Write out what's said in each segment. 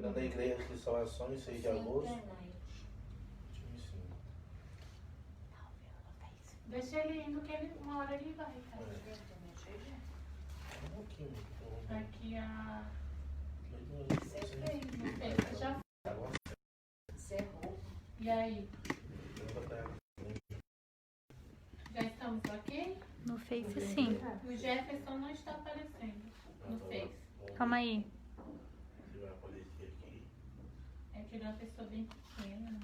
Lembrando da igreja que salvação em 6 de agosto. Deixa ele indo, que ele, uma hora ele vai. Tá? Aqui a... Já e aí? Já estamos ok? No Face, sim. O Jefferson não está aparecendo no Face. Calma aí. É que ele é uma pessoa bem pequena, né?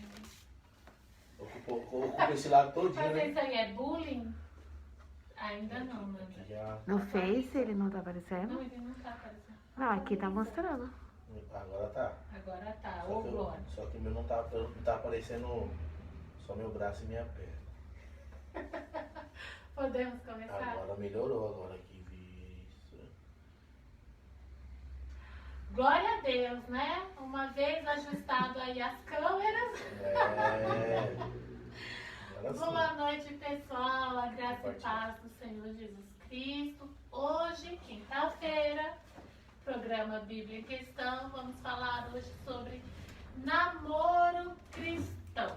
Ocupa esse lado todinho, Mas né? isso aí é bullying? Ainda não, né? No Face ele não tá aparecendo? Não, ele não tá aparecendo. Não, aqui tá mostrando. Agora tá. Agora tá, ô Glória. Só que o meu não tá aparecendo só meu braço e minha perna. Podemos começar? Agora melhorou, agora que vi isso. Glória a Deus, né? Uma vez ajustado aí as câmeras. Agora sim. Boa noite, pessoal. A graça e paz do Senhor Jesus Cristo. Hoje, quinta-feira, programa Bíblia em Questão. Vamos falar hoje sobre namoro cristão.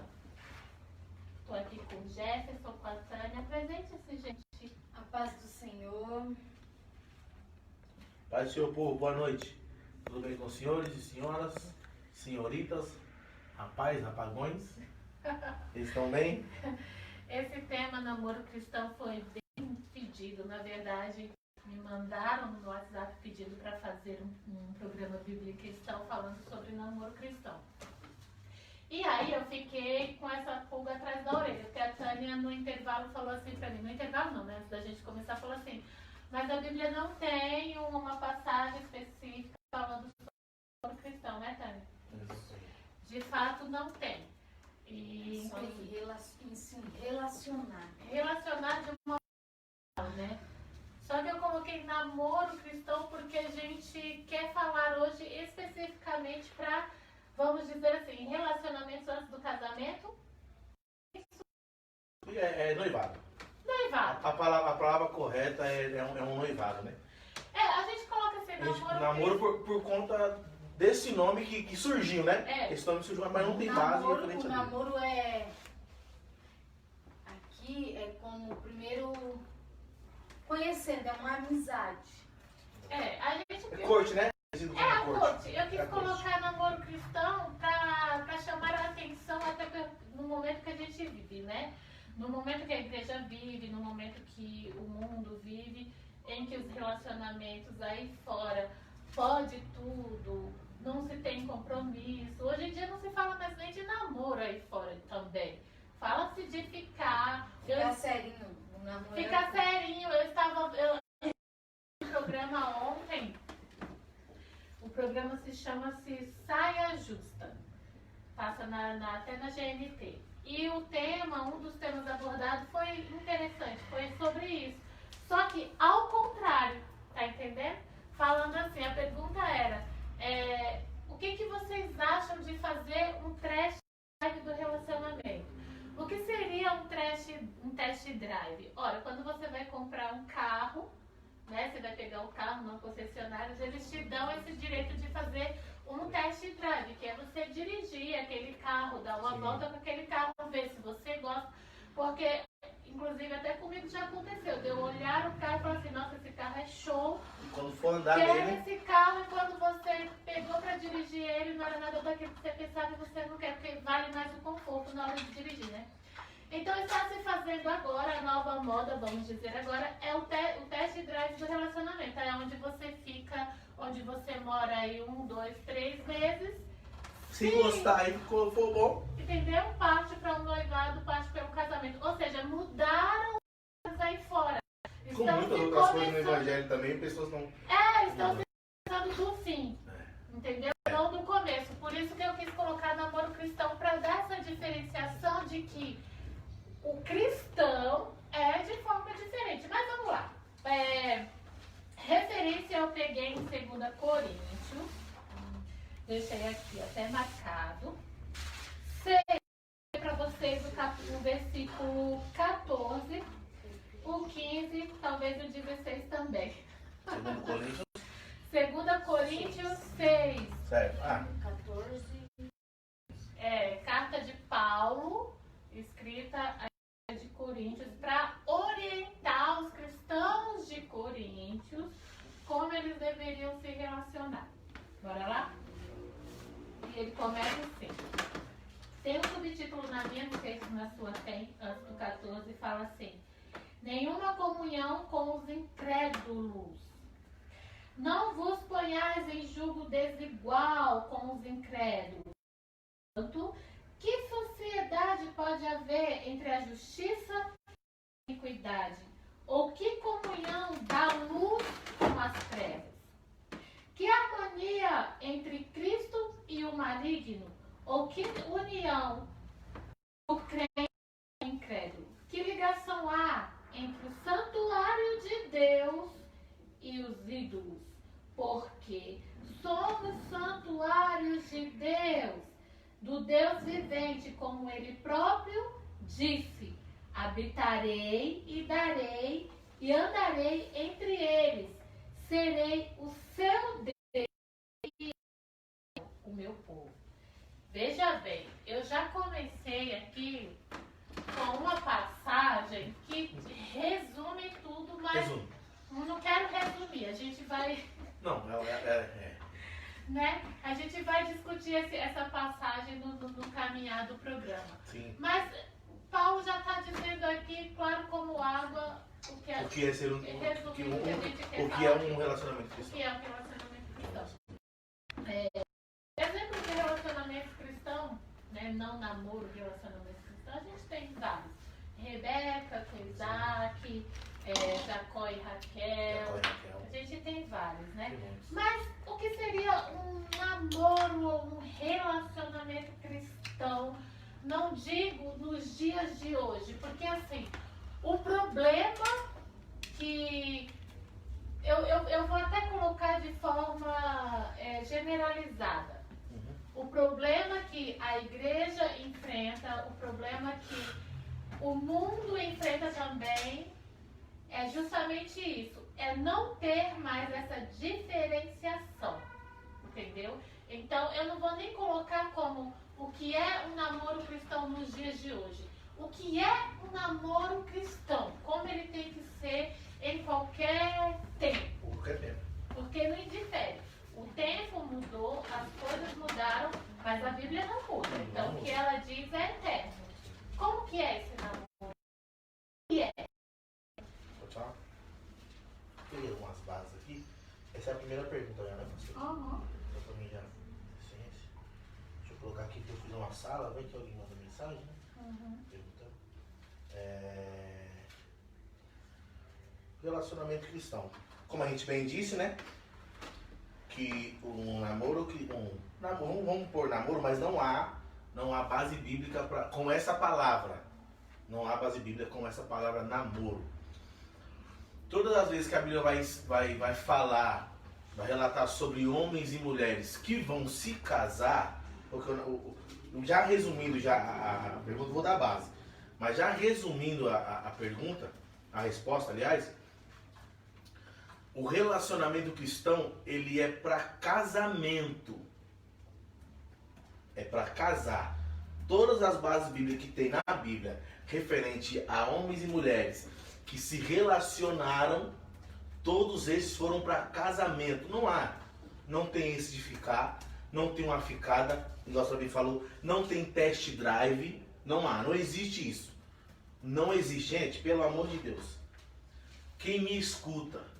Estou aqui com o Jefferson, com a Tânia. Apresente-se, gente. A paz do Senhor. Paz do Senhor, povo, boa noite. Tudo bem com os senhores e senhoras, senhoritas, rapazes, rapagões? Eles estão bem? Esse tema, namoro cristão, foi bem pedido. Na verdade, me mandaram no WhatsApp pedindo para fazer um programa Bíblia em Questão falando sobre namoro cristão. E aí eu fiquei com essa pulga atrás da orelha, porque a Tânia no intervalo falou assim para mim, no intervalo não, né? Antes da gente começar, falou assim, mas a Bíblia não tem uma passagem específica falando sobre cristão, né, Tânia? De fato não tem. E Só relacionar. relacionar de uma forma, né? Só que eu coloquei namoro cristão porque a gente quer falar hoje especificamente para, vamos dizer assim, relacionamentos antes do casamento. É noivado. Noivado. A palavra correta é um noivado, né? A gente coloca assim, Namoro por conta desse nome que surgiu, né? É. Esse nome surgiu, mas não tem base referente O a namoro é... Aqui é como primeiro conhecendo, é uma amizade. a gente... É corte, né? a corte. Eu quis colocar namoro cristão para chamar a atenção até no momento que a gente vive, né? No momento que a igreja vive, no momento que o mundo vive, em que os relacionamentos aí fora pode tudo, não se tem compromisso. Hoje em dia não se fala mais nem de namoro aí fora também. Fala-se de ficar... Ficar serinho. O namoro Ficar serinho. Eu no programa ontem. O programa se chama-se Saia Justa. Passa até na GNT. E o tema, um dos temas abordados foi interessante, foi sobre isso. Só que ao contrário, tá entendendo? Falando assim, a pergunta era, o que vocês acham de fazer um test drive do relacionamento? O que seria um test drive? Ora, quando você vai comprar um carro, né, você vai pegar o carro na concessionária, eles te dão esse direito de fazer um test drive, que é você dirigir aquele carro, dar uma volta com aquele carro, ver se você gosta, porque, inclusive, até comigo já aconteceu, de eu olhar o carro e falar assim, nossa, esse carro é show, Quando for andar quero nele, esse carro, e quando você pegou para dirigir ele, não era nada daquilo que você pensava e você não quer, porque vale mais o conforto na hora de dirigir, né? Então está se fazendo agora, a nova moda, vamos dizer agora, é o test drive do relacionamento. É onde você fica, onde você mora aí 1, 2, 3 meses. se gostar aí, for bom. Entendeu? Parte para um noivado, parte para um casamento. Ou seja, mudaram as coisas aí fora. Como muitas outras coisas no evangelho também, pessoas não... Estão se começando do fim. Entendeu? Não do começo. Por isso que eu quis colocar namoro cristão, para dar essa diferenciação de que o cristão é de forma diferente. Mas vamos lá. Referência eu peguei em 2 Coríntios. Deixei aqui até marcado. Sei para vocês o versículo 14, o 15, talvez o 16 também. 2 Coríntios. 2 Coríntios 6. Certo. Carta de Paulo, escrita à igreja de Coríntios, para orientar os cristãos de Coríntios como eles deveriam se relacionar. Bora lá? E ele começa assim. Tem um subtítulo na minha, não sei se na sua tem, antes do 14, fala assim: nenhuma comunhão com os incrédulos. Não vos ponhais em julgo desigual com os incrédulos. Portanto, que sociedade pode haver entre a justiça e a iniquidade? Ou que comunhão da luz com as trevas? Que harmonia entre Cristo e o maligno? Ou que união do crente e do incrédulo? Que ligação há entre o santuário de Deus e os ídolos? Porque somos santuários de Deus, do Deus vivente, como ele próprio disse: habitarei e darei e andarei entre eles, serei o seu Deus e o meu povo. Veja bem, eu já comecei aqui com uma passagem que resume tudo, mas não quero resumir, a gente vai... Não, Né? A gente vai discutir essa passagem no caminhar do programa. Sim. Mas Paulo já está dizendo aqui, claro como água, o que é ser um relacionamento cristão. O que é um relacionamento cristão. Exemplo de relacionamento cristão, né? Não namoro, relacionamento cristão, a gente tem vários. Rebeca, com Isaac, Jacó e Raquel. A gente tem vários, né? Mas o que seria um namoro ou um relacionamento cristão? Não digo nos dias de hoje, porque assim, o problema que eu vou até colocar de forma generalizada. O problema que a igreja enfrenta, o problema que o mundo enfrenta também, é justamente isso. É não ter mais essa diferenciação. Entendeu? Então, eu não vou nem colocar como o que é um namoro cristão nos dias de hoje. O que é um namoro cristão? Como ele tem que ser em qualquer tempo. Porque não indifere. O tempo mudou, as coisas mudaram, mas a Bíblia não muda. Então, o que ela diz é eterno. Como que é esse namoro? O que é? Tchau. Peguei algumas bases aqui. Essa é a primeira pergunta, né, pastor? Eu também já ciência. Deixa eu colocar aqui que eu fiz uma sala, vai que alguém manda mensagem, né? Perguntando. Relacionamento cristão. Como a gente bem disse, né? Que um namoro, vamos pôr namoro, mas não há base bíblica com essa palavra. Não há base bíblica com essa palavra namoro. Todas as vezes que a Bíblia vai falar, vai relatar sobre homens e mulheres que vão se casar, porque já resumindo a pergunta, vou dar a base, mas já resumindo a pergunta, a resposta, aliás, o relacionamento cristão, ele é para casamento. É para casar. Todas as bases bíblicas que tem na Bíblia, referente a homens e mulheres que se relacionaram, todos esses foram para casamento. Não tem esse de ficar, não tem uma ficada, igual também falou, não tem test drive, não existe isso. Não existe, gente, pelo amor de Deus. Quem me escuta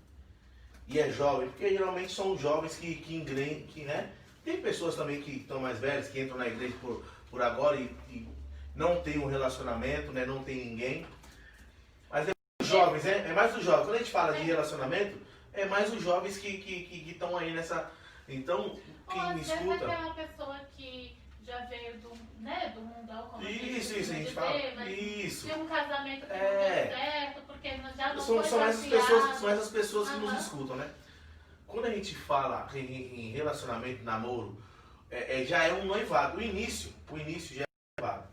e é jovem, porque geralmente são jovens que né? Tem pessoas também que estão mais velhas, que entram na igreja por agora e não tem um relacionamento, né? Não tem ninguém. Mas jovens, é mais os jovens. Quando a gente fala de relacionamento, é mais os jovens que estão aí nessa. Então, quem me escuta. É aquela pessoa que já veio do mundão, como isso, a gente fala. Isso. Tem um casamento que não deu certo, porque já não são essas pessoas que nos escutam, né? Quando a gente fala em relacionamento, namoro, já é um noivado. O início já é um noivado.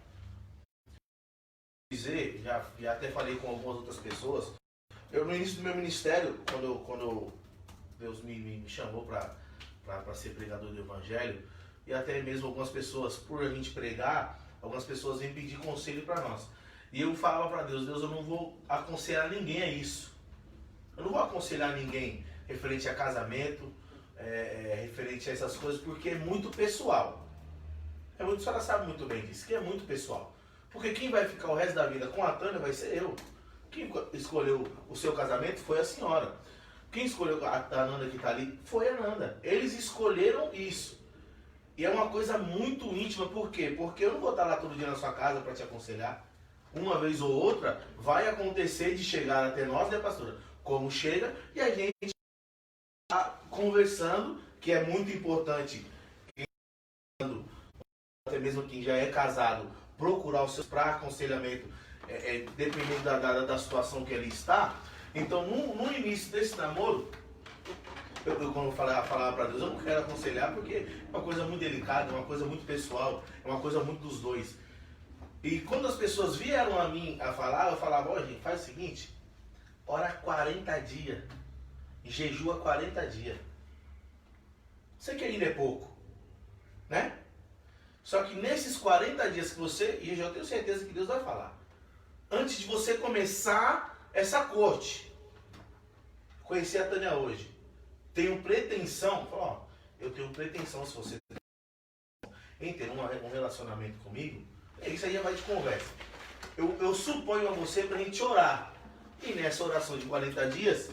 Já até falei com algumas outras pessoas. Eu, no início do meu ministério, quando Deus me chamou para ser pregador do evangelho, e até mesmo algumas pessoas, por a gente pregar, algumas pessoas vêm pedir conselho para nós. E eu falava para Deus, Deus, eu não vou aconselhar ninguém a isso. Eu não vou aconselhar ninguém referente a casamento, referente a essas coisas, porque é muito pessoal. A senhora sabe muito bem disso, que é muito pessoal. Porque quem vai ficar o resto da vida com a Tânia vai ser eu. Quem escolheu o seu casamento foi a senhora. Quem escolheu a Nanda que está ali foi a Nanda. Eles escolheram isso. E é uma coisa muito íntima, por quê? Porque eu não vou estar lá todo dia na sua casa para te aconselhar. Uma vez ou outra vai acontecer de chegar até nós, né, pastora? Como chega, e a gente está conversando, que é muito importante, até mesmo quem já é casado, procurar os seus para aconselhamento, dependendo da situação que ele está. Então, no início desse namoro, eu quando falava para Deus, eu não quero aconselhar, porque é uma coisa muito delicada, é uma coisa muito pessoal, é uma coisa muito dos dois. E quando as pessoas vieram a mim a falar, eu falava, ó, gente, faz o seguinte, ora 40 dias, jejua 40 dias. Você que ainda é pouco, né? Só que nesses 40 dias que você, e eu já tenho certeza que Deus vai falar, antes de você começar essa corte, conhecer a Tânia hoje, tenho pretensão, ó, eu tenho pretensão, se você em ter um relacionamento comigo, isso aí já vai de conversa. Eu suponho a você para a gente orar. E nessa oração de 40 dias,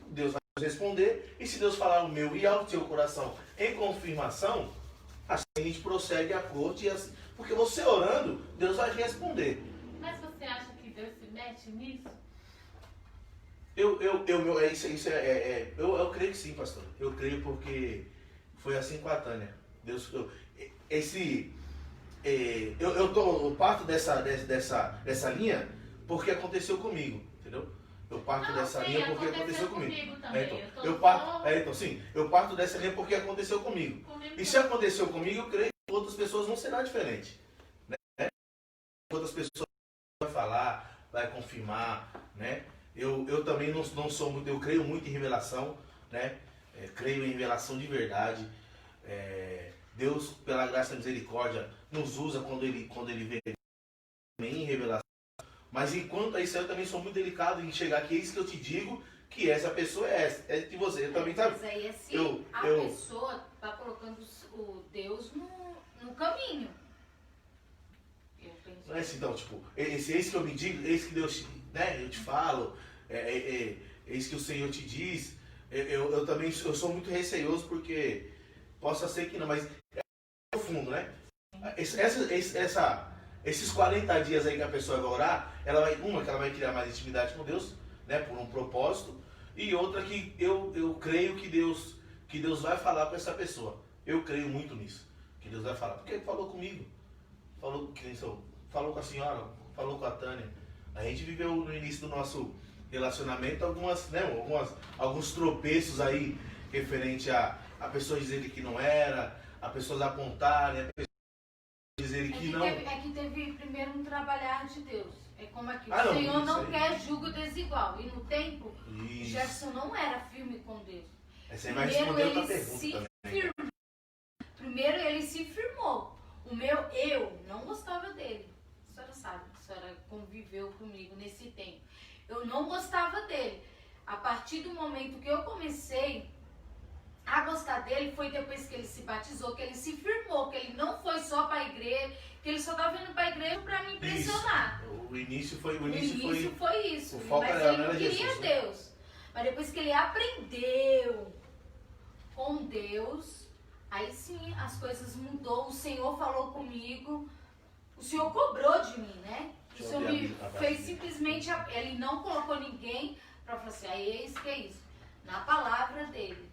Deus vai nos responder. E se Deus falar o meu e ao teu coração em confirmação, assim a gente prossegue a corte. Assim, porque você orando, Deus vai responder. Mas você acha que Deus se mete nisso? Eu creio que sim, pastor. Eu creio porque foi assim com a Tânia. Deus, eu parto dessa linha porque aconteceu comigo, entendeu? Eu parto dessa linha porque aconteceu comigo. Também. Eu parto dessa linha porque aconteceu comigo. E se aconteceu comigo, eu creio que outras pessoas não será diferente, né? Outras pessoas vão falar, vai confirmar, né? Eu também não sou muito, eu creio muito em revelação, né? Creio em revelação de verdade. Deus, pela graça e misericórdia, nos usa quando ele vem em revelação. Mas enquanto isso, eu também sou muito delicado em chegar aqui, é isso que eu te digo, que essa pessoa é de você. Eu também, sabe? Mas aí assim, a pessoa está colocando o Deus no caminho. Eu penso. Não é assim, então, tipo, eis que eu me digo, eis que Deus, né, eu te falo, eis que o Senhor te diz. Eu também sou muito receioso porque possa ser que não, mas é profundo, né? Esses 40 dias aí que a pessoa vai orar, que ela vai criar mais intimidade com Deus, né, por um propósito, e outra que eu creio que Deus vai falar com essa pessoa. Eu creio muito nisso, que Deus vai falar, porque Ele falou comigo, falou com a senhora, falou com a Tânia. A gente viveu no início do nosso relacionamento alguns tropeços aí referente a pessoas dizerem que não era, a pessoas apontarem, a pessoas dizerem que não. É que teve primeiro um trabalhar de Deus. É como aqui, o não, Senhor não aí quer julgo desigual. E no tempo, Isso. Jefferson não era firme com Deus. Você vai responder outra pergunta também. Primeiro ele se firmou. Eu não gostava dele. A senhora sabe, a senhora conviveu comigo nesse tempo. Eu não gostava dele. A partir do momento que eu comecei a gostar dele, foi depois que ele se batizou, que ele se firmou, que ele não foi só para a igreja, que ele só estava indo para a igreja para me impressionar. Isso. O início foi isso. O foco mas era ele não queria Jesus, Deus. Né? Mas depois que ele aprendeu com Deus, aí sim as coisas mudou. O Senhor falou comigo. O Senhor cobrou de mim, né? O Senhor me fez simplesmente. Ele não colocou ninguém para falar assim, é isso que é isso. Na palavra dele,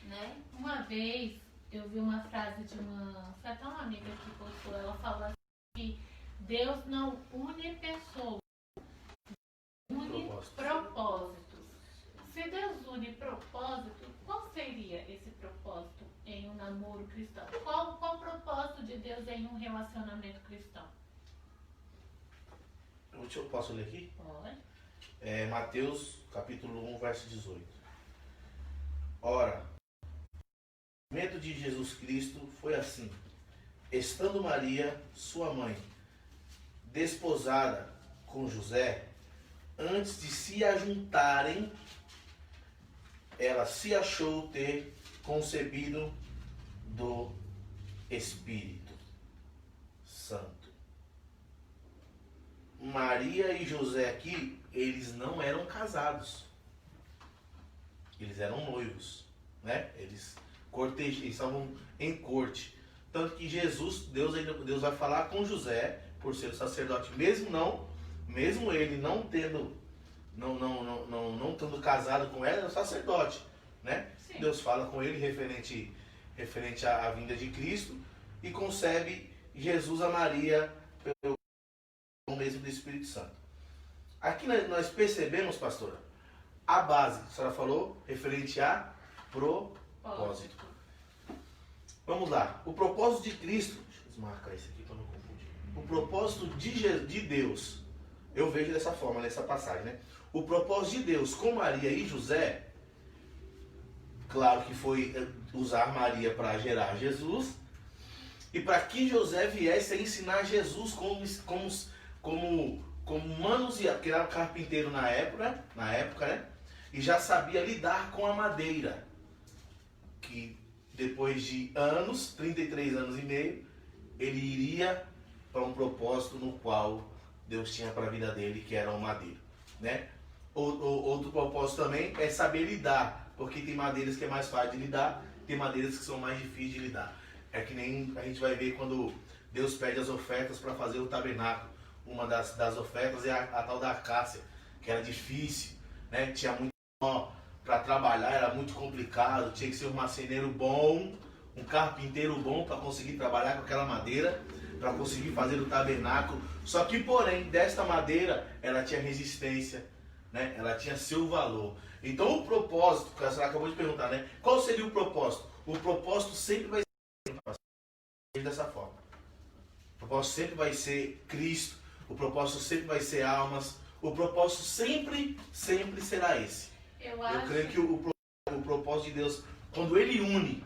né? Uma vez eu vi uma frase de foi até uma amiga que postou, ela falou assim, que Deus não une pessoas, une propósitos. Se Deus une propósito, qual seria esse propósito em um namoro cristão? Qual o propósito de Deus em um relacionamento cristão? Eu posso ler aqui? Pode. Mateus capítulo 1, verso 18. Ora, O nascimento de Jesus Cristo foi assim. Estando Maria, sua mãe, desposada com José, antes de se ajuntarem, ela se achou ter concebido do Espírito Santo. Maria e José aqui, eles não eram casados. Eles eram noivos, né? Eles estavam em corte. Tanto que Deus vai falar com José, por ser sacerdote, mesmo ele não tendo casado com ela, era sacerdote, né? Sim. Deus fala com ele referente à vinda de Cristo e concebe Jesus a Maria pelo mesmo do Espírito Santo. Aqui nós percebemos, pastora, a base que a senhora falou, referente a propósito. Vamos lá. O propósito de Cristo, deixa eu desmarcar isso aqui para não confundir. O propósito de Deus, eu vejo dessa forma, nessa passagem, né? O propósito de Deus com Maria e José, claro que foi usar Maria para gerar Jesus, e para que José viesse a ensinar Jesus como manusear, porque era carpinteiro na época, né? E já sabia lidar com a madeira, que depois de 33 anos e meio, ele iria para um propósito no qual Deus tinha para a vida dele, que era o madeiro, né? Outro propósito também é saber lidar, porque tem madeiras que é mais fácil de lidar, tem madeiras que são mais difíceis de lidar. É que nem a gente vai ver quando Deus pede as ofertas para fazer o tabernáculo. Uma das ofertas é a tal da acácia, que era difícil, né? Tinha muito para trabalhar, era muito complicado, tinha que ser um marceneiro bom, um carpinteiro bom para conseguir trabalhar com aquela madeira, para conseguir fazer o tabernáculo. Só que, porém, desta madeira, ela tinha resistência, né? Ela tinha seu valor. Então, o propósito, que a senhora acabou de perguntar, né? Qual seria o propósito? O propósito sempre vai ser dessa forma. O propósito sempre vai ser Cristo. O propósito sempre vai ser almas. O propósito sempre será esse. Eu creio que o propósito de Deus, quando Ele une,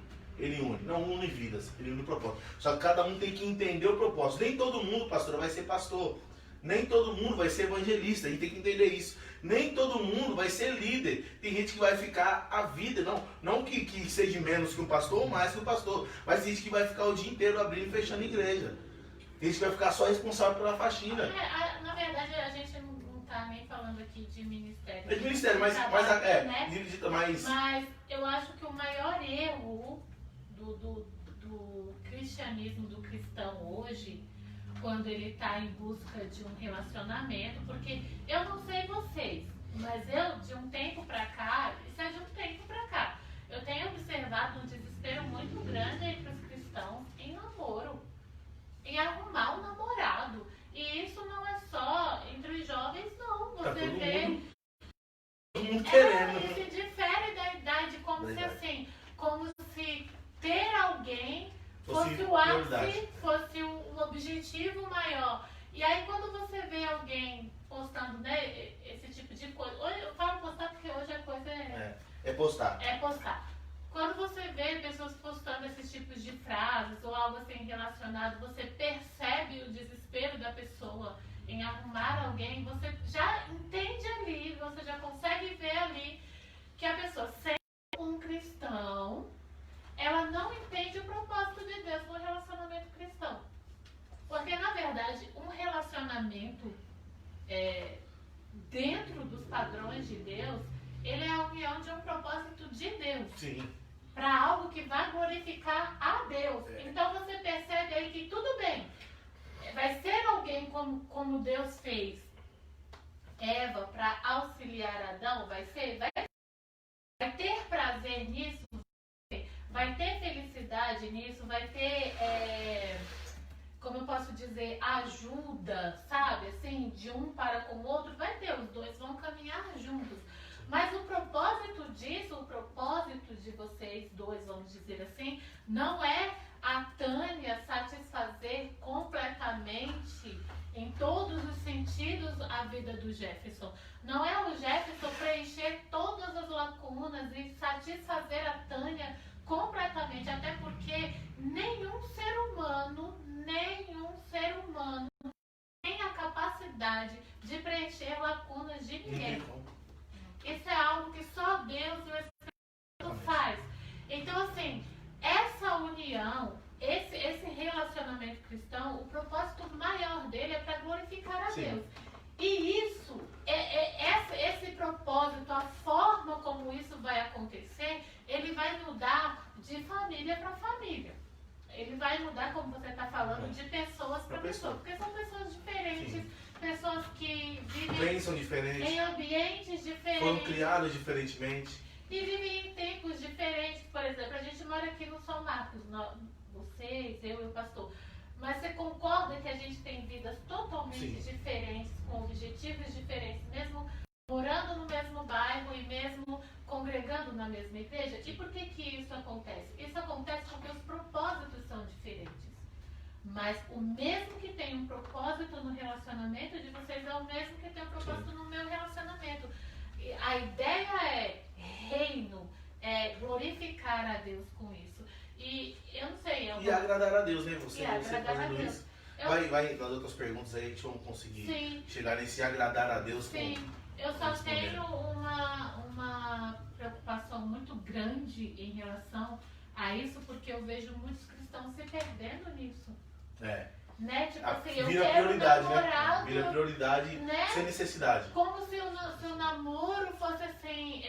não une vidas, Ele une o propósito. Só que cada um tem que entender o propósito. Nem todo mundo, pastor, vai ser pastor. Nem todo mundo vai ser evangelista. A gente tem que entender isso. Nem todo mundo vai ser líder. Tem gente que vai ficar a vida, não que seja menos que um pastor ou mais que um pastor, mas tem gente que vai ficar o dia inteiro abrindo e fechando igreja. Tem gente que vai ficar só responsável pela faxina. Na verdade, a gente não está nem falando aqui de ministério. É de ministério, mas eu acho que o maior erro do cristianismo, do cristão hoje, quando ele está em busca de um relacionamento, porque eu não sei vocês, mas eu, de um tempo para cá, isso é de um tempo para cá, eu tenho observado um desespero muito grande aí para os cristãos em namoro, em arrumar um namorado. E isso não é só entre os jovens, não. Você vê. Todo mundo querendo. Se difere da idade, como se ter alguém fosse o ápice, fosse um objetivo maior. E aí quando você vê alguém postando, né, esse tipo de coisa, hoje eu falo postar porque hoje a coisa é postar. É postar. Quando você vê pessoas postando esses tipos de frases ou algo assim relacionado, você percebe o desespero da pessoa em arrumar alguém, você já entende ali, você já consegue ver ali que a pessoa, sendo um cristão, ela não entende o propósito de Deus no relacionamento cristão. Porque, na verdade, um relacionamento dentro dos padrões de Deus, ele é a união de um propósito de Deus. Sim. Para algo que vai glorificar a Deus. Então você percebe aí que tudo bem, vai ser alguém como Deus fez Eva para auxiliar Adão, vai ter prazer nisso, vai ter felicidade nisso, vai ter, como eu posso dizer, ajuda, sabe, assim, de um para com o outro, vai ter, os dois vão caminhar juntos. Mas o propósito disso, o propósito de vocês dois, vamos dizer assim, não é a Tânia satisfazer completamente, em todos os sentidos, a vida do Jefferson. Não é o Jefferson preencher todas as lacunas e satisfazer a Tânia completamente. A nenhum ser humano tem a capacidade de preencher lacunas de ninguém. Isso é algo que só Deus e o Espírito faz. Então, assim, essa união, esse relacionamento cristão, o propósito maior dele é para glorificar a Deus. E isso, esse propósito, a forma como isso vai acontecer, ele vai mudar de família para família. Ele vai mudar, como você está falando, de pessoas para pessoas. Porque são pessoas diferentes, pessoas que Pensam diferentes, em ambientes diferentes. foram criadas diferentemente. E vivem em tempos diferentes. Por exemplo, a gente mora aqui no São Marcos, vocês, eu e o pastor. Mas você concorda que a gente tem vidas totalmente diferentes, com objetivos diferentes, mesmo morando no mesmo bairro e mesmo congregando na mesma igreja? E por que isso acontece? Isso acontece porque os propósitos são diferentes. Mas o mesmo que tem um propósito no relacionamento de vocês é o mesmo que tem um propósito no meu relacionamento. E a ideia é reino, é glorificar a Deus com isso. E eu não sei. E agradar a Deus, né? Você agradar fazendo a Deus. isso. Vai nas outras perguntas aí, a gente vai conseguir chegar nesse agradar a Deus. Sim. Eu só tenho uma preocupação muito grande em relação a isso, porque eu vejo muitos cristãos se perdendo nisso. Né? Tipo assim, eu vira quero prioridade, namorado, né? Vira prioridade, né? sem necessidade. Como se o namoro fosse assim,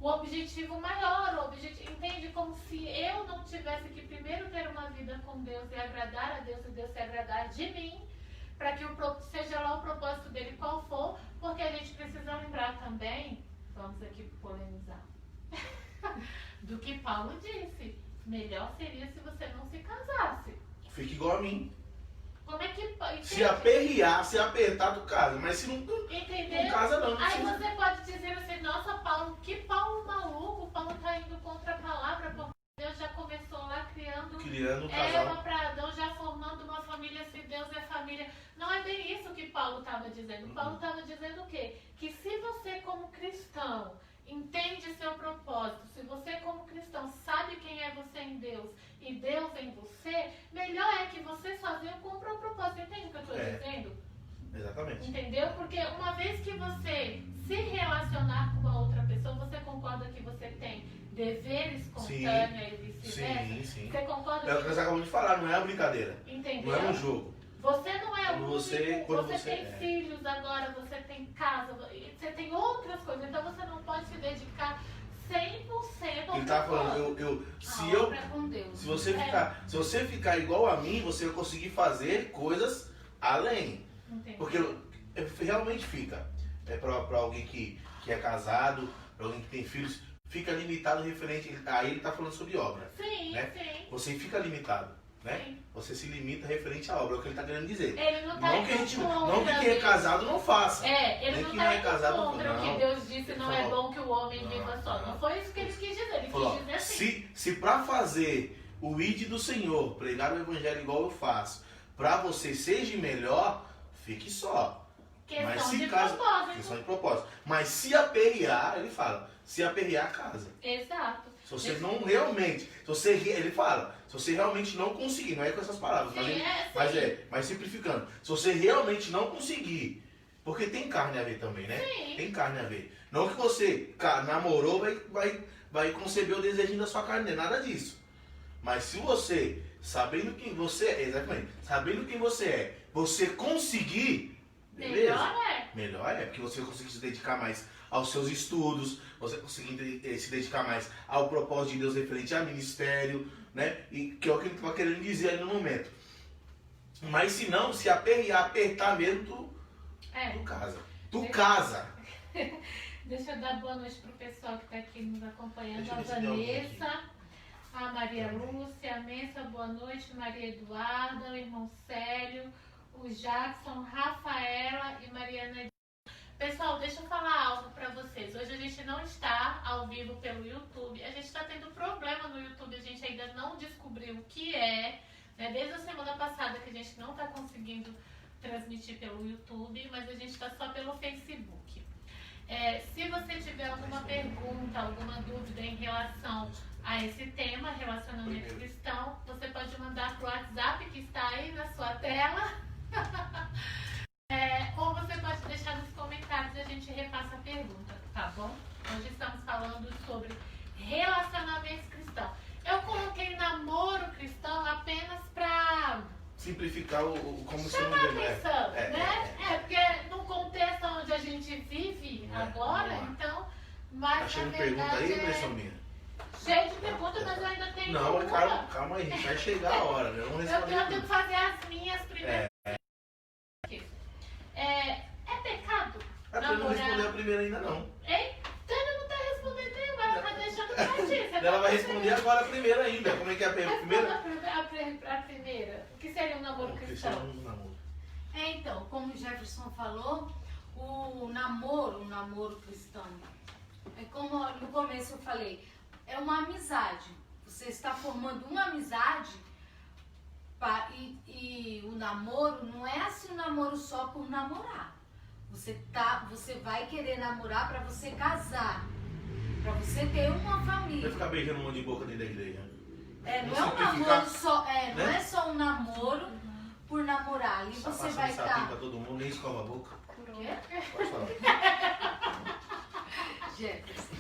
o objetivo maior, entende? Como se eu não tivesse que primeiro ter uma vida com Deus e agradar a Deus e Deus se agradar de mim, para que seja lá o propósito dele qual for, porque a gente precisa lembrar também, vamos aqui polemizar, do que Paulo disse. Melhor seria se você não se casasse. Fica igual a mim. Como é que... Entende? Se aperrear, se apertar, tu casa. Mas se não, entendeu? Não casa não. Aí você pode dizer assim, nossa, Paulo, que Paulo maluco, Paulo tá indo contra a palavra, porque Deus já começou lá criando um casal. Eva para Adão, já formando uma família, se Deus é família. Não é bem isso que Paulo estava dizendo. Paulo estava dizendo o quê? Que se você como cristão entende seu propósito, se você como cristão sabe quem é você em Deus e Deus em você, melhor é que você sozinho cumpra o propósito. Entende o que eu estou dizendo? Exatamente. Entendeu? Porque uma vez que você se relacionar com uma outra pessoa, você concorda que você tem deveres espontâneos e vice-versa? Sim. Você concorda? É o que nós acabamos de falar, não é uma brincadeira. Entendeu? Não é um jogo. Você não é único, você tem é. filhos agora, você tem casa, você tem outras coisas, então você não pode se dedicar 100% ao Ele tá falando, se você ficar igual a mim, você vai conseguir fazer coisas além. Entendi. Porque realmente fica. Para alguém que é casado, para alguém que tem filhos, fica limitado referente. Aí ele tá falando sobre obra. Sim, né? sim. Você fica limitado. Né? Sim. Você se limita referente à obra, é o que ele está querendo dizer. Ele não tá não que quem é casado não faça. Ele não está indo contra o que Deus disse, ele não é bom que o homem viva só. Não foi isso que ele quis dizer. Ele quis dizer assim. Se para fazer o ID do Senhor, pregar o evangelho igual eu faço, para você seja melhor, fique só. Questão de propósito. Mas se aperrear, ele fala, se aperrear, casa. Exato. Se você não realmente, ele fala, se você realmente não conseguir, não é com essas palavras, mas simplificando, se você realmente não conseguir, porque tem carne a ver também, né? Sim. Tem carne a ver. Não que você namorou, vai conceber o desejinho da sua carne, não é nada disso. Mas se você, sabendo quem você é, exatamente, sabendo quem você é, você conseguir, beleza? Melhor é, porque você vai conseguir se dedicar mais aos seus estudos, você conseguir se dedicar mais ao propósito de Deus referente a ministério, né? E que é o que ele está querendo dizer aí no momento. Mas se não, se apertar mesmo, tu casa. Tu casa. Deixa eu dar boa noite pro pessoal que está aqui nos acompanhando. A Vanessa, a Maria Lúcia, a Mensa, boa noite, Maria Eduarda, o irmão Célio, o Jackson, Rafaela e Mariana. Pessoal, deixa eu falar algo pra vocês. Hoje a gente não está ao vivo pelo YouTube. A gente está tendo problema no YouTube, a gente ainda não descobriu o que é. Né? Desde a semana passada que a gente não está conseguindo transmitir pelo YouTube, mas a gente está só pelo Facebook. Se você tiver alguma pergunta, alguma dúvida em relação a esse tema, relacionamento cristão, você pode mandar pro WhatsApp que está aí na sua tela. Ou você pode deixar nos comentários e a gente repassa a pergunta, tá bom? Hoje estamos falando sobre relacionamentos cristãos. Eu coloquei namoro cristão apenas para Simplificar como chamar sendo atenção, né? Porque no contexto onde a gente vive agora, então, mas Tá cheio na de pergunta verdade aí, impressão minha? cheio de perguntas, mas eu ainda tenho Não, mas uma. calma aí, vai chegar a hora, né? Vamos Eu responder tenho que tudo. fazer as minhas primeiras. É pecado A Tânia não respondeu a namorar? primeira ainda não. Hein? Tânia não tá respondendo nenhuma, ela tá deixando pra ti. Você Ela tá vai responder agora a primeira ainda. Como é que é a primeira? a primeira. O que seria um namoro Porque cristão? isso é um namoro. Então, como o Jefferson falou, o namoro cristão, é como no começo eu falei, é uma amizade. Você está formando uma amizade e o namoro não é assim um namoro só por namorar. Você vai querer namorar para você casar, para você ter uma Vai família. ficar beijando um monte de boca dentro da igreja. Não é um namoro só, não é só um namoro por namorar. Ali Tá você passando vai sapinho estar. pra todo mundo, nem escova a boca. Quê? Pode falar. Jefferson.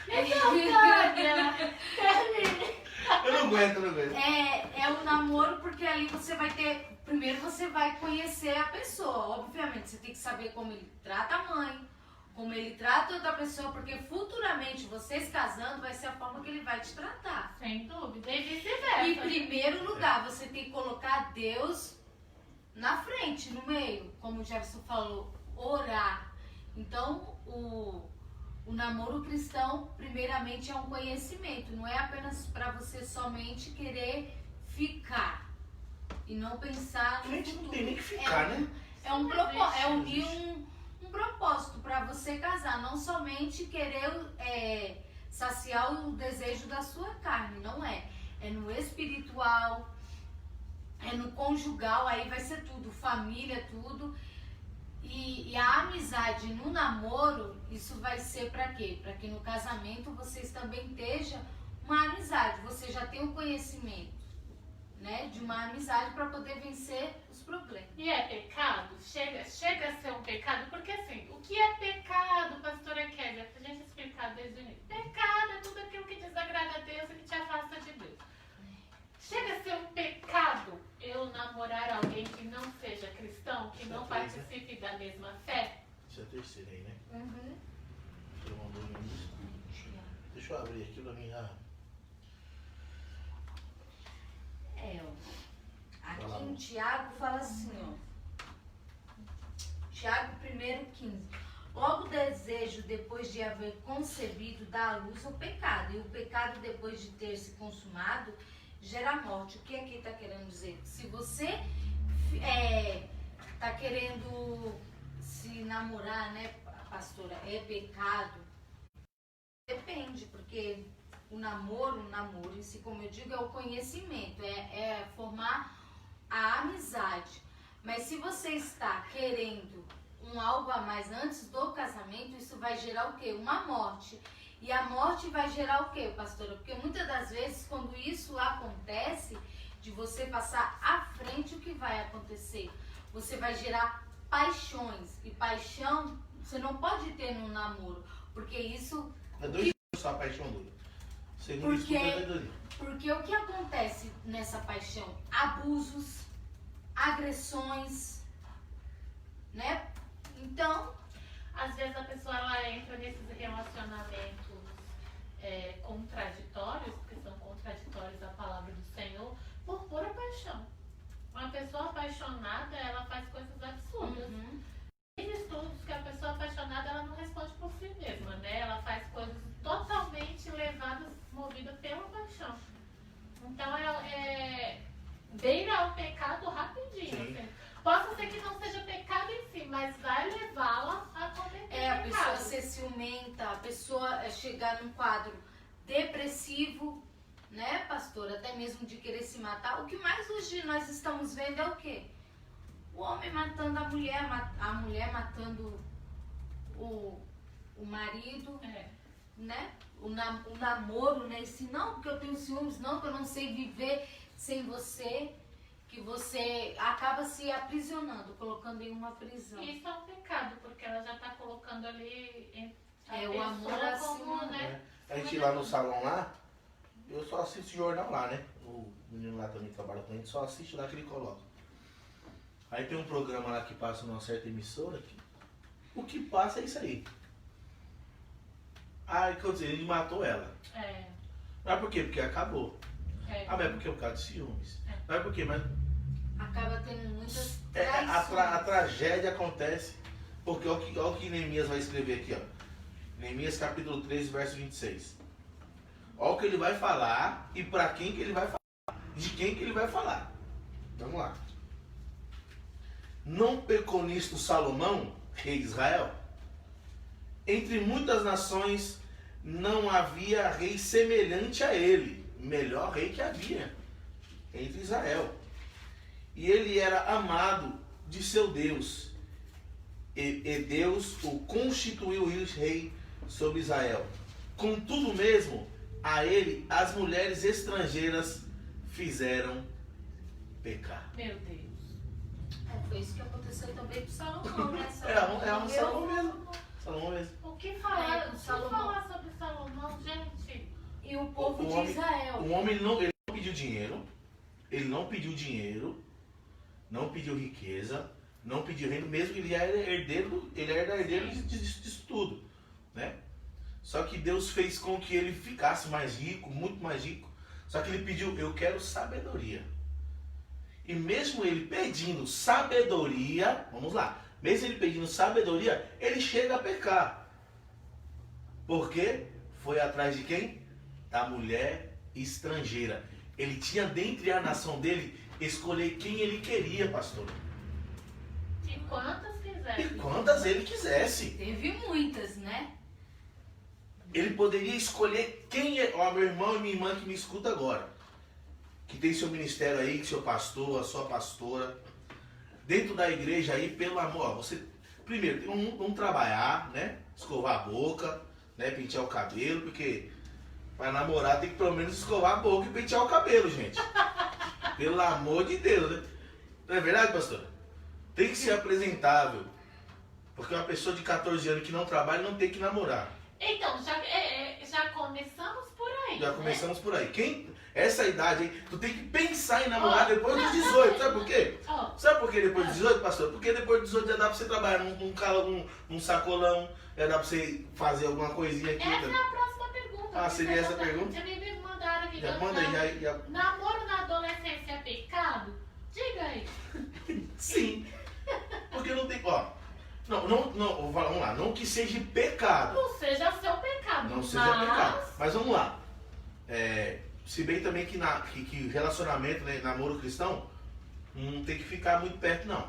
Então, Tânia, termine. Eu não aguento. É um namoro porque ali você vai ter. Primeiro você vai conhecer a pessoa. Obviamente, você tem que saber como ele trata a mãe, como ele trata outra pessoa, porque futuramente vocês casando vai ser a forma que ele vai te tratar. Sem dúvida, e vice-versa. Em primeiro lugar, você tem que colocar Deus na frente, no meio. Como o Jefferson falou, orar. Então, o namoro cristão, primeiramente, é um conhecimento. Não é apenas para você somente querer ficar e não pensar no Gente, não futuro. tem nem que ficar, né? É unir um propósito para você casar. Não somente querer saciar o desejo da sua carne. Não é. É no espiritual, é no conjugal, aí vai ser tudo. Família, tudo. E a amizade no namoro, isso vai ser para quê? Para que no casamento vocês também estejam uma amizade. Você já tem o conhecimento, né, de uma amizade para poder vencer os problemas. E é pecado? Chega a ser um pecado? Porque assim, o que é pecado, pastora Kézia? Pra gente explicar desde o início. Pecado é tudo aquilo que desagrada a Deus e que te afasta de Deus. Chega a ser um pecado eu namorar alguém que não seja cristão, que não participe da mesma fé? Isso é a terceira aí, né? Uhum. Você mandou um isso. Deixa eu abrir aqui pra mim. Aqui em Tiago fala assim, ó. Tiago 1:15. Logo o desejo, depois de haver concebido, dá à luz o pecado. E o pecado, depois de ter se consumado, gera morte. O que aqui está querendo dizer? Se você está querendo se namorar, né, pastora, é pecado? Depende, porque o namoro em si, como eu digo, é o conhecimento, é formar a amizade. Mas se você está querendo algo a mais antes do casamento, isso vai gerar o quê? Uma morte. E a morte vai gerar o quê, pastora? Porque muitas das vezes, quando isso acontece, de você passar à frente, o que vai acontecer? Você vai gerar paixões. E paixão, você não pode ter no namoro, porque isso... É dois só a paixão dura. Segundo isso, é doido. Porque o que acontece nessa paixão? Abusos, agressões, né? Então, às vezes a pessoa ela entra nesses relacionamentos contraditórios, porque são contraditórios à palavra do Senhor, por pura paixão. Uma pessoa apaixonada, ela faz coisas absurdas. Tem estudos que a pessoa apaixonada, ela não responde por si mesma, né? Ela faz coisas totalmente levadas, movidas pela paixão. Então, beira o pecado rapidinho. Assim. Possa ser que não seja pecado em si, mas vai levá-la a cometer pecado. A pessoa ser ciumenta, a pessoa chegar num quadro depressivo, né, pastor? Até mesmo de querer se matar. O que mais hoje nós estamos vendo é o quê? O homem matando a mulher matando o marido. né? O namoro, né? Esse não, porque eu tenho ciúmes, não, que eu não sei viver sem você, que você acaba se aprisionando, colocando em uma prisão. Isso é um pecado, porque ela já tá colocando ali o amor como, acima, né? A gente lá no salão lá, eu só assisto jornal lá, né? O menino lá também trabalha com a gente, só assiste lá que ele coloca. Aí tem um programa lá que passa numa certa emissora que o que passa é isso aí. Aí, quer dizer, ele matou ela. É, Mas por quê? Porque acabou. é. Ah, mas é porque é por causa de ciúmes. Mas é por quê? Mas acaba tendo muitas a traições. tragédia acontece porque olha o que Neemias vai escrever aqui, ó. Neemias capítulo 13, verso 26. Olha o que ele vai falar e para quem que ele vai falar. De quem que ele vai falar. Vamos lá. Não pecou nisto Salomão, rei de Israel? Entre muitas nações não havia rei semelhante a ele. Melhor rei que havia entre Israel. E ele era amado de seu Deus. E Deus o constituiu rei sobre Israel. Contudo mesmo, a ele as mulheres estrangeiras fizeram pecar. Meu Deus. Foi isso que aconteceu também com Salomão, né? É um Salomão mesmo. Salomão mesmo. O que falar, com o que Salomão. falar sobre Salomão, gente? E o povo O de homem- Israel. O homem ele não pediu dinheiro. Ele não pediu dinheiro. Não pediu riqueza. Não pediu reino. Mesmo que ele era herdeiro. Ele era herdeiro disso tudo. Né? Só que Deus fez com que ele ficasse mais rico. Muito mais rico. Só que ele pediu, eu quero sabedoria. E mesmo ele pedindo sabedoria, vamos lá, mesmo ele pedindo sabedoria, ele chega a pecar. Por quê? Foi atrás de quem? Da mulher estrangeira. Ele tinha dentre a nação dele escolher quem ele queria, pastor. E quantas E quiserem. quantas ele quisesse. Teve muitas, né? Ele poderia escolher quem é. Ó, meu irmão e minha irmã que me escuta agora. Que tem seu ministério aí, seu pastor, a sua pastora. Dentro da igreja aí, pelo amor, ó, você primeiro vamos trabalhar, né? Escovar a boca, né? Pentear o cabelo, porque para namorar tem que pelo menos escovar a boca e pentear o cabelo, gente. Pelo amor de Deus, né? Não é verdade, pastora? Tem que ser apresentável. Porque uma pessoa de 14 anos que não trabalha não tem que namorar. Então, já começamos por aí. Já né? começamos por aí. Essa idade aí, tu tem que pensar em namorar depois dos 18, sabe por quê? Ó, Sabe por que depois dos 18, pastor? Porque depois dos 18 já dá pra você trabalhar num sacolão, já dá pra você fazer alguma coisinha aqui. essa é a próxima pergunta. Ah, seria essa a pergunta? Já me mandaram aqui. Já manda aí, já. Namoro na adolescência é pecado? Diga aí. Sim. Porque não tem. Ó. Não, vamos lá. Não que seja pecado. Não seja seu pecado. Não seja pecado. Mas vamos lá. Se bem também que relacionamento, né, namoro cristão, não tem que ficar muito perto, não.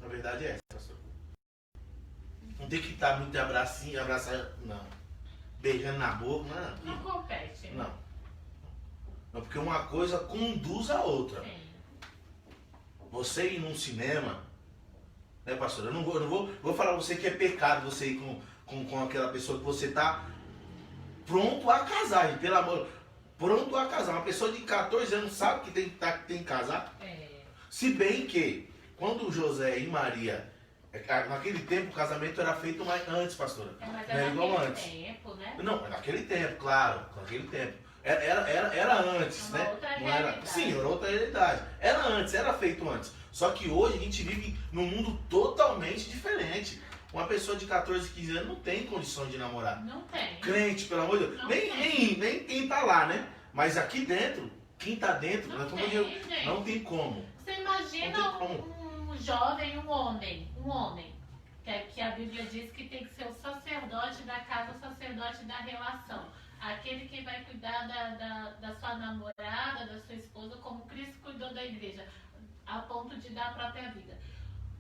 Na verdade é essa, pastor. Não tem que estar muito abraçar, não. Beijando na boca, Não compete. né? não. Não, porque uma coisa conduz a outra. Sim. Você ir num cinema, né, pastor? Eu não vou falar pra você que é pecado você ir com aquela pessoa que você tá pronto a casar, gente, pelo amor. Pronto a casar. Uma pessoa de 14 anos sabe que tem que casar. Se bem que, quando José e Maria, naquele tempo o casamento era feito mais antes, pastora. Mas Não é igual naquele antes. tempo, né? Não, naquele tempo, claro. Naquele tempo. Era antes, Uma né? outra Não era, realidade. sim, era outra realidade. Era antes, era feito antes. Só que hoje a gente vive num mundo totalmente diferente. Uma pessoa de 14, 15 anos não tem condições de namorar. Não tem. Crente, pelo amor de Deus. Não Nem quem tá lá, né? Mas aqui dentro, quem tá dentro, Não nós tem, estamos gente. não tem como. Você imagina Não tem um jovem, um homem, que a Bíblia diz que tem que ser o sacerdote da casa, o sacerdote da relação. Aquele que vai cuidar da sua namorada, da sua esposa, como Cristo cuidou da igreja, a ponto de dar a própria vida.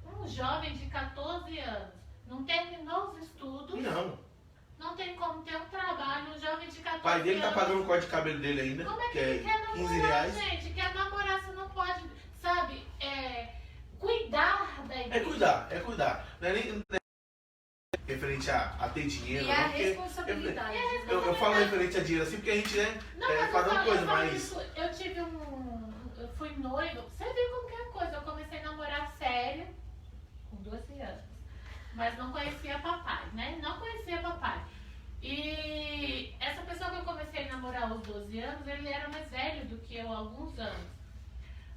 Um jovem de 14 anos, não terminou os estudos, não tem como ter um trabalho, um jovem de 14 anos. O pai dele tá pagando o corte de cabelo dele ainda, Como é que que ele quer é namorar, 15 reais. gente? Quer namorar, você não pode, sabe, cuidar da igreja. É cuidar. Não é nem referente a ter dinheiro. E a não, porque responsabilidade. eu falo referente a dinheiro assim, porque a gente, né, Não, mas faz uma coisa, eu falo mas... isso, eu tive eu fui noiva, você viu como que é a coisa, eu comecei a namorar sério com 12 anos, mas não conhecia papai, né? Não conhecia papai. E essa pessoa que eu comecei a namorar aos 12 anos, ele era mais velho do que eu há alguns anos.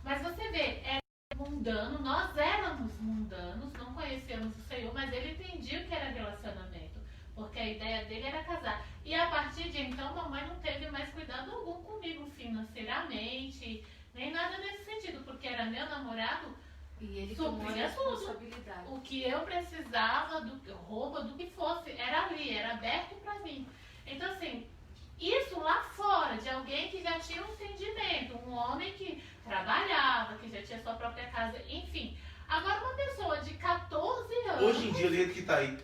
Mas você vê, era mundano, nós éramos mundanos, não conhecíamos o Senhor, mas ele entendia o que era relacionamento, porque a ideia dele era casar. E a partir de então, mamãe não teve mais cuidado algum comigo financeiramente, nem nada nesse sentido, porque era meu namorado, E ele tomou a supria tudo. responsabilidade. O que eu precisava, roupa, do que fosse, era ali, era aberto pra mim. Então, assim, isso lá fora, de alguém que já tinha um entendimento, um homem que trabalhava, que já tinha sua própria casa, enfim. Agora, uma pessoa de 14 anos, Hoje em dia, do jeito que tá aí,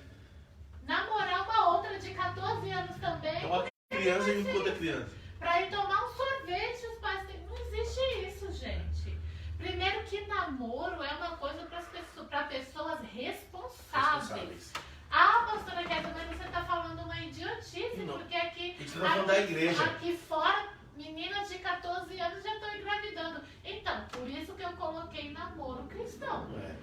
namorar uma outra de 14 anos também, é uma criança e uma outra criança. pra ir tomar um sorvete, os pais têm... Não existe isso, gente. Primeiro que namoro é uma coisa para pessoas responsáveis. Ah, pastora Kézia, mas você está falando uma idiotice, Não. porque aqui, Isso não é falando da igreja. aqui fora, meninas de 14 anos já estão engravidando. Então, por isso que eu coloquei namoro cristão. É.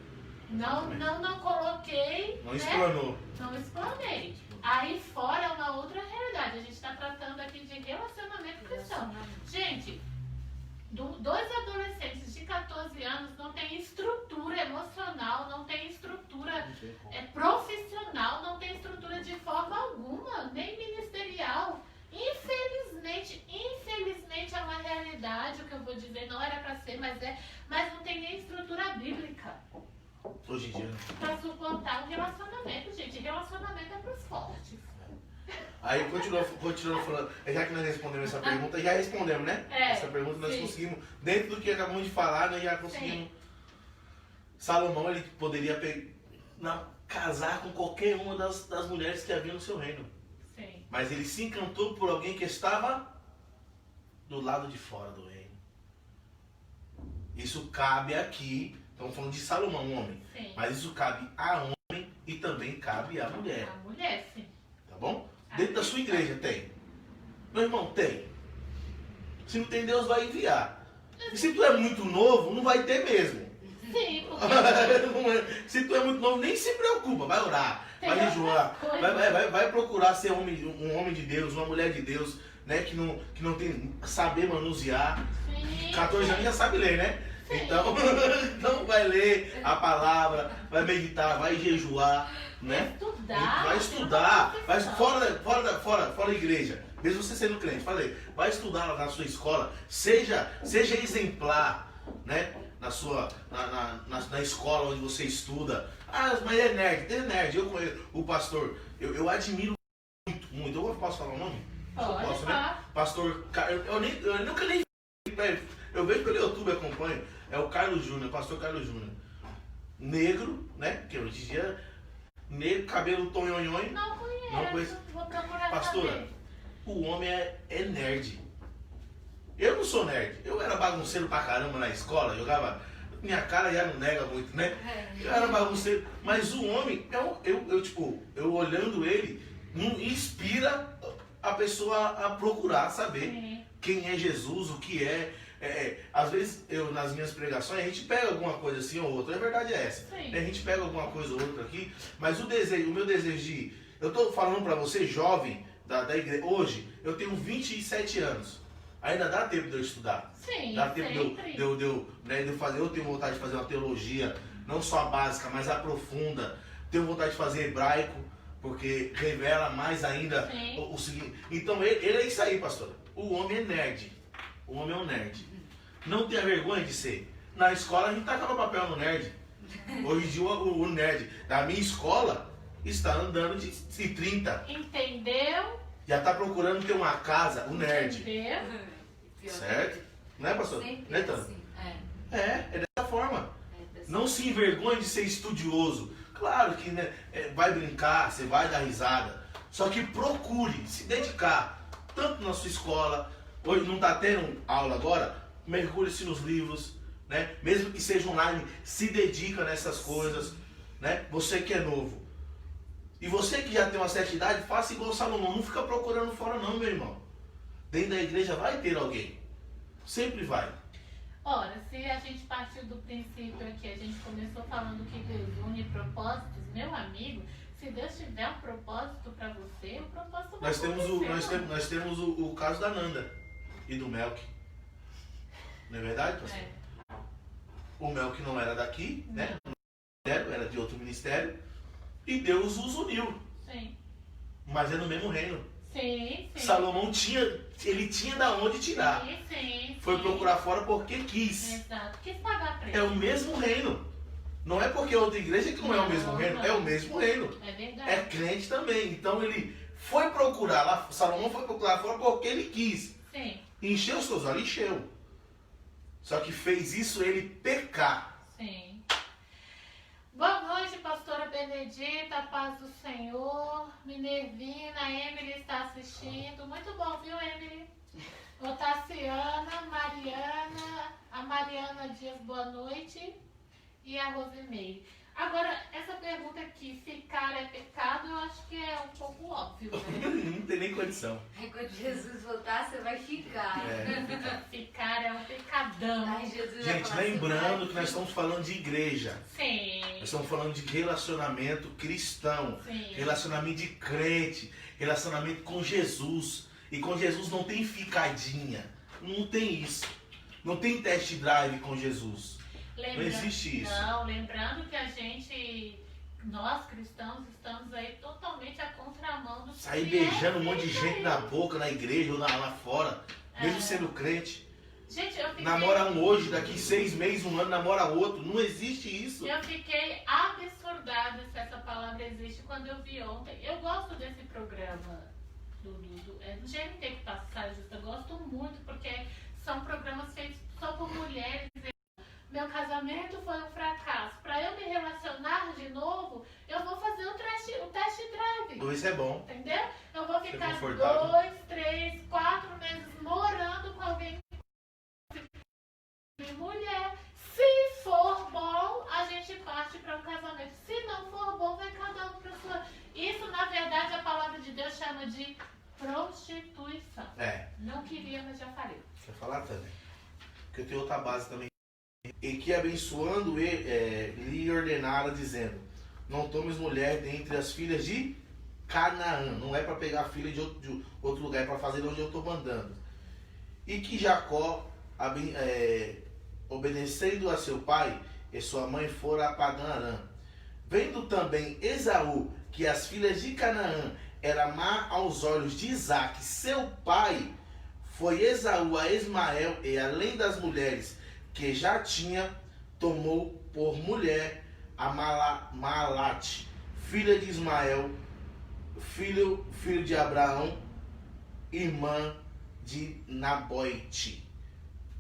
Não coloquei, Não né? explanou. Não explanei. Aí fora é uma outra realidade. A gente está tratando aqui de relacionamento cristão. Gente, dois adolescentes de 14 anos não têm estrutura emocional, não têm estrutura profissional, não têm estrutura de forma alguma, nem ministerial. Infelizmente é uma realidade, o que eu vou dizer, não era para ser, mas não tem nem estrutura bíblica Hoje em dia. para suportar um relacionamento, gente. Relacionamento é pros fortes. Aí continuando falando, já que nós respondemos essa pergunta, já respondemos, né? É, Essa pergunta nós sim. conseguimos, dentro do que acabamos de falar, nós já conseguimos. Salomão, ele poderia casar com qualquer uma das mulheres que havia no seu reino. Sim. Mas ele se encantou por alguém que estava do lado de fora do reino. Isso cabe aqui, estamos falando de Salomão, um homem. Sim. Mas isso cabe a homem e também cabe à mulher. A mulher, sim. Tá bom? Dentro da sua igreja tem. Meu irmão, tem. Se não tem, Deus vai enviar. E se tu é muito novo, não vai ter mesmo. Sim, porque Se tu é muito novo, nem se preocupa. Vai orar, Tem vai jejuar, outras coisas. vai procurar ser um homem de Deus, uma mulher de Deus, né? Que não tem saber manusear. sim, 14 anos já sabe ler, né? Sim. Então vai ler a palavra, vai meditar, vai jejuar, né? estudar. Vai estudar, vai fora da igreja, mesmo você sendo crente, falei, vai estudar lá na sua escola, seja exemplar, né? Na escola onde você estuda. Ah, mas é nerd, eu conheço o pastor, eu admiro muito, eu posso falar o nome? Pode Posso, falar. né? Pastor, eu nunca nem eu vejo pelo YouTube, acompanho, é o Carlos Júnior, pastor Carlos Júnior, negro, né? Que hoje em dia, negro, cabelo tonhonhon. Não conheço. Não conheço. Vou procurar Pastora, saber. o homem é nerd. Eu não sou nerd. Eu era bagunceiro pra caramba na escola, jogava. Minha cara já não nega muito, né? Eu era bagunceiro. Mas o homem, eu olhando ele, não inspira a pessoa a procurar saber Sim. quem é Jesus, o que é. Às vezes, nas minhas pregações, a gente pega alguma coisa assim ou outra. A verdade é essa. Sim. A gente pega alguma coisa ou outra aqui, mas o meu desejo de. Eu tô falando pra você, jovem da igreja. Hoje, eu tenho 27 anos. Ainda dá tempo de eu estudar. Sim, Dá tempo sempre. de eu fazer. Eu tenho vontade de fazer uma teologia, não só a básica, mas a profunda. Tenho vontade de fazer hebraico, porque revela mais ainda Sim. o seguinte. Então, ele é isso aí, pastor. O homem é nerd. O homem é um nerd. Não tenha vergonha de ser. Na escola, a gente tacava papel no nerd. Hoje em dia, o nerd da minha escola está andando de 30. Entendeu? Já está procurando ter uma casa, o nerd. Entendeu? Certo? Não é, pastor? Sempre Não é, Tano? assim. É dessa forma. Dessa Não se envergonhe de ser estudioso. Claro que, né, vai brincar, você vai dar risada. Só que procure se dedicar, tanto na sua escola. Hoje não está tendo aula agora, mergulhe-se nos livros, né? Mesmo que seja online, se dedica nessas coisas, né? Você que é novo, E você que já tem uma certa idade, faça igual Salomão. Não fica procurando fora não, meu irmão. Dentro da igreja vai ter alguém. Sempre vai. Ora, se a gente partir do princípio aqui, a gente começou falando que Deus une propósitos, meu amigo, se Deus tiver um propósito para você, o propósito vai acontecer. Nós temos o caso da Nanda e do Melk. Não é verdade, pastor? É. O Melk não era daqui, né? Era de outro ministério. E Deus os uniu. Sim. Mas é no mesmo reino. Sim, sim. Salomão ele tinha da onde tirar. Sim. Foi procurar fora porque quis. Exato. Quis pagar preço. É o mesmo reino. Não é porque é outra igreja que não é o mesmo reino. É o mesmo reino. É verdade. É crente também. Então ele foi procurar lá. Salomão foi procurar fora porque ele quis. Sim. Encheu os seus olhos, encheu. Só que fez isso ele pecar. Sim. Boa noite, pastora Benedita, paz do Senhor. Minervina, Emily está assistindo. Muito bom, viu, Emily? Otaciana, Mariana, a Mariana Dias, boa noite. E a Rosimeire. Agora, essa pergunta aqui, ficar é pecado, eu acho que é um pouco óbvio, né? Não tem nem condição. Aí quando Jesus voltar, você vai ficar. Ficar é um pecadão. Aí Jesus vai Gente, falar, você lembrando vai que nós estamos falando de igreja. Sim. Nós estamos falando de relacionamento cristão. Sim. Relacionamento de crente. Relacionamento com Jesus. E com Jesus não tem ficadinha. Não tem isso. Não tem test drive com Jesus. Não existe isso. Não, lembrando que a gente, nós cristãos, estamos aí totalmente à contramão do Sair que é beijando um monte de feito gente aí. na boca, na igreja ou lá fora. Mesmo sendo crente. Gente, eu fiquei, Namora um hoje, daqui 6 meses, um ano, namora outro. Não existe isso. eu fiquei absurdada se essa palavra existe quando eu vi ontem. Eu gosto desse programa do GNT que passa Saia Justa. Eu gosto muito porque são programas feitos só por mulheres. Meu casamento foi um fracasso. Para eu me relacionar de novo, eu vou fazer o test drive. Isso é bom. Entendeu? Eu vou ficar confortável. 2, 3, 4 meses morando com alguém. Mulher. Se for bom, a gente parte para um casamento. Se não for bom, vai cada um para sua. Isso, na verdade, a palavra de Deus chama de prostituição. É. Não queria, mas já falei. Quer falar também? Porque eu tenho outra base também. E que abençoando lhe ordenara, dizendo: não tomes mulher dentre as filhas de Canaã. Não é para pegar a filha de outro lugar, é para fazer onde eu estou mandando. E que Jacó, obedecendo a seu pai e sua mãe, fora a Padã-Arã. Vendo também Esaú que as filhas de Canaã eram má aos olhos de Isaque, seu pai, foi Esaú a Ismael, e além das mulheres que já tinha, tomou por mulher a Malate, filha de Ismael, filho de Abraão, irmã de Nabote.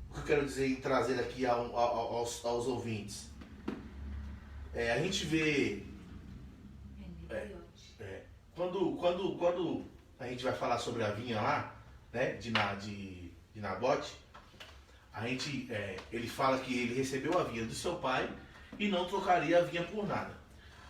O que eu quero dizer e trazer aqui aos ouvintes? A gente vê... Quando a gente vai falar sobre a vinha lá, né, de Nabote, ele fala que ele recebeu a vinha do seu pai e não trocaria a vinha por nada.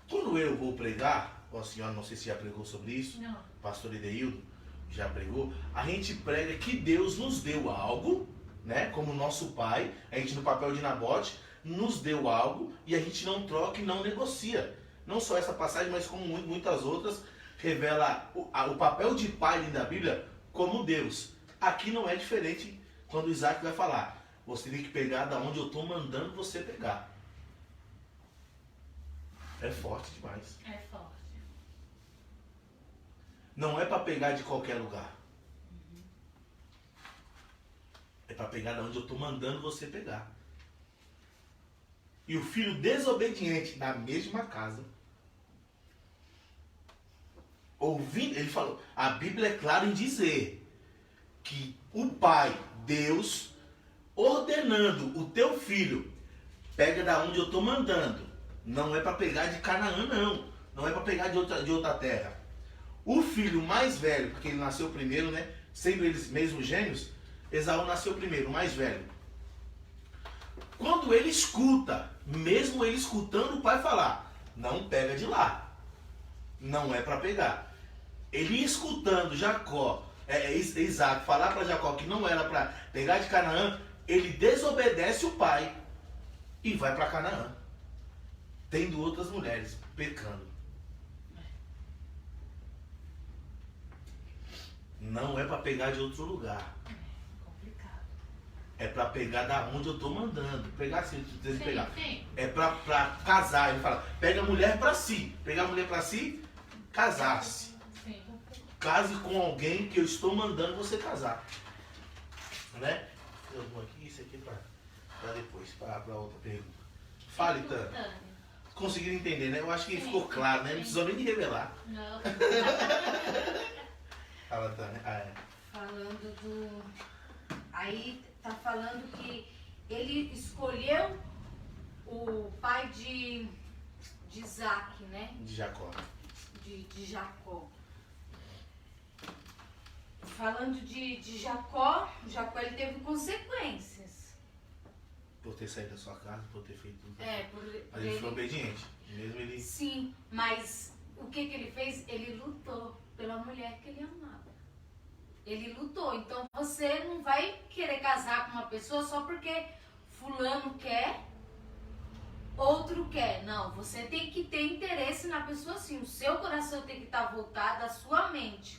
Quando eu vou pregar, a senhora não sei se já pregou sobre isso, Não. pastor Ideildo já pregou, a gente prega que Deus nos deu algo, né, como nosso pai, a gente no papel de Nabote, nos deu algo e a gente não troca e não negocia. Não só essa passagem, mas como muitas outras, revela o papel de pai dentro da Bíblia como Deus. Aqui não é diferente quando Isaac vai falar: você tem que pegar da onde eu estou mandando você pegar. É forte demais. É forte. Não é para pegar de qualquer lugar. É para pegar da onde eu estou mandando você pegar. E o filho desobediente na mesma casa, ouvindo, ele falou, a Bíblia é clara em dizer que o pai, Deus, ordenando o teu filho, pega da onde eu estou mandando. Não é para pegar de Canaã, não. Não é para pegar de outra terra. O filho mais velho, porque ele nasceu primeiro, né? Sendo eles mesmos gêmeos, Esaú nasceu primeiro, o mais velho. Quando ele escuta, mesmo ele escutando o pai falar, não pega de lá. não é para pegar. Ele escutando Jacó, Isaac, falar para Jacó que não era para pegar de Canaã, ele desobedece o pai e vai para Canaã, tendo outras mulheres, pecando. Não é para pegar de outro lugar. Complicado. É para pegar da onde eu estou mandando. Pegar assim, Sim, pegar. sim. É para casar. Ele fala, pega a mulher para si. Pegar a mulher para si, casar-se. Sim. Case com alguém que eu estou mandando você casar. Né? Eu vou aqui, isso aqui para depois, para outra pergunta. Fale, Tânia. Conseguiram entender, né? Eu acho que Sim, ficou claro, né? Não sim. precisou nem de revelar. Não. Fala, Tânia. Falando do... Aí tá falando que ele escolheu o pai de Isaac, né? De Jacó. De Jacó. Falando de Jacó, ele teve consequências. Por ter saído da sua casa, por ter feito tudo. Por Mas ele foi obediente. Mesmo ele. Sim, mas o que ele fez? Ele lutou pela mulher que ele amava. Ele lutou. Então você não vai querer casar com uma pessoa só porque fulano quer, outro quer. Não, você tem que ter interesse na pessoa sim. O seu coração tem que estar voltado, a sua mente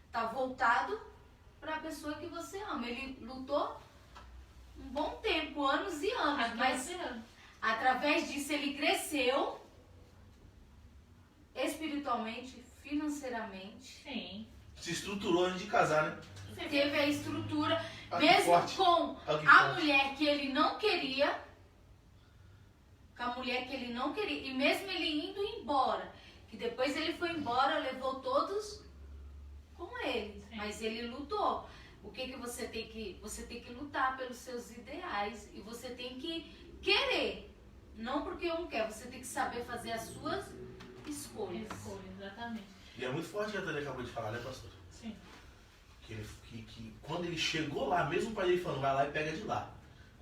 está voltado para a pessoa que você ama. Ele lutou um bom tempo, anos e anos, mas através disso ele cresceu espiritualmente, financeiramente. Sim. Se estruturou antes de casar, né? Teve a estrutura, Olha que mesmo forte. com Olha que a forte. mulher que ele não queria, e mesmo ele indo embora, que depois ele foi embora, levou todos com ele, Sim. mas ele lutou. O que você tem que lutar pelos seus ideais e você tem que querer, não porque um quer, você tem que saber fazer as suas escolhas. Escolha, exatamente. E é muito forte o que a Tânia acabou de falar, né, pastor? Sim. Que quando ele chegou lá, mesmo o pai dele falando, vai lá e pega de lá.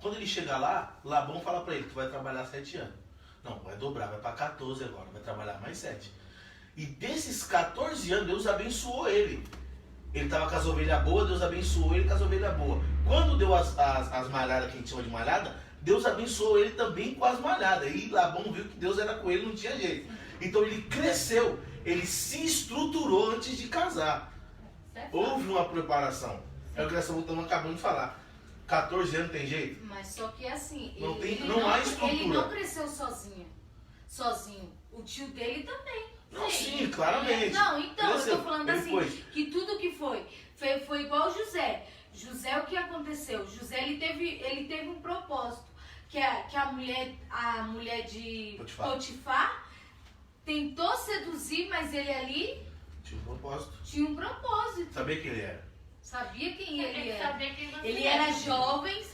Quando ele chega lá, Labão fala pra ele, tu vai trabalhar 7 anos. Não, vai dobrar, vai pra 14 agora, vai trabalhar mais 7. E desses 14 anos, Deus abençoou ele. Ele estava com as ovelhas boas, Deus abençoou ele com as ovelhas boas. Quando deu as malhadas, que a gente chama de malhada, Deus abençoou ele também com as malhadas. E Labão viu que Deus era com ele, não tinha jeito. Então ele cresceu, ele se estruturou antes de casar. Houve uma preparação. É o que nós estamos acabando de falar. 14 anos tem jeito? Mas só que assim, Não há estrutura. ele não cresceu sozinho. O tio dele também. Não, sim, claramente. Não, então, Cresceu. eu tô falando Ele assim, foi. que tudo que foi igual José. José, o que aconteceu? José, ele teve um propósito, que a mulher de Potifar tentou seduzir, mas ele ali Tinha um propósito. tinha um propósito. Sabia quem ele era? Sabia quem Você ele tem que era. saber quem você Ele é. era jovem,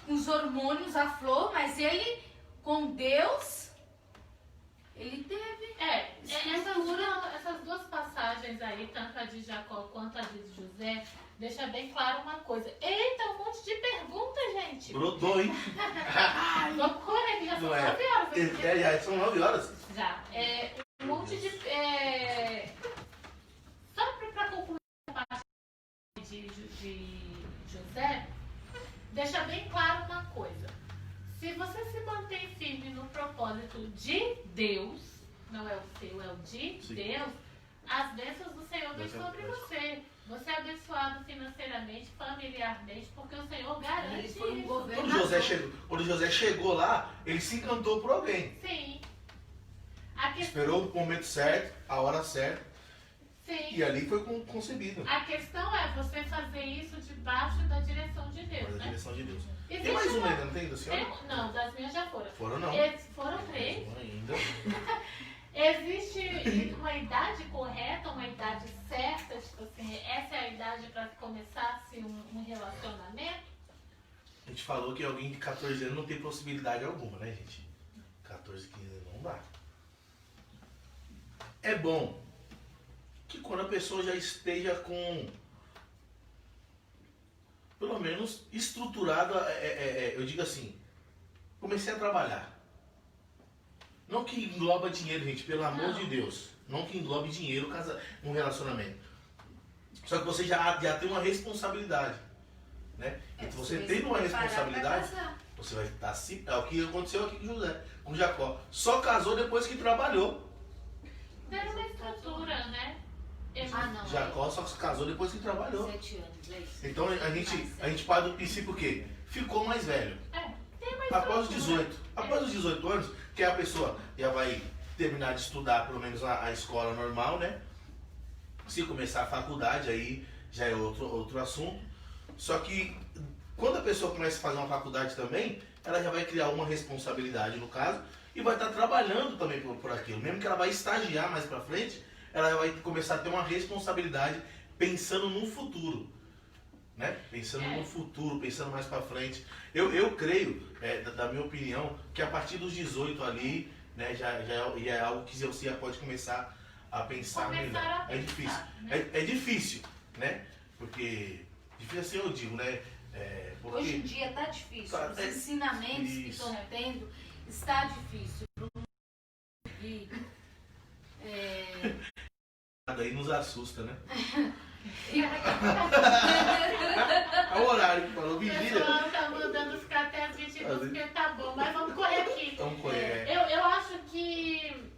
com os hormônios à flor, mas ele, com Deus, ele teve. Essas duas passagens aí, tanto a de Jacó quanto a de José, deixa bem claro uma coisa. Eita, um monte de pergunta, gente. Brotou, hein? Loucura, que já são Não é? 9 horas. Já são 9 horas. Já. Um monte de... Só pra concluir a parte de José, deixa bem claro uma coisa. Se você se mantém firme no propósito de Deus, não é o seu, é o de Sim. Deus, as bênçãos do Senhor vêm Deus sobre é você. Você é abençoado financeiramente, familiarmente, porque o Senhor garante Ele foi um isso. governador. Quando José chegou lá, ele se encantou por alguém. Sim. A questão, Esperou o momento certo, a hora certa, sim. e ali foi concebido. A questão é você fazer isso debaixo da direção de Deus, Por a né? direção de Deus. Existe Tem mais uma uma- ainda, não tem, da senhora? Não, das minhas já foram. Foram não. Foram 3. Mais uma ainda. Existe uma idade correta, uma idade certa, tipo assim, essa é a idade para começar-se um relacionamento? A gente falou que alguém de 14 anos não tem possibilidade alguma, né, gente? 14, 15 anos não dá. É bom que quando a pessoa já esteja com, pelo menos, estruturada, eu digo assim, comecei a trabalhar. Não que engloba dinheiro, gente, pelo amor Não. de Deus. Não que englobe dinheiro um relacionamento. Só que você já tem uma responsabilidade. Né? Então você vai tendo uma se preparar pra responsabilidade, casar. você vai estar se. É o que aconteceu aqui com José, com Jacó. Só casou depois que trabalhou. Era uma estrutura, né? Ah, não. Jacó só se casou depois que trabalhou. 7 anos, é isso. Então a gente parte do princípio que ficou mais velho. Tem uma Após os estrutura. 18. Após os 18 anos, que a pessoa já vai terminar de estudar pelo menos a escola normal, né? Se começar a faculdade, aí já é outro assunto. Só que quando a pessoa começa a fazer uma faculdade também, ela já vai criar uma responsabilidade no caso e vai estar trabalhando também por aquilo. Mesmo que ela vai estagiar mais pra frente, ela vai começar a ter uma responsabilidade pensando no futuro. Né? Pensando no futuro, pensando mais pra frente. Eu creio, da minha opinião, que a partir dos 18 ali, né, já é algo que você já pode começar a pensar melhor. É difícil. Né? É difícil, né? Porque, difícil assim eu digo, né? Porque Hoje em dia tá difícil. Tá, Os ensinamentos que isso. estão tendo está difícil. E, aí nos assusta, né? e- É o horário que falou, O vigília. pessoal tá mandando ficar até as 22 porque tá bom, mas vamos correr aqui. Vamos correr. Eu acho que.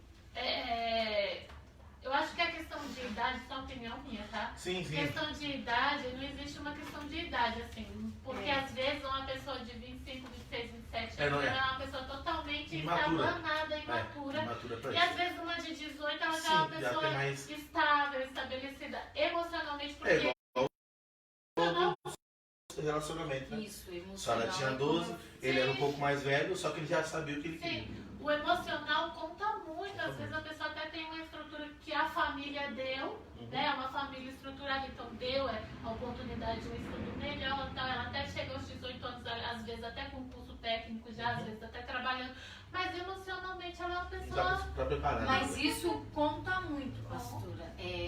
Eu acho que a questão de idade, isso é uma opinião minha, tá? Sim, sim. Questão de idade, não existe uma questão de idade, assim. Porque às vezes uma pessoa de 25, 26, 27 não anos é. é uma pessoa totalmente Imatura. estabanada, imatura. Imatura pra E isso. às vezes uma de 18 ela já é Sim, uma já pessoa tem mais. estável, estabelecida emocionalmente, porque É igual todo relacionamento, né? Isso, A emocional. senhora tinha 12, ele era um pouco mais velho, só que ele já sabia o que ele queria. sim, o emocional conta muito. Às vezes a pessoa até tem uma estrutura que a família deu, né? Uma família estruturada, então deu a oportunidade de um estudo melhor, então ela até chega aos 18 anos, às vezes até com curso técnico já, às vezes até trabalhando, mas emocionalmente ela é uma pessoa. Tá preparado. Mas isso conta muito, pastora.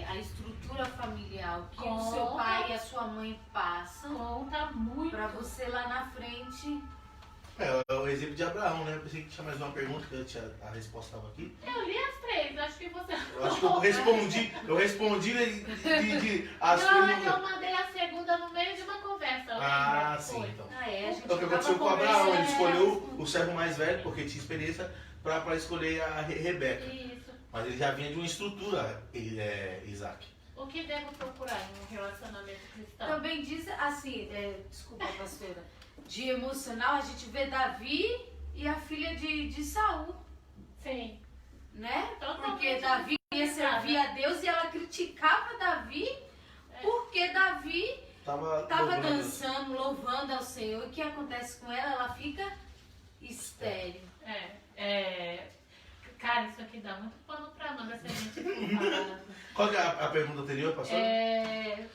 A estrutura familiar, o que o Conta. seu pai e a sua mãe passam Conta muito. pra você lá na frente. É o exemplo de Abraão, né? Eu pensei que tinha mais uma pergunta, que a resposta estava aqui. Eu li as três, acho que você. Eu acho que eu respondi as Não, é que eu perguntas. mandei a segunda no meio de uma conversa. Ah, lembra? sim, Foi. então. A gente É o que tava aconteceu com Abraão, ele conversando, escolheu o servo mais velho, porque tinha experiência, para escolher a Rebeca. Isso. Mas ele já vinha de uma estrutura, Isaac. O que devo procurar em um relacionamento cristão? Também diz assim, desculpa, pastora, de emocional, a gente vê Davi e a filha de Saul, Sim. né? Totalmente Porque Davi ia servir a Deus e ela criticava Davi porque Davi Tava estava louvando. dançando, louvando ao Senhor. E o que acontece com ela? Ela fica estéril. Cara, isso aqui dá muito pano pra manga se a gente for falar. Qual que é a pergunta anterior, pastor?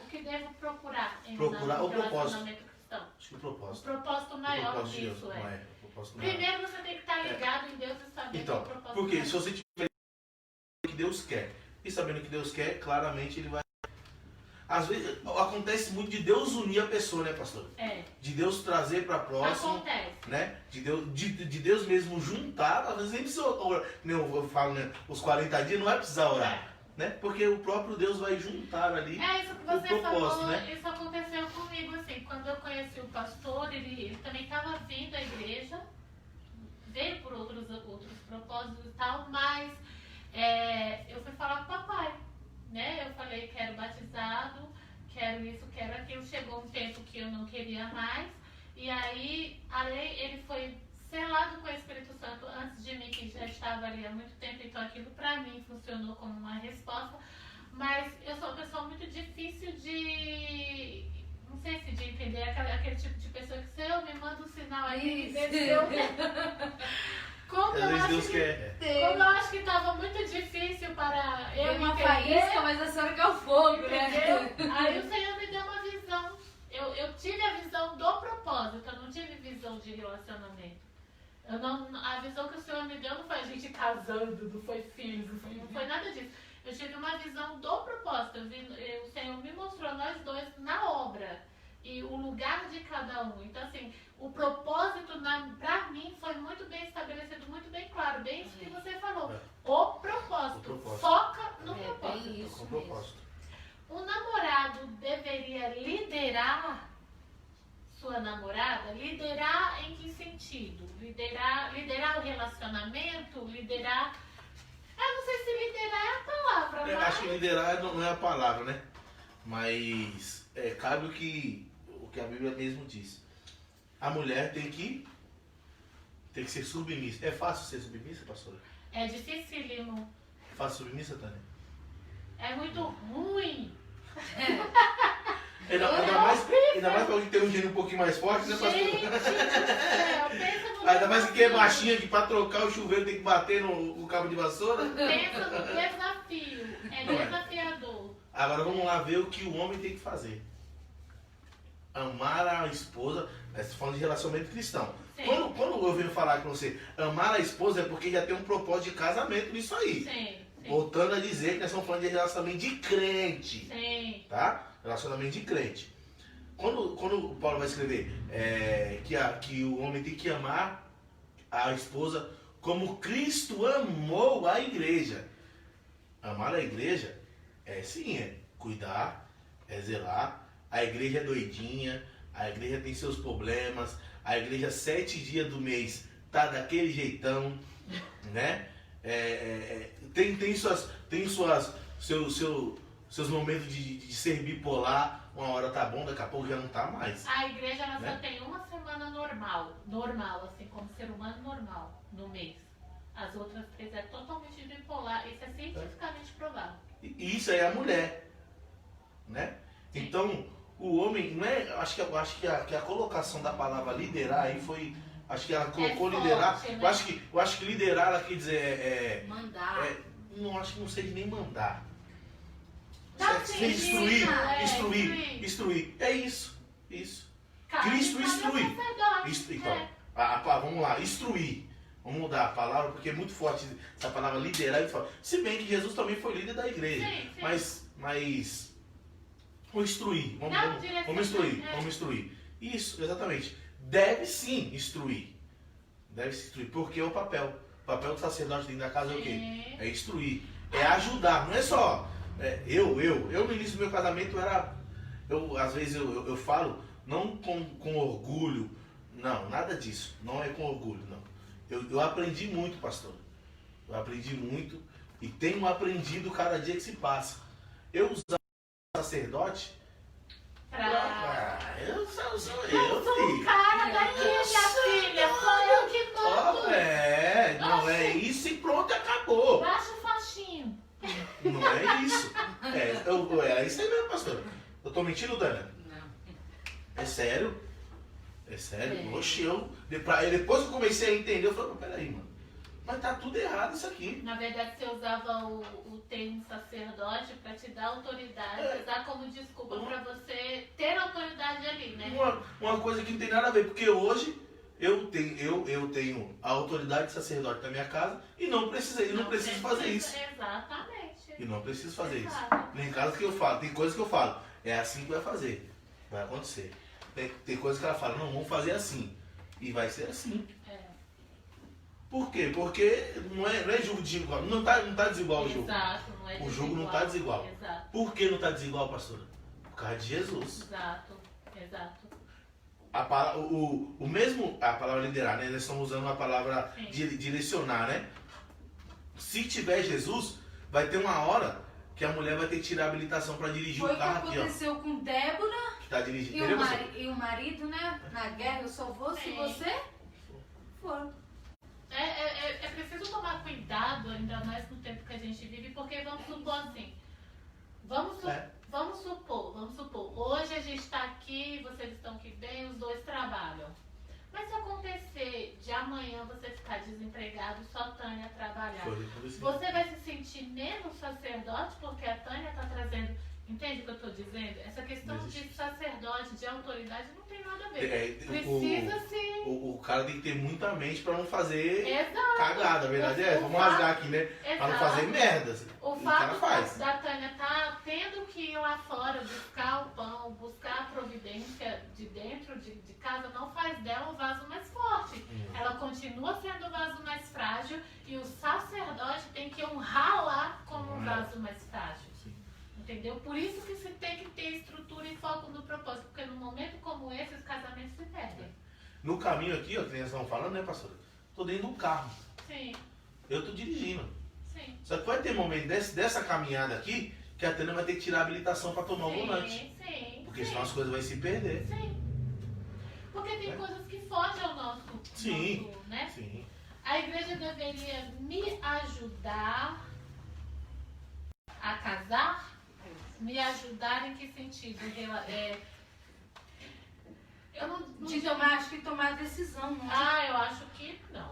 O que devo procurar em Procurar um o propósito. relacionamento cristão? Acho que o O propósito. propósito O maior propósito de Deus, disso não é. é. O propósito maior. Primeiro você tem que estar ligado em Deus e saber Então, qual é o propósito. porque maior. se você tiver o que Deus quer e sabendo o que Deus quer, claramente ele vai. Às vezes acontece muito de Deus unir a pessoa, né, pastor? De Deus trazer para próximo, Acontece. né? De Deus mesmo juntar. Às vezes nem precisa orar, eu falo, né? Os 40 dias não é precisar orar, né? Porque o próprio Deus vai juntar ali. Isso que você o propósito, falou, né? isso aconteceu comigo, assim, quando eu conheci o pastor, ele também estava vindo à igreja, veio por outros propósitos e tal, mas eu fui falar com o papai, né? Eu falei, quero batizado, quero isso, quero aquilo. Chegou um tempo que eu não queria mais, e aí ele foi selado com o Espírito Santo antes de mim, que já estava ali há muito tempo, então aquilo pra mim funcionou como uma resposta. Mas eu sou uma pessoa muito difícil de, não sei se de entender, aquele tipo de pessoa que se eu me manda um sinal aí, Isso. desceu. Como Às eu vezes acho Deus que quer. como eu acho que estava muito difícil para eu Deu uma entender, faísca, mas a senhora quer o fogo, né? entendeu? Aí o Senhor me deu uma visão. Eu tive a visão do propósito, eu não tive visão de relacionamento. A visão que o Senhor me deu não foi a gente casando, não foi filhos, não foi nada disso. Eu tive uma visão do propósito. O Senhor me mostrou nós dois na obra e o lugar de cada um. Então, assim, o propósito pra mim foi muito bem estabelecido, muito bem claro. Bem isso que você falou. propósito. O namorado deveria liderar sua namorada? Liderar em que sentido? Liderar o relacionamento? Liderar... Eu não sei se liderar é a palavra, Eu mas... acho que liderar não é a palavra, né? Mas cabe o que a Bíblia mesmo diz. A mulher tem que ser submissa. É fácil ser submissa, pastora? É dificílimo. É fácil ser submissa, Tânia? É muito ruim. Ainda mais pra alguém ter um gênio um pouquinho mais forte, né, pastor? Gente do céu, pensa no Ainda mais que é desafio. baixinha, que pra trocar o chuveiro tem que bater no cabo de vassoura. Pensa no desafio. É Não é. desafiador. Agora vamos lá ver o que o homem tem que fazer. Amar a esposa, você falando de relacionamento cristão. Sim. Quando eu venho falar com você, amar a esposa é porque já tem um propósito de casamento nisso aí. Sim, sim, Voltando a dizer que nós estamos falando de relacionamento de crente, sim. tá? Relacionamento de crente. Quando o Paulo vai escrever que o homem tem que amar a esposa como Cristo amou a igreja. Amar a igreja é cuidar, é zelar. A igreja é doidinha, a igreja tem seus problemas, a igreja 7 dias do mês tá daquele jeitão, né? Tem seus momentos de ser bipolar. Uma hora tá bom, daqui a pouco já não tá mais. A igreja ela Né? só tem uma semana normal, assim, como ser humano normal, no mês. As outras 3 é totalmente bipolar. Isso é cientificamente provado. E isso aí é a mulher, né? Sim. Então, o homem, não é, acho que a colocação da palavra liderar aí foi, acho que ela colocou forte, liderar, né? eu acho que liderar ela quer dizer, Mandar. não sei nem mandar. Tá, Você sim, instruir. É isso. Cabe Cristo ao instrui. sacerdote. Então, vamos lá, instruir. Vamos mudar a palavra, porque é muito forte essa palavra liderar. Se bem que Jesus também foi líder da igreja. Sim, sim. Mas vamos instruir. Vamos instruir. Isso, exatamente. Deve sim instruir. Porque é o papel. O papel do sacerdote dentro da casa é o quê? Sim. É instruir. É ajudar. Não é só. Eu no início do meu casamento às vezes eu falo, não com orgulho. Não, nada disso. Não é com orgulho, não. Eu aprendi muito, pastor. Eu aprendi muito e tenho aprendido cada dia que se passa. Eu usar o sacerdote eu sou Eu sou o filho. cara daqui, minha filha. Sou eu que mando. Não é isso e pronto, acabou. Baixa o faixinho. Não é isso. É isso aí mesmo, pastor. Eu tô mentindo, Dana? Não. É sério? É sério? É. Oxe, depois que eu comecei a entender, eu falei, peraí, mano. Mas tá tudo errado isso aqui. Na verdade, você usava o termo sacerdote para te dar autoridade, usar como desculpa para você ter autoridade ali, né? Uma coisa que não tem nada a ver, porque hoje eu tenho a autoridade de sacerdote na minha casa e não preciso fazer isso. Exatamente. E não preciso fazer isso. Exato. Nem caso que eu falo, tem coisas que eu falo, é assim que vai fazer, vai acontecer. Tem coisas que ela fala, não, vamos fazer assim. E vai ser assim. É. Por quê? Porque não é jogo desigual. Não tá desigual o jogo. Exato, não é O jogo não tá desigual. Exato, Por que não tá desigual, pastora? Por causa de Jesus. exato. A palavra liderar, né? Nós estamos usando a palavra Sim. direcionar, né? Se tiver Jesus, vai ter uma hora que a mulher vai ter que tirar a habilitação para dirigir Foi o o que carro aqui, ó. aconteceu com Débora Que tá dirigindo. e Entendeu, pastor? o marido, né? Na guerra, eu só vou se Sim. você for. É preciso tomar cuidado, ainda mais no tempo que a gente vive, porque vamos supor assim. Vamos supor, hoje a gente está aqui, vocês estão aqui bem, os dois trabalham. Mas se acontecer de amanhã você ficar desempregado, só a Tânia trabalhar, Foi tudo assim. você vai se sentir menos sacerdote porque a Tânia está trazendo. Entende o que eu estou dizendo? Essa questão de sacerdote, de autoridade, não tem nada a ver. Precisa se. O cara tem que ter muita mente para não fazer Exato. cagada, a verdade é. Vamos rasgar aqui, né? Para não fazer merdas. O cara fato faz. da Tânia estar tendo que ir lá fora buscar o pão, buscar a providência de dentro de casa, não faz dela um vaso mais forte. Ela continua sendo o vaso mais frágil e o sacerdote tem que honrá-la como um vaso mais frágil. Sim. entendeu? Por isso que se tem que ter estrutura e foco no propósito, porque num momento como esse, os casamentos se perdem. No caminho aqui, ó, que eles estão falando, né, pastora? Tô dentro do carro. Sim, Eu tô dirigindo. sim. Só que vai ter momento dessa caminhada aqui que a Tânia vai ter que tirar a habilitação para tomar o volante. Sim, Porque sim. senão as coisas vão se perder. Sim. Porque tem É. coisas que fogem ao nosso, Sim. né? Sim. A igreja deveria me ajudar a casar? Me ajudar em que sentido? Eu não De tomar, acho que tomar a decisão, não é? Ah, eu acho que não.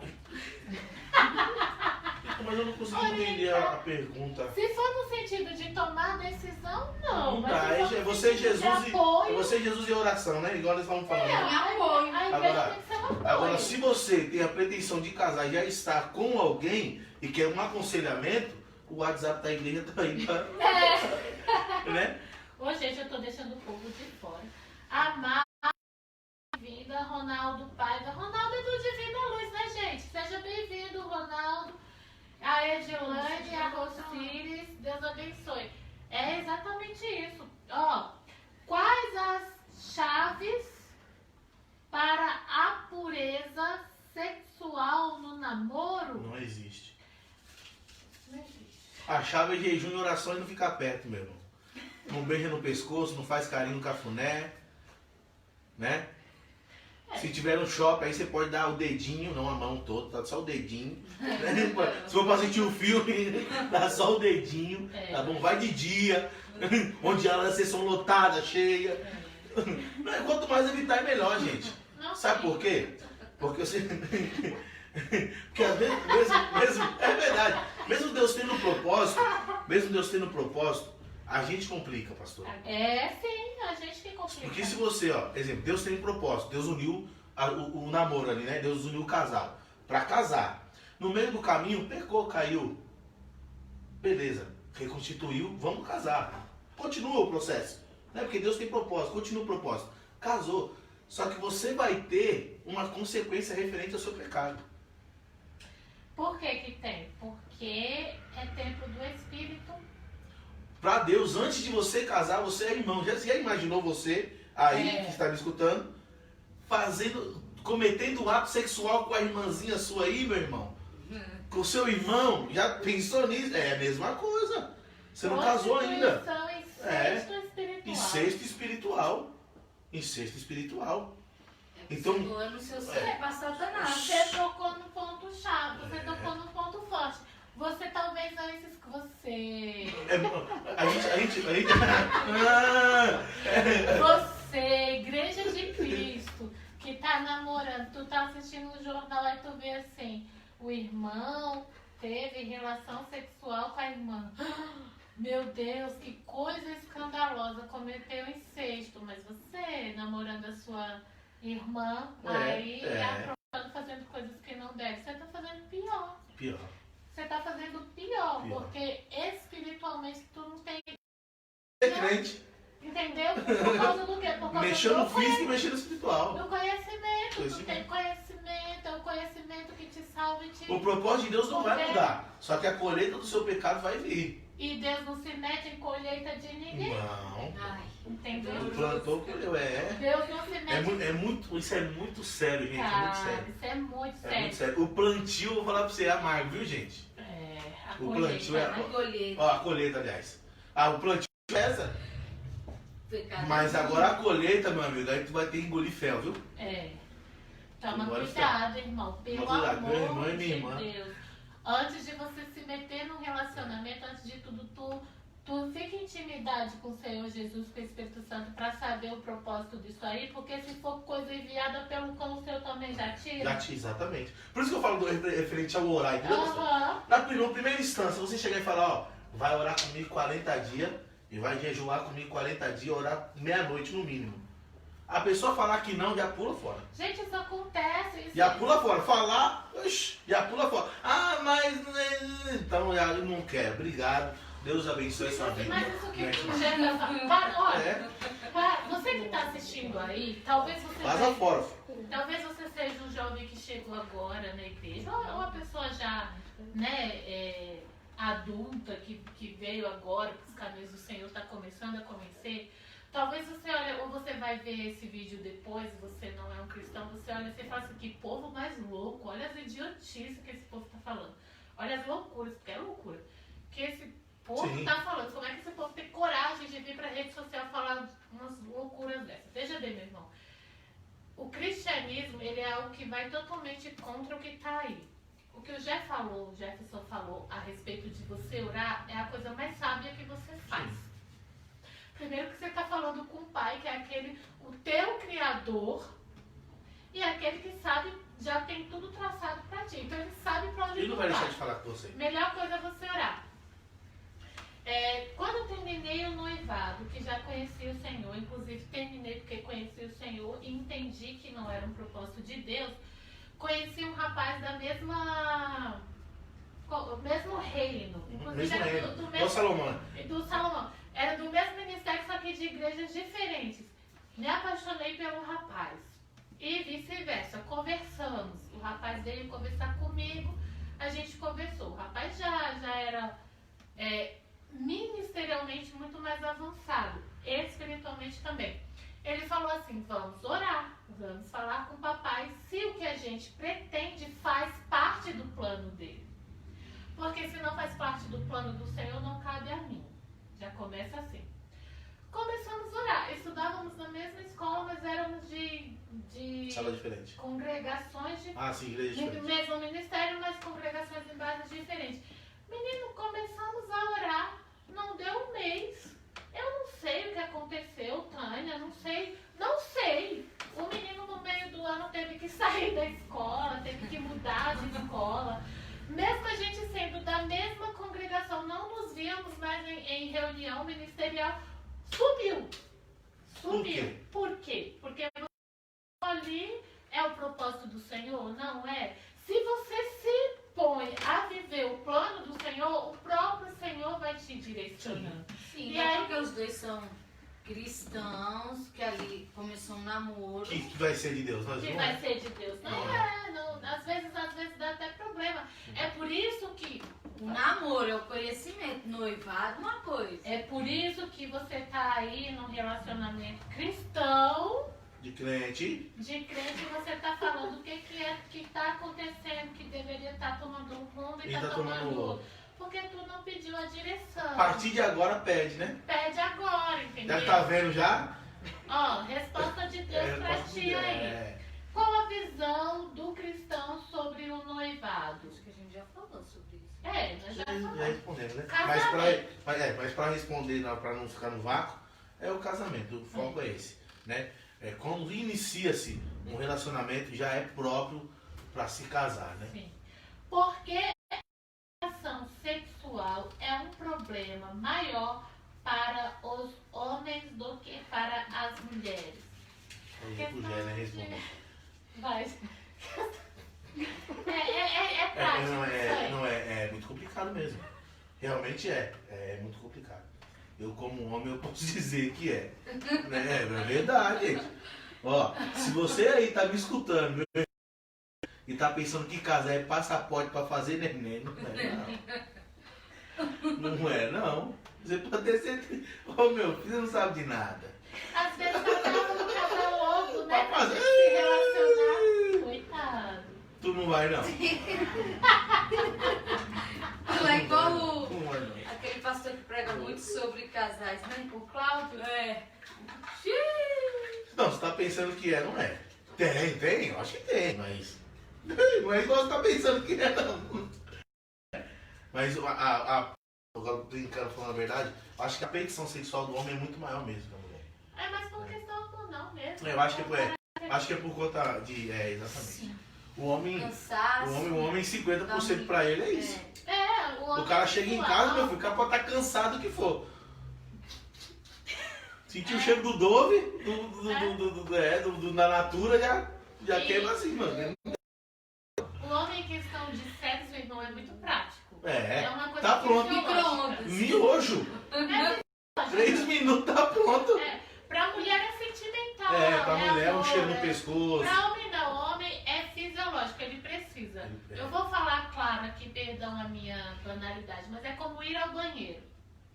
Mas eu não consegui entender a pergunta. Se for no sentido de tomar decisão, não. Não Mas dá. se for É no você, sentido de Jesus e apoio, você, Jesus e oração, né? Igual eles estavam falando. é, né? apoio. a igreja Agora- tem que ser um apoio. Agora, se você tem a pretensão de casar e já está com alguém e quer um aconselhamento, o WhatsApp da igreja tá aí, né? Ô, gente, eu tô deixando o povo de fora. Amar, bem-vinda, Ronaldo Paiva. Ronaldo é do Divina Luz, né, gente? Seja bem-vindo, Ronaldo. A Edilane, a Rosíris, Deus abençoe. É exatamente isso. Ó, quais as chaves para a pureza sexual no namoro? Não existe. Não existe. A chave é jejum e oração e não ficar perto, meu irmão. Não beija no pescoço, não faz carinho no cafuné, né? Se tiver no shopping, aí você pode dar o dedinho, não a mão toda, tá só o dedinho. Né? Se for pra sentir o filme, dá só o dedinho, tá bom? Vai de dia, onde ela é sessão lotada, cheia. Quanto mais evitar é melhor, gente. Não Sabe sei. por quê? Porque você. Porque às vezes, é verdade, mesmo Deus tendo um propósito, a gente complica, pastor. É, sim, a gente que complica. Porque se você, ó, exemplo, Deus tem um propósito, Deus uniu o namoro ali, né? Deus uniu o casal pra casar. No meio do caminho, pecou, caiu. Beleza, reconstituiu, vamos casar. Continua o processo, né? Porque Deus tem propósito, continua o propósito. Casou. Só que você vai ter uma consequência referente ao seu pecado. Por que que tem? Porque é templo do Espírito. Pra Deus, antes de você casar, você é irmão. Já imaginou você aí, que está me escutando, cometendo um ato sexual com a irmãzinha sua aí, meu irmão? Com o seu irmão? Já pensou nisso? É a mesma coisa. Você não casou ainda. Incesto espiritual. Incesto espiritual. Então, Então, no seu ser para Satanás. Você tocou no ponto chave, você tocou no ponto forte. Você talvez antes que você. a gente Você, Igreja de Cristo, que tá namorando, tu tá assistindo um jornal e tu vê assim, o irmão teve relação sexual com a irmã. Meu Deus, que coisa escandalosa, cometeu incesto, mas você, namorando a sua irmã, aí aprovando, fazendo coisas que não deve, você tá fazendo pior. Você tá fazendo pior, porque espiritualmente tu não tem. é crente. Entendeu? Por causa do quê? Por causa Mexeu no do físico e mexeu no espiritual. do conhecimento. Tu Conhecimento. tem conhecimento, é o conhecimento que te salva e te. O propósito de Deus não vai mudar. Só que a colheita do seu pecado vai vir. E Deus não se mete em colheita de ninguém. Não. Ai, Entendeu? Tu plantou, colheu. Deus não se mete. Isso é muito sério, gente. É muito Cara, sério. isso é muito É sério. muito sério. O plantio, eu vou falar pra você, é amargo, viu, gente? A O colheita, plantio é. né? colheita. Ó, a colheita, aliás. O plantio é essa. Pecado. Mas agora a colheita, meu amigo, aí tu vai ter que engolir fel, viu? Toma Agora cuidado, irmão. Pelo Toma cuidado, amor meu irmão e de minha irmã. Deus. Antes de você se meter num relacionamento, antes de tudo, tu fica em intimidade com o Senhor Jesus, com o Espírito Santo, pra saber o propósito disso aí, porque se for coisa enviada pelo cão, o Senhor também já tira. Exatamente. Por isso que eu falo referente ao orar, entendeu? Aham. Na primeira instância, você chegar e falar, ó, vai orar comigo 40 dias e vai jejuar comigo 40 dias, orar meia-noite no mínimo. A pessoa falar que não, já pula fora. Gente, isso acontece. Isso Já pula fora. Falar, já pula fora. Ah, mas então já não quero. Obrigado. Deus abençoe a sua vida. Mas isso que Mexe lá. gera. Olha, É, você que está assistindo aí, talvez você vaza fora. talvez você seja um jovem que chegou agora na igreja, ou uma pessoa já, né, adulta que veio agora, que os caminhos do Senhor está começando a conhecer, talvez você olhe, ou você vai ver esse vídeo depois, você não é um cristão, você olha e você fala assim, que povo mais louco, olha as idiotices que esse povo está falando. Olha as loucuras, porque é loucura. Que esse povo está falando. Como é que esse povo tem coragem de vir para a rede social falar umas loucuras dessas? Veja bem, meu irmão. O cristianismo, ele é algo que vai totalmente contra o que está aí. O que o Jefferson falou a respeito de você orar é a coisa mais sábia que você faz. Primeiro que você está falando com o Pai, que é aquele, o teu Criador, e aquele que sabe, já tem tudo traçado para ti. Então ele sabe para onde Ele não tu vai deixar de falar com você. Melhor coisa é você orar. Quando eu terminei o noivado, que já conhecia o Senhor, inclusive terminei porque conheci o Senhor e entendi que não era um propósito de Deus, conheci um rapaz da mesmo reino. Inclusive Mesmo era reino. do Salomão. Era do mesmo ministério, só que de igrejas diferentes. Me apaixonei pelo rapaz. E vice-versa, conversamos. O rapaz veio conversar comigo, a gente conversou. O rapaz já era ministerialmente muito mais avançado, espiritualmente também. Ele falou assim, vamos orar, vamos falar com o papai se o que a gente pretende faz parte do plano dele. Porque se não faz parte do plano do Senhor, não cabe a mim. Já começa assim. Começamos a orar. Estudávamos na mesma escola, mas éramos de Sala diferente. congregações diferentes. Sim, igreja diferente. Mesmo ministério, mas congregações em bairros diferentes. Menino, começamos a orar. Não deu um mês. Eu não sei o que aconteceu, Tânia. Não sei. O menino no meio do ano teve que sair da escola, teve que mudar de escola. Mesmo a gente sendo da mesma congregação, não nos víamos mais em reunião ministerial. Sumiu. Por quê? Porque ali é o propósito do Senhor? Não é? Se você se põe a viver o plano do Senhor, o próprio Senhor vai te direcionando. Sim, E é aí- porque os dois são cristãos, que ali começou um namoro. Que vai ser de Deus, nós Que não vai é. ser de Deus. Às vezes dá até problema. É por isso que O namoro é o conhecimento, noivado uma coisa. É por isso que você tá aí num relacionamento cristão, De crente. de crente, você tá falando o que tá acontecendo, que deveria estar tomando um rumo e E tá tá tomando tomando outro. outro. Porque tu não pediu a direção. A partir de agora pede, né? Pede agora, entendeu? Já tá vendo já? Ó, resposta de Deus pra resposta de ti Deus. aí. Qual a visão do cristão sobre o noivado? Acho que a gente já falou sobre isso. Nós já Já falamos. respondemos, né? Casamento. Mas pra responder, pra não ficar no vácuo, é o casamento. O foco é esse, né? Quando inicia-se um relacionamento, já é próprio pra se casar, né? Sim. Porque a relação sexual é um problema maior para os homens do que para as mulheres. O Gé, responder. Vai. É prático. Não é muito complicado mesmo. Realmente é muito complicado. Eu, como homem, eu posso dizer que é. Né? É verdade, gente. Ó, se você aí tá me escutando, meu irmão, e tá pensando que casar é passaporte pra fazer neném, não é não. Não é não. Você pode ter certeza. Ô meu filho, você não sabe de nada. Às vezes acaba no casal louco, né? Vai Pra fazer. se relacionar. Coitado. Tu não vai não. Ela é igual Não vai não. aquele pastor que prega muito sobre casais, né? O Cláudio. Não, você tá pensando que não é. Tem, eu acho que tem, mas. Não é igual você tá pensando que é, não. Mas agora brincando, falando a verdade, eu acho que a petição sexual do homem é muito maior mesmo que a mulher. Mas por questão hormonal mesmo. Eu acho que é por conta de. Exatamente. Sim. O homem, Cansaço. o homem 50% pra ele é isso. O O cara chega em casa, meu filho, o cara pode estar cansado o que for. Sentir o cheiro do Dove, da Natura, já quebra assim, mano. O homem em questão de sexo, irmão, é muito prático. É, uma coisa tá pronto. fisiológica. Miojo. 3 minutos tá pronto. Pra mulher é sentimental. Pra mulher é um amor, cheiro no pescoço. Pra homem não, o homem é fisiológico, ele precisa. Eu vou falar claro aqui perdão a minha banalidade, mas é como ir ao banheiro.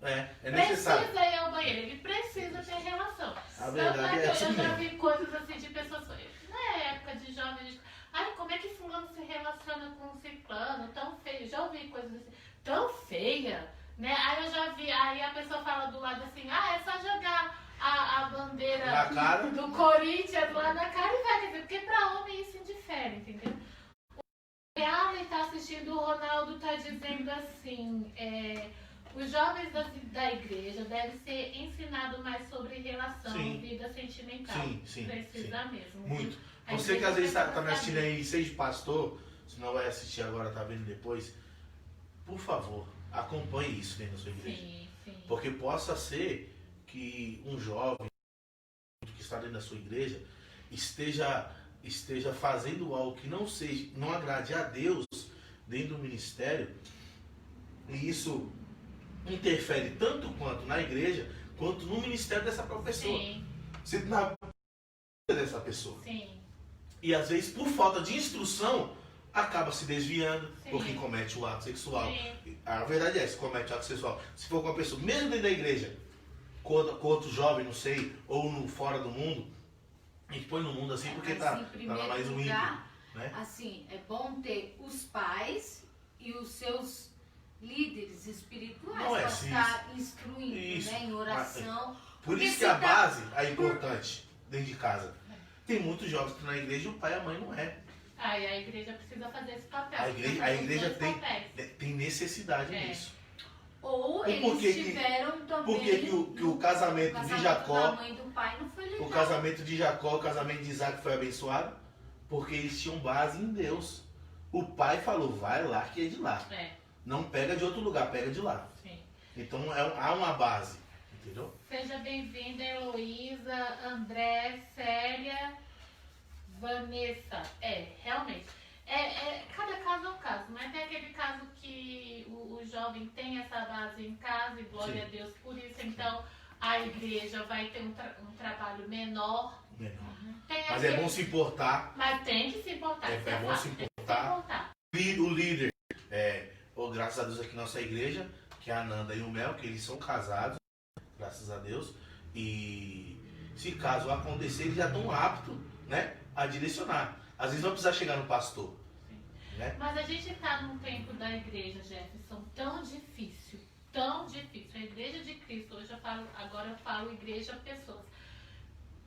É necessário. Precisa ir ao banheiro, ele precisa ter relação. A verdade é assim Eu já mesmo. vi coisas assim de pessoas, na época de jovem, ai, como é que fulano se relaciona com um ciclano, tão feio, já ouvi coisas assim, tão feia, né? Aí eu já vi, aí a pessoa fala do lado assim, é só jogar a bandeira Na cara. do Corinthians lá na cara e vai, quer dizer, porque pra homem isso indifere, entendeu? O Allen tá assistindo, o Ronaldo tá dizendo assim, os jovens da igreja devem ser ensinados mais sobre relação, Sim. vida sentimental. Sim. Precisa mesmo. Muito. A Você que igreja às vezes precisa tá me assistindo saber. aí, seja pastor, se não vai assistir agora, tá vendo depois, por favor, acompanhe isso dentro da sua igreja. Sim. Porque possa ser que um jovem que está dentro da sua igreja esteja fazendo algo que não agrade a Deus dentro do ministério, e isso interfere tanto quanto na igreja quanto no ministério dessa própria pessoa. Sim. Você na vida dessa pessoa. Sim. E às vezes, por falta de instrução, acaba se desviando Sim. porque comete o ato sexual. Sim. A verdade é, se comete o ato sexual, se for com uma pessoa, mesmo dentro da igreja, com outro jovem, não sei, ou fora do mundo, a gente põe no mundo assim porque Mas, tá em primeiro mais um lugar, ímpio, né? assim, é bom ter os pais e os seus líderes espirituais Não é para assim, estar instruindo, isso. né, em oração. Por Porque isso que se a tá- base é importante dentro de casa. Tem muitos jovens que estão na igreja e o pai e a mãe não é. Aí a igreja precisa fazer esse papel. A igreja Fazer os tem- dois papéis. Tem necessidade É. nisso. Ou E por eles que que- tiveram também. por que que o casamento de Jacó- da mãe e do pai não foi legal. O casamento de Jacó, o casamento de Isaac foi abençoado porque eles tinham base em Deus. O pai falou, vai lá que é de lá. Não pega de outro lugar, pega de lá. Sim. Então há uma base, entendeu? Seja bem-vinda, Heloísa, André, Célia, Vanessa. Realmente. Cada caso é um caso, mas tem aquele caso que o jovem tem essa base em casa e glória Sim. a Deus por isso, então a igreja vai ter um trabalho menor. Menor. Tem Mas é aquele- bom se importar. Mas tem que se importar. É isso bom fato, se tem que importar. O líder, graças a Deus aqui na nossa igreja, que é a Nanda e o Mel, que eles são casados, graças a Deus, e se caso acontecer, eles já estão aptos, né, a direcionar. Às vezes não precisa chegar no pastor, né? Mas a gente está num tempo da igreja, Jefferson, tão difícil, tão difícil. A igreja de Cristo, agora eu falo igreja pessoas.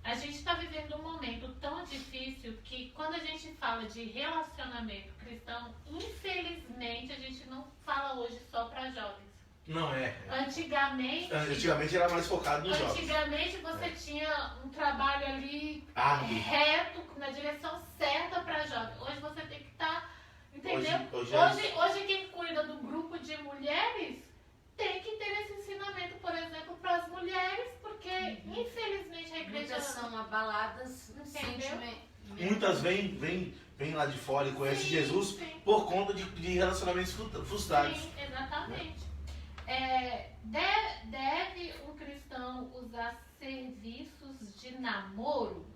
A gente está vivendo um momento tão difícil que quando a gente fala de relacionamento cristão, infelizmente a gente não fala hoje só para jovens. Não é. Antigamente Antigamente era mais focado nos jovens. Antigamente você tinha um trabalho ali Árduo. reto, na direção certa para jovem. Hoje você tem que estar, entendeu? Hoje Hoje quem cuida do grupo de mulheres tem que ter esse ensinamento, por exemplo, para as mulheres, porque infelizmente a igreja Muitas são abaladas Entendeu? sentimentalmente. Muitas vêm lá de fora e conhecem Sim, Jesus sim. por conta de relacionamentos frustrados. Sim, exatamente. Deve um cristão usar serviços de namoro?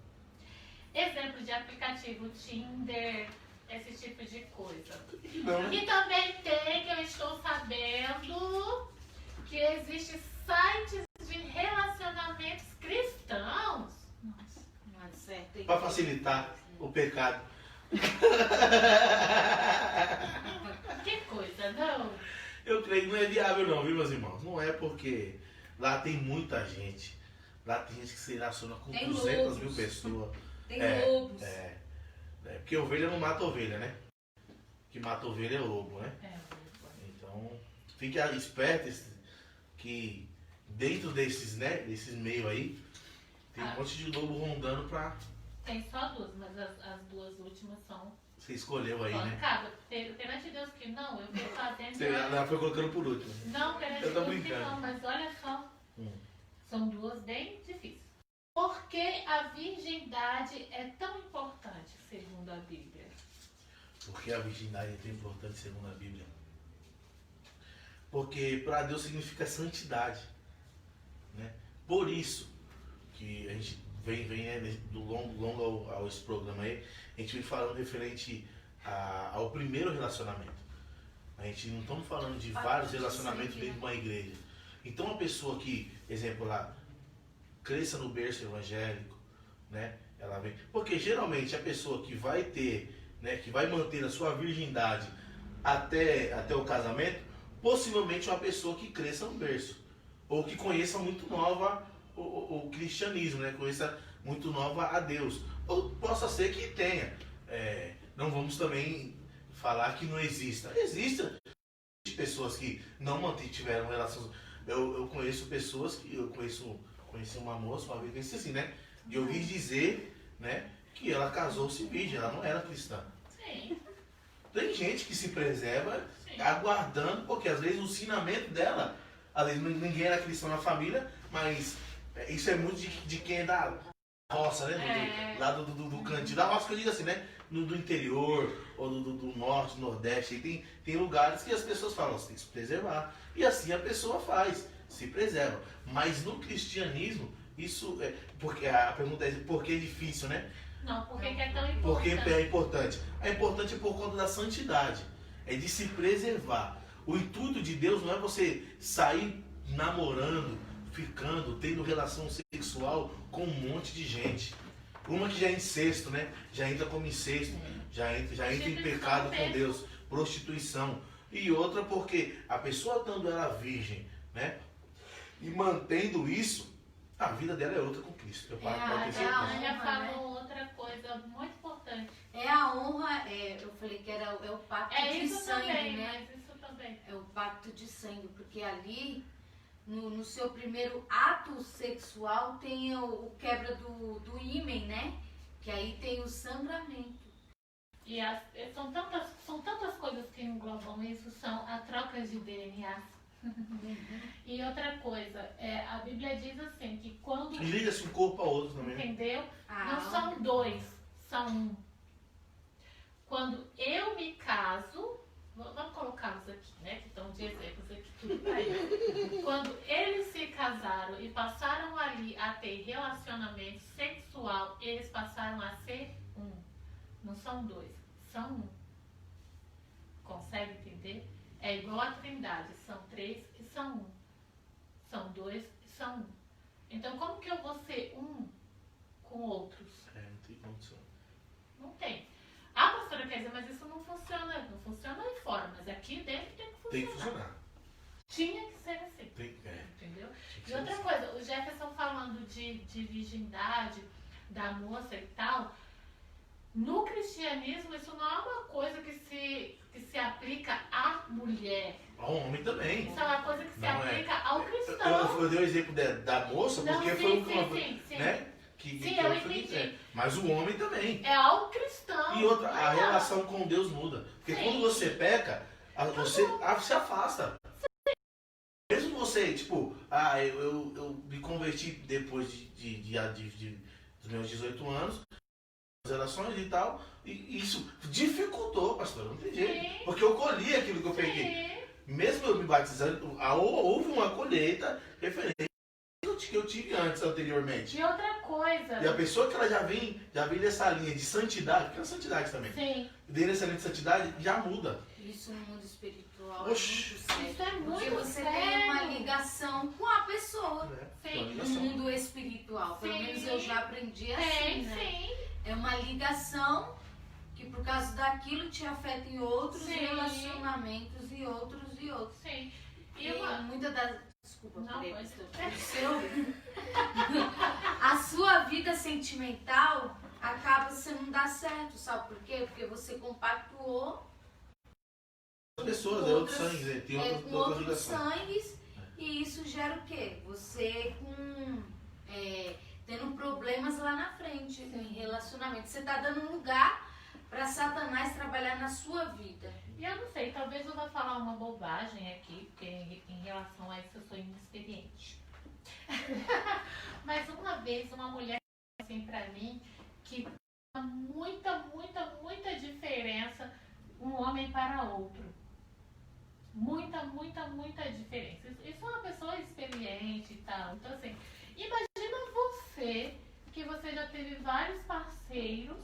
Exemplo de aplicativo Tinder, esse tipo de coisa. Não, né? E também tem, que eu estou sabendo, que existem sites de relacionamentos cristãos. Nossa, não é certo. Para facilitar o pecado. Que coisa, não? Eu creio que não é viável não, viu, meus irmãos? Não é porque lá tem muita gente. Lá tem gente que se relaciona com Tem 200 mil lobos. pessoas. Tem É, lobos. Porque ovelha não mata ovelha, né? O que mata ovelha é lobo, né? Então, fique esperto que dentro desses meios aí, tem um monte de lobo rondando pra... Tem só duas, mas as duas últimas são Você escolheu aí, né? bancadas. Perante Deus que não, eu fui fazendo. Você ela foi colocando por último. Não, perante Eu tô Deus que brincando. não, mas olha só. Hum. São duas bem difíceis. Por que a virgindade é tão importante, segundo a Bíblia? Porque a virgindade é tão importante segundo a Bíblia. Porque para Deus significa santidade, né? Por isso que a gente vem do longo ao esse programa aí, a gente vem falando referente ao primeiro relacionamento. gente não estamos falando de Pacto vários de relacionamentos sangue, dentro de uma igreja. Então uma pessoa que, exemplo lá, cresça no berço evangélico, né? Ela vem. Porque geralmente a pessoa que vai ter, né, que vai manter a sua virgindade até o casamento, possivelmente é uma pessoa que cresça no berço. Ou que conheça muito nova o cristianismo, né? Conheça muito nova a Deus. Ou possa ser que tenha. Não vamos também falar que não exista. Existem pessoas que não mantiveram relações. Eu conheço pessoas que. Conheci uma moça, uma vez disse assim, né? E eu ouvi dizer, né, que ela casou-se virgem, ela não era cristã. Sim. Tem gente que se preserva Sim. aguardando, porque às vezes o ensinamento dela, às vezes ninguém era cristão na família, mas isso é muito de quem é da roça, né? Lá do cantinho da roça, que eu digo assim, né? Do interior, ou do norte, nordeste. Tem lugares que as pessoas falam, você tem que se preservar. E assim a pessoa faz, se preserva. Mas no cristianismo, isso é. Porque a pergunta é por que é difícil, né? Não, por que é tão importante? Porque é importante. É importante por conta da santidade. É de se preservar. O intuito de Deus não é você sair namorando, ficando, tendo relação sexual com um monte de gente. Uma que já é incesto, né? Já entra como incesto, já entra em pecado com Deus, prostituição. E outra porque a pessoa estando ela virgem, né? E mantendo isso, a vida dela é outra com Cristo. Eu pode ter A certeza. Ania falou outra coisa muito importante. É a honra, eu falei que é o pacto É de isso sangue, também, né? mas isso também. É o pacto de sangue, porque ali, no seu primeiro ato sexual, tem o quebra do ímen, né? Que aí tem o sangramento. E são tantas coisas que englobam isso, são a troca de DNA. E outra coisa, a Bíblia diz assim, que quando... E liga-se um corpo ao outro também. Entendeu? Ah, Não são dois, são um. Quando eu me caso, vamos colocá-los aqui, né? Que estão de exemplos aqui, tudo bem. Quando eles se casaram e passaram ali a ter relacionamento sexual, eles passaram a ser um. Não são dois, são um. Consegue entender? É igual a Trindade, são três e são um. São dois e são um. Então, como que eu vou ser um com outros? Não tem condição. Não tem. Ah, pastora, quer dizer, mas isso não funciona aí fora, mas aqui dentro tem que funcionar. Tem que funcionar. Tinha que ser assim. Entendeu? Tem que E ser outra assim. coisa, o Jefferson falando de virgindade, da moça e tal, no cristianismo isso não é uma coisa que se aplica à mulher. Ao homem também. Isso é uma coisa que se Não é. aplica ao cristão. Eu dei o exemplo da moça Não, porque sim, foi o sim, sim. né? Sim, Que eu eu fui entendi. dizer. Mas o homem também. É ao cristão. E outra, não a é relação com Deus muda. Porque Sim. quando você peca, você se afasta. Mesmo você, tipo, eu me converti depois dos meus 18 anos, as relações e tal, e isso dificultou, pastor, não tem jeito. Sim. Porque eu colhi aquilo que eu peguei. Sim. Mesmo eu me batizando, houve uma colheita referente ao que eu tive anteriormente. E outra coisa. E a pessoa que ela já vem nessa linha de santidade, porque é santidade também, Sim. vem nessa linha de santidade, já muda. Isso no mundo espiritual Oxi. é muito sério. Isso é muito Porque você sério. tem uma ligação com a pessoa. Né? Sim. Uma No ligação. mundo espiritual. Pelo Sim. menos eu já aprendi assim, Tem, né? sim. É uma ligação que por causa daquilo te afeta em outros Sim. relacionamentos e outros. Sim. E uma- muitas das... Desculpa, Não, peraí, pode. a sua vida sentimental acaba você não dá certo, sabe por quê? Porque você compactuou Pessoas, é outro sangue, né? Tem com outras outros ligações. sangues e isso gera o quê? Você tendo problemas lá na frente em relacionamento. Você tá dando lugar para Satanás trabalhar na sua vida. E eu não sei, talvez eu vá falar uma bobagem aqui, porque em relação a isso eu sou inexperiente. Mas uma vez uma mulher disse assim pra mim que muita diferença um homem para outro. Muita diferença. Isso é uma pessoa experiente e tal. Então assim, imagina você, que você já teve vários parceiros.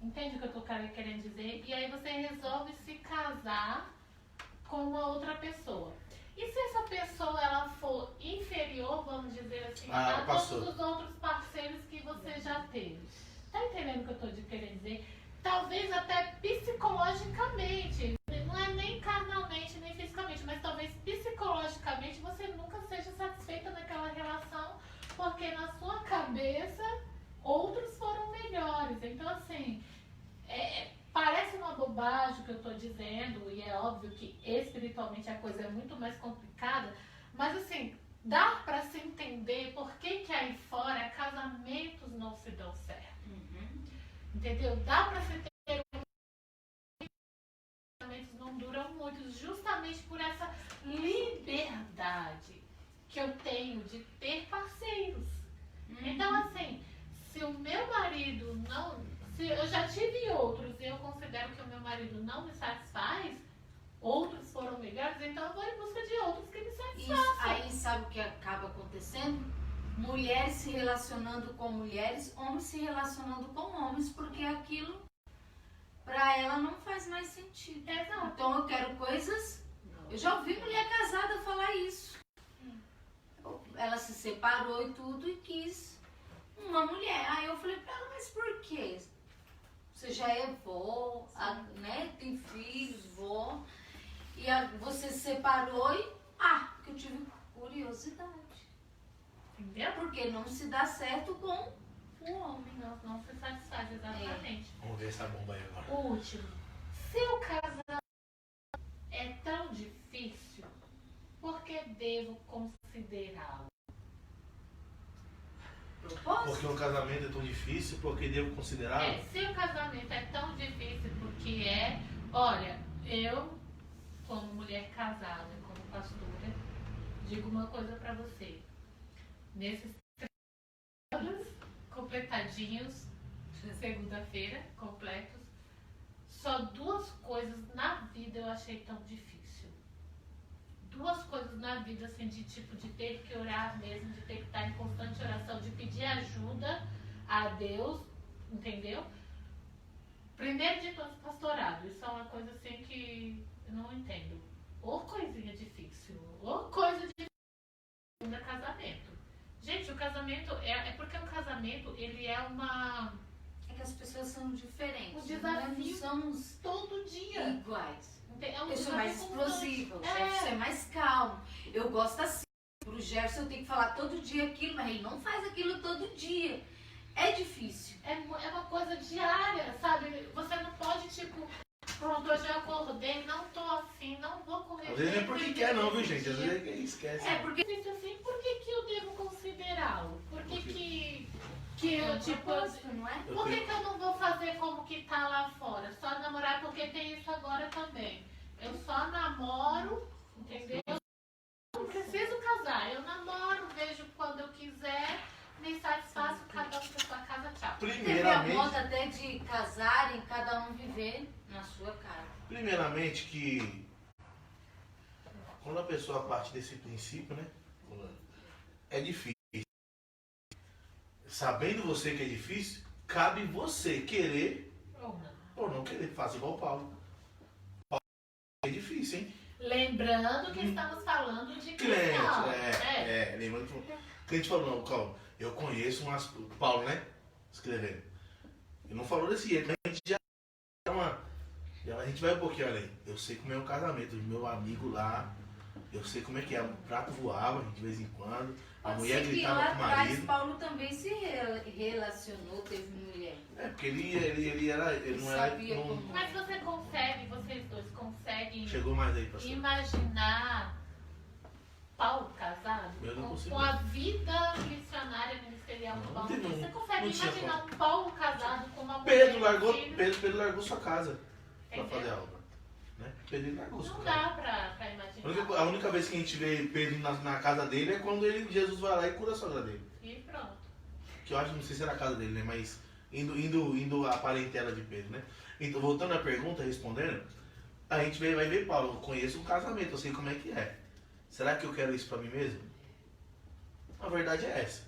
Entende o que eu tô querendo dizer? E aí você resolve se casar a passou. todos os outros parceiros que você já teve. Tá entendendo o que eu tô querendo dizer? Talvez até psicologicamente, não é nem carnalmente, nem fisicamente, mas talvez psicologicamente você nunca seja satisfeita naquela relação, porque na sua cabeça outros foram melhores. Então, assim, parece uma bobagem o que eu estou dizendo, e é óbvio que espiritualmente a coisa é muito mais complicada, mas assim, dá para se entender por que aí fora casamentos não se dão certo. Entendeu? Dá para se ter casamentos não duram muito, justamente por essa liberdade que eu tenho de ter parceiros. Então, assim, se o meu marido não... Se eu já tive outros e eu considero que o meu marido não me satisfaz, outros foram melhores, então eu vou em busca de outros que me satisfaçam. Isso, aí sabe o que acaba acontecendo? Mulheres se relacionando com mulheres, homens se relacionando com homens, porque aquilo pra ela não faz mais sentido. Exato. Então eu quero coisas... Eu já ouvi mulher casada falar isso. Ela se separou e tudo e quis uma mulher. Aí eu falei pra ela, mas por quê? Você já é vó, né? Tem filhos, vó. E você se separou e... porque eu tive curiosidade. Entendeu? Porque não se dá certo com o homem. Não se satisfaz, exatamente. Vamos ver essa bomba aí agora. O último. Se o casamento é tão difícil, por que devo considerá-lo? Propósito? Porque o casamento é tão difícil, porque devo considerá-lo? Se o casamento é tão difícil porque olha, eu, como mulher casada, como pastora, digo uma coisa pra você. Nesses 3 anos completadinhos, segunda-feira, completos, só 2 coisas na vida eu achei tão difícil. 2 coisas na vida, assim, de tipo, de ter que orar mesmo, de ter que estar em constante oração, de pedir ajuda a Deus, entendeu? Primeiro de todos, pastorado. Isso é uma coisa, assim, que eu não entendo. Ou coisinha difícil, ou coisa difícil. Segundo, casamento. Gente, o casamento, é porque o casamento, ele é uma... É que as pessoas são diferentes. Um desafio não somos todo dia. iguais. É um Eu sou mais desafio constante. explosiva, o Jefferson é mais calmo. Eu gosto assim. Pro Jefferson eu tenho que falar todo dia aquilo, mas ele não faz aquilo todo dia. É difícil. É uma coisa diária, sabe? Você não pode, tipo, pronto, hoje eu acordei, não tô afim, não vou comer. Às vezes não é porque quer não, viu, gente? Às vezes é que esquece. É porque Isso assim, por que eu devo considerá-lo? Por que eu, tipo, não é? por que eu não vou fazer como que tá lá fora? Só namorar, porque tem isso agora também. Eu só namoro, entendeu? Eu não preciso casar. Eu namoro, vejo quando eu quiser, me satisfaço, cada um pra sua casa, tchau. Teve a Primeiramente, moda até de casarem, cada um viver na sua casa. primeiramente que quando a pessoa parte desse princípio, né? É difícil. Sabendo você que é difícil, cabe você querer Ou não. ou não querer. Faça igual o Paulo. É difícil, hein? Lembrando que estamos falando de Crente, cristão. lembrando que a gente falou, não, calma, eu conheço umas. Paulo, né? Escrevendo. Ele não falou desse jeito, mas a gente já. A gente vai um pouquinho além. Eu sei como é o casamento. O meu amigo lá, eu sei como é que é. O prato voava de vez em quando. A Pode mulher ser que gritava lá com o atrás marido. Paulo também se relacionou, teve mulher. É, porque ele não era. Sabia Não, como- Mas vocês dois conseguem chegou mais aí, pastor. imaginar Paulo casado Eu não consigo. com a vida missionária ministerial do Não, Paulo? não tem, Você não consegue tinha imaginar um Paulo casado com uma Pedro mulher? largou, que- Pedro largou sua casa pra Entendeu? fazer a obra. Né? Pedro largou sua Não casa. dá pra imaginar. A única vez que a gente vê Pedro na casa dele é quando Jesus vai lá e cura a sogra dele. E pronto. Que eu acho, não sei se era a casa dele, né? Mas indo a parentela de Pedro, né? Então, voltando à pergunta, respondendo, a gente vai ver Paulo, eu conheço um casamento, eu sei como é que é. Será que eu quero isso pra mim mesmo? A verdade é essa.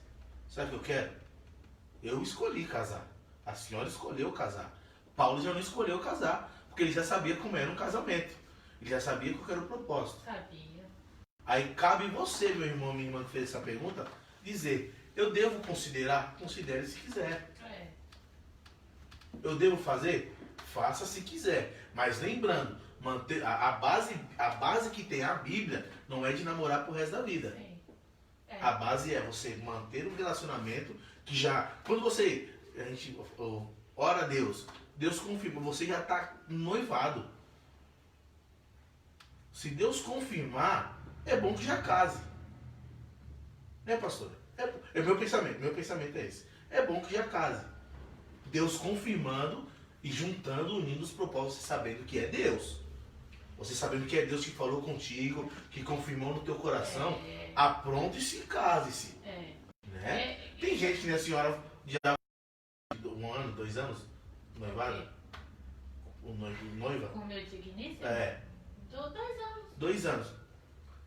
Será que eu quero? Eu escolhi casar. A senhora escolheu casar. Paulo já não escolheu casar, porque ele já sabia como era um casamento. Ele já sabia qual era o propósito. Sabia. Aí cabe você, meu irmão, minha irmã que fez essa pergunta, dizer, eu devo considerar? Considere se quiser. É. Eu devo fazer? Faça se quiser. Mas lembrando, manter a base que tem a Bíblia não é de namorar pro resto da vida. Sim. É. A base é você manter um relacionamento que já... Quando você... A gente ora a Deus, Deus confirma, você já está noivado. Se Deus confirmar, é bom que já case. Né, pastor? É meu pensamento é esse. É bom que já case. Deus confirmando e juntando, unindo os propósitos, sabendo que é Deus. Você sabendo que é Deus que falou contigo, que confirmou no teu coração, apronte-se e case-se. Né? Tem gente que nem a senhora já 1 ano, 2 anos, noivada? Noiva? Com o meu digníssimo? É. 2 anos. 2 anos.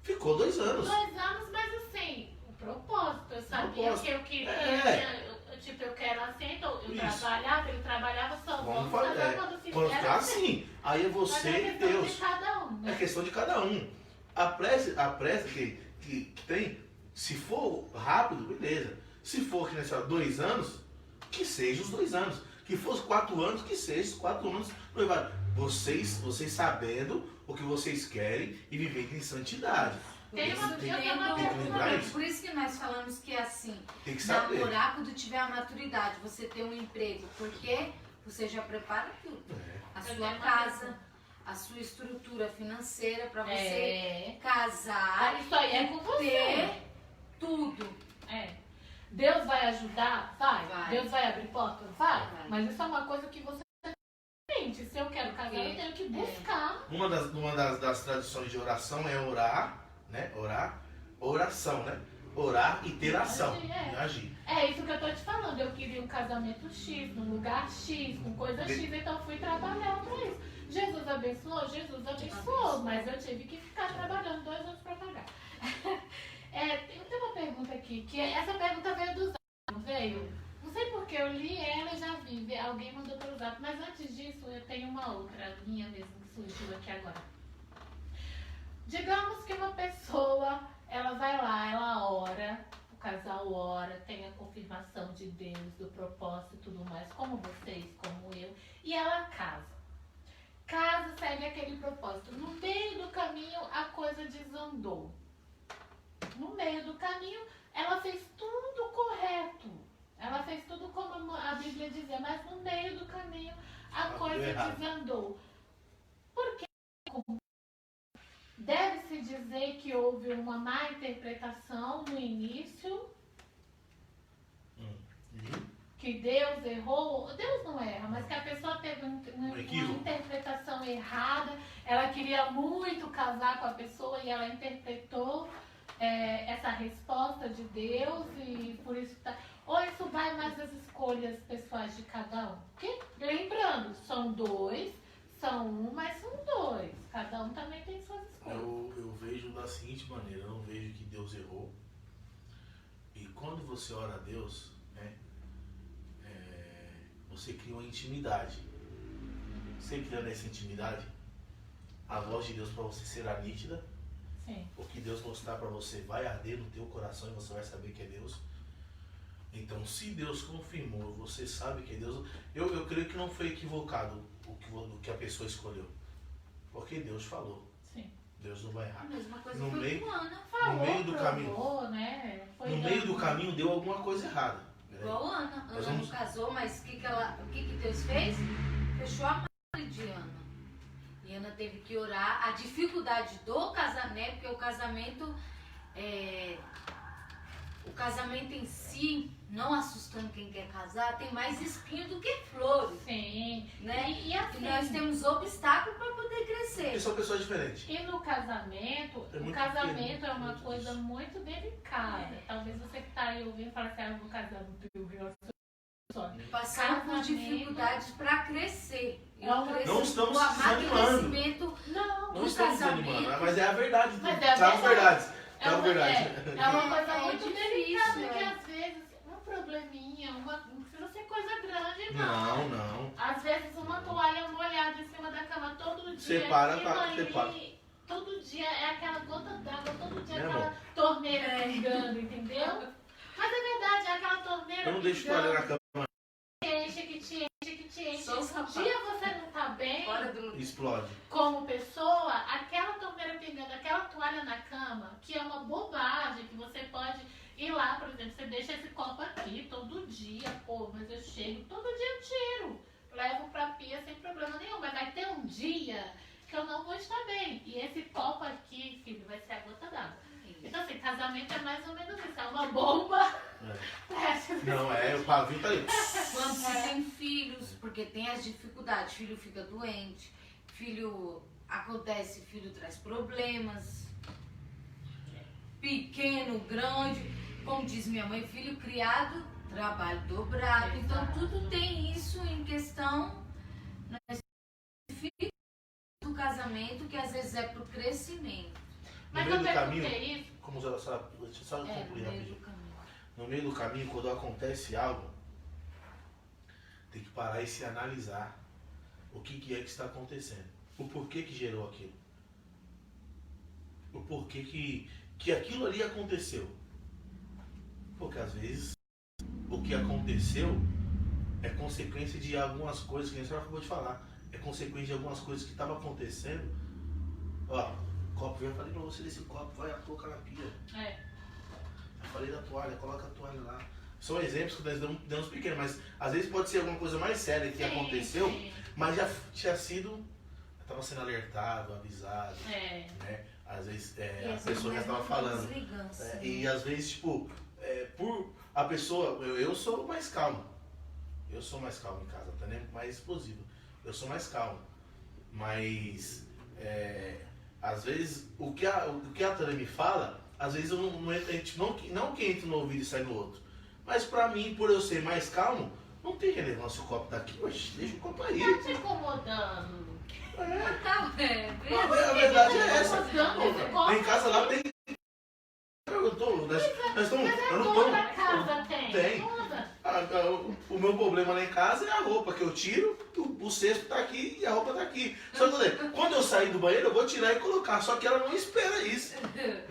Ficou 2 anos. 2 anos, mas assim, o propósito. Eu sabia Propósito. que eu queria. Tipo, eu quero assim, então eu Isso. trabalhava, ele trabalhava só. Vamos casar fazer. quando fizer Quando ficar assim. assim, aí é Mas você é e questão Deus. de cada um, né? É questão de cada um. A pressa que tem, se for rápido, beleza. Se for que nessa 2 anos, que seja os 2 anos. Que fosse 4 anos, que seja os 4 anos noivado. Vocês sabendo o que vocês querem e vivendo em santidade. Tem uma Tem pergunta. que lembrar isso. Por isso que nós falamos que é assim, Tem que saber. namorar quando tiver a maturidade, você ter um emprego, porque você já prepara tudo. A Eu sua tenho uma casa, a sua estrutura financeira para você Ah, casar, isso aí é com você. ter tudo. É. Deus vai ajudar? Vai. Vai. Deus vai abrir portas? Vai. Vai. Mas isso é uma coisa que você sente. Se eu quero casar, eu tenho que buscar. Uma das tradições de oração é orar, né? Oração, né? Orar e ter ação. É. E agir. É isso que eu tô te falando. Eu queria um casamento X, num lugar X, com coisa X, então fui trabalhar pra isso. Jesus abençoou, mas eu tive que ficar trabalhando 2 anos pra pagar. Tem uma pergunta aqui, que essa pergunta veio do Zap, não veio? Não sei porque eu li ela e já vi, alguém mandou pelo Zap, mas antes disso eu tenho uma outra, minha mesmo, que surgiu aqui agora. Digamos que uma pessoa, ela vai lá, ela ora, o casal ora, tem a confirmação de Deus, do propósito e tudo mais, como vocês, como eu, e ela casa. Casa, segue aquele propósito. No meio do caminho, a coisa desandou. No meio do caminho, ela fez tudo correto. Ela fez tudo como a Bíblia dizia, mas no meio do caminho, a coisa desandou. Por que? Deve-se dizer que houve uma má interpretação no início, que Deus errou. Deus não erra, mas que a pessoa teve uma interpretação errada. Ela queria muito casar com a pessoa e ela interpretou essa resposta de Deus e por isso tá. Ou isso vai mais das escolhas pessoais de cada um? Porque, lembrando, são 2, são 1, mas são 2. Cada um também tem suas escolhas. Eu vejo da seguinte maneira, eu não vejo que Deus errou. E quando você ora a Deus, né, você cria uma intimidade. Você criando essa intimidade, a voz de Deus para você será nítida. Sim. O que Deus mostrar para você vai arder no teu coração e você vai saber que é Deus. Então, se Deus confirmou, você sabe que é Deus. Eu creio que não foi equivocado o que a pessoa escolheu. Porque Deus falou. Sim. Deus não vai A errar. mesma coisa No foi meio- com Ana. No meio do caminho, Provou, né? Foi no dando. meio do caminho deu alguma coisa errada. Igual Ana. Nós Ana vamos- não casou, mas o que Deus fez? Fechou a mão de Ana. E Ana teve que orar. A dificuldade do casamento, porque o casamento em si, não assustando quem quer casar, tem mais espinho do que flores, Sim. né? E E assim, nós temos obstáculos para poder Porque crescer. são pessoas diferentes. e no casamento, É o muito casamento pequeno, é uma muito coisa disso. muito delicada. Talvez você que tá aí ouvindo fala assim, eu vou casar no teu relacionamento. Passar por Casamento- dificuldades para crescer. Não estamos o desanimando. amadurecimento Não, Não do estamos casamento. desanimando, mas é a verdade. Mas é a Traz verdade. verdades. é Traz uma, verdade. é uma coisa É muito difícil, delicada, porque é. às vezes um probleminha, não precisa ser coisa grande, não. Não. Às vezes uma toalha molhada em cima da cama todo dia. Separa, aquilo tá, ali, separa. todo dia é aquela gota d'água, todo dia Meu aquela irmão. torneira pingando, entendeu? torneira Eu não deixo toalha na cama, enche, que te enche, que te enche. Só o Um sapato. dia você não tá bem, Fora do lugar. explode. como pessoa, aquela torneira pingando, aquela toalha na cama, que é uma bobagem, que você pode ir lá, por exemplo, você deixa esse copo aqui todo dia, pô, mas eu chego, todo dia eu tiro, levo pra pia sem problema nenhum, mas vai ter um dia que eu não vou estar bem, e esse copo aqui, filho, vai ser a gota d'água. Então assim, casamento é mais ou menos isso, é uma bomba. Não, o pavio tá aí. Quando se tem filhos, porque tem as dificuldades, filho fica doente, filho acontece, filho traz problemas, pequeno, grande, como diz minha mãe, filho criado, trabalho dobrado. Então tudo tem isso em questão do casamento, que às vezes é pro crescimento. Mas No meio eu do caminho, perguntei isso. como deixa eu só No concluir meio rapidinho. do caminho. No meio do caminho, quando acontece algo, tem que parar e se analisar o que é que está acontecendo. O porquê que gerou aquilo. O porquê que aquilo ali aconteceu. Porque às vezes o que aconteceu é consequência de algumas coisas que a senhora acabou de falar. É consequência de algumas coisas que estavam acontecendo. Ó, copo, eu falei pra você desse copo, vai colocar na pia. Eu falei da toalha, coloca a toalha lá. São exemplos que nós damos pequenos, mas às vezes pode ser alguma coisa mais séria que aconteceu, Sim. mas já tinha sido, estava sendo alertado, avisado, É. né? Às vezes E a às vezes pessoa já nós estava não falando. damos ligança. E às vezes, tipo, por a pessoa, eu sou mais calmo. Eu sou mais calmo em casa, tá, né? Mais explosivo. Eu sou mais calmo. Mas às vezes o que a Tânia me fala, às vezes eu não que entre no ouvido e sai no outro. Mas pra mim, por eu ser mais calmo, não tem relevância o copo daqui, mas deixa o copo aí. Tá te incomodando. Tá, Não, a verdade é essa. Incomodando esse copo. Lá em casa lá tem. Eu não tô. Toda casa tem. Tem. Toda. O meu problema lá em casa é a roupa que eu tiro, o cesto tá aqui e a roupa tá aqui. Só que quando eu sair do banheiro, eu vou tirar e colocar. Só que ela não espera isso.